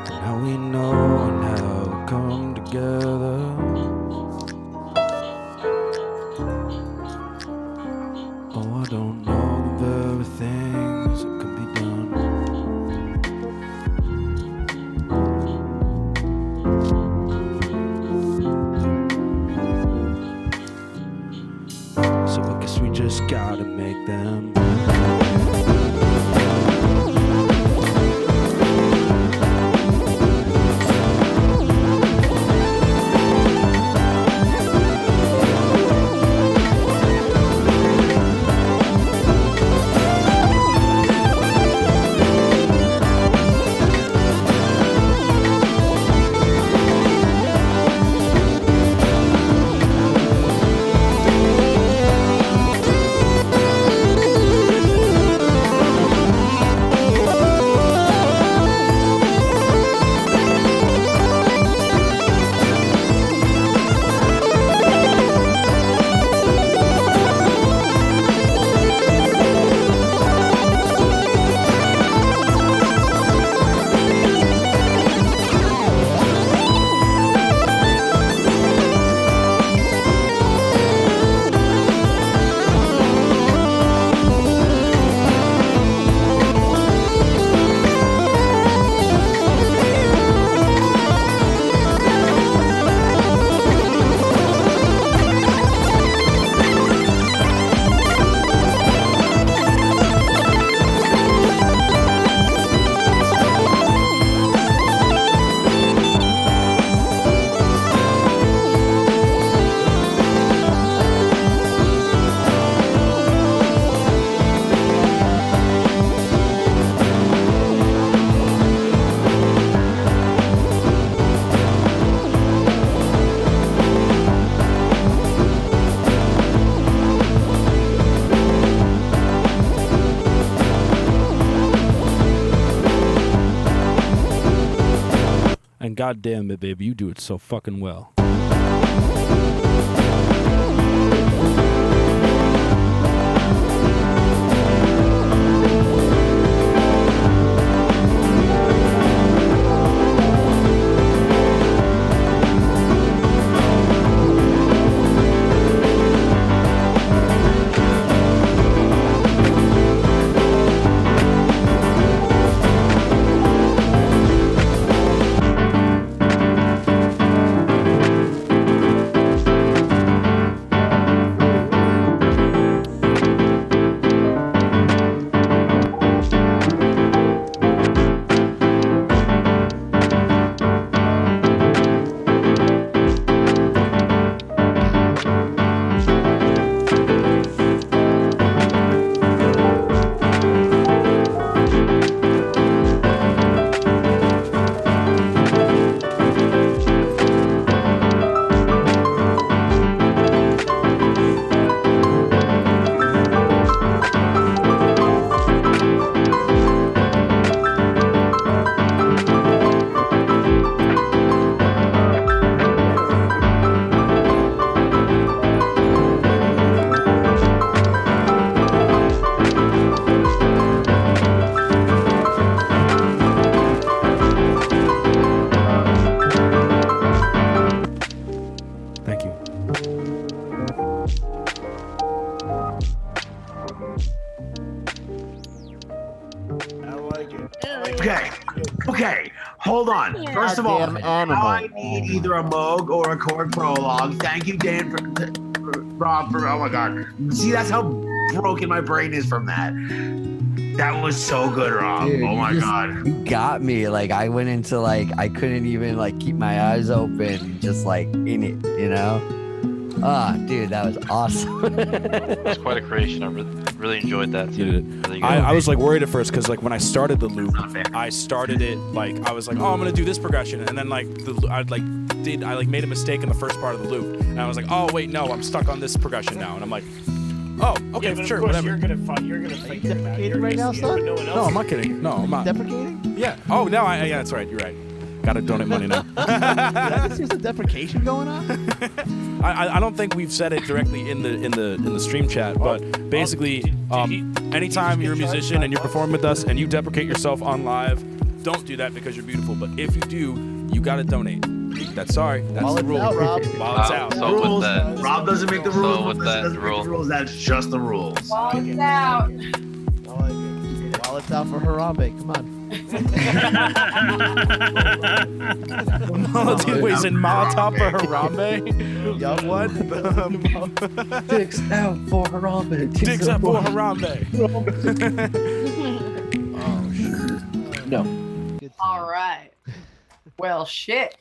Now we know and how to come together. Oh, I don't know the very things that could be done. So I guess we just gotta make them. And goddamn it, baby, you do it so fucking well. Okay, hold on. First of all, now I need either a Moog or a chord prologue. Thank you, Dan, Rob, for oh my god. See, that's how broken my brain is from that. That was so good, Rob. Dude, oh my god. You got me. Like I went into I couldn't even keep my eyes open, just in it, you know? Dude, that was awesome. That's quite a creation. I really enjoyed that too. Really I was worried at first because when I started the loop, I started it I was like, oh, I'm gonna do this progression, and then I made a mistake in the first part of the loop, and I was like, oh wait, no, I'm stuck on this progression now, and I'm like, oh, okay, yeah, but sure, of course whatever. You're gonna figure it out. Right now, son? No, one else No, I'm not kidding. No, I'm not. Deprecating? Yeah. Oh no, yeah, that's right. You're right. Gotta donate money now. Did I just hear some deprecation going on? I don't think we've said it directly in the stream chat, but basically, anytime you're a musician and you're performing with us and you deprecate yourself on live, don't do that because you're beautiful. But if you do, you gotta donate. That's the rule. Out, Rob. While it's out. So with that, Rob doesn't make the rules. So with Melissa that doesn't make rule. the rules. That's just the rules. While it's out. While it's out for Harambe. Come on. Wait, is it Molotov for Harambe? Young one. Dicks out for Harambe. Dicks out for Harambe. No. All right. Well, shit.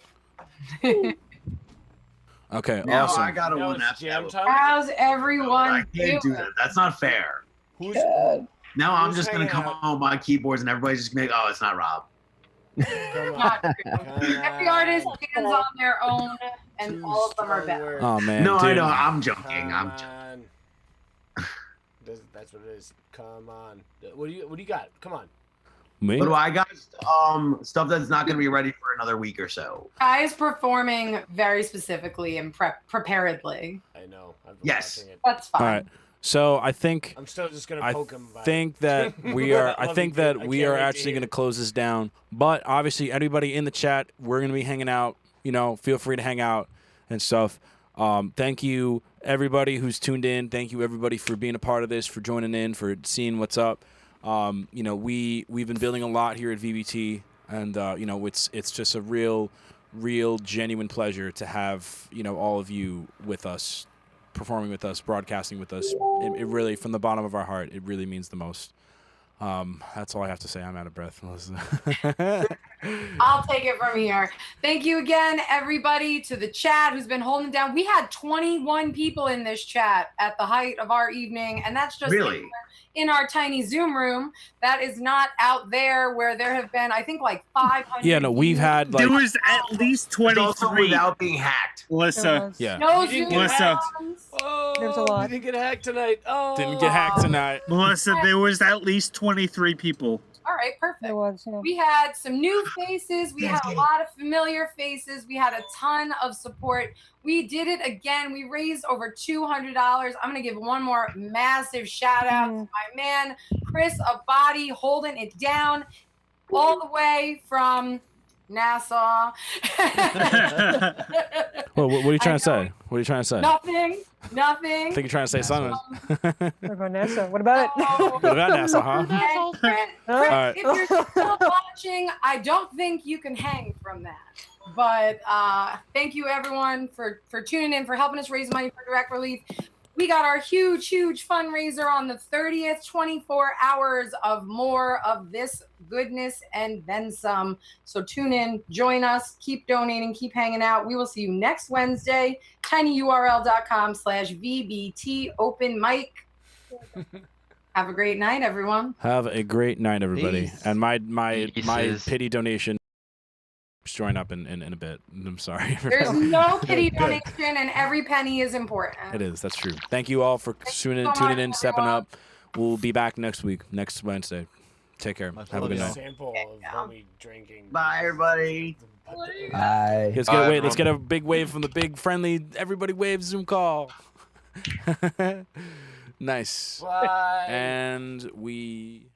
Okay, Now awesome. I gotta one up. How's everyone I can't do doing? that. That's not fair. Who's Now I'm who's just gonna hanging come out? home my keyboards and everybody's just gonna be like, oh, it's not Rob. Not true. Every artist stands on their own, and all of them are better. Oh man. No, I dude. know. I'm joking. I'm joking. That's what it is. Come on. What do you got? Come on. Me? What do I got? Stuff that's not gonna be ready for another week or so. Guys performing very specifically and preparedly. I know. I've been Yes. watching it. That's fine. All right. So I think I'm still just gonna I poke him. think that we are. I Love think you, that dude. I we can't are wait to actually hear going to it. close this down. But obviously, anybody in the chat, we're going to be hanging out. You know, feel free to hang out and stuff. Thank you everybody who's tuned in. Thank you everybody for being a part of this, for joining in, for seeing what's up. You know, we've been building a lot here at VBT, and you know, it's just a real genuine pleasure to have, you know, all of you with us, performing with us, broadcasting with us. It really, from the bottom of our heart, it really means the most. That's all I have to say. I'm out of breath. I'll take it from here. Thank you again, everybody, to the chat who's been holding it down. We had 21 people in this chat at the height of our evening, and that's just Really? in our tiny Zoom room. That is not out there where there have been, I think, like 500. Yeah, no, we've had like There was at least It's also 23. without being hacked. Melissa. yeah. No You didn't Zoom get Melissa. rooms. Oh, There was a lot. We didn't get hacked tonight. Oh. Didn't get hacked tonight. Melissa, there was at least 23 people. All right, perfect. There was, yeah. We had some new faces. We had a lot of familiar faces. We had a ton of support. We did it again. We raised over $200. I'm going to give one more massive shout out to my man, Chris Abadi, holding it down all the way from Nassau. Well, what are you trying to say? What are you trying to say? Nothing. I think you're trying to say something. What about NASA? What about it? What about NASA, huh? And Chris, All right. if you're still watching, I don't think you can hang from that. But thank you, everyone, for tuning in, for helping us raise money for Direct Relief. We got our huge fundraiser on the 30th, 24 hours of more of this goodness and then some. So tune in, join us, keep donating, keep hanging out. We will see you next Wednesday, tinyurl.com/VBT Open Mic. Have a great night, everyone. Have a great night, everybody. Peace. And my Pieces. pity donation is join up in a bit. I'm sorry. There's no pity donation, and every penny is important. It is. That's true. Thank you all for tuning in, stepping up. We'll be back next week, next Wednesday. Take care. Have a good night. Sample of homie drinking. Bye, everybody. Bye. Let's get a big wave from the big friendly everybody wave Zoom call. Nice. Bye. And we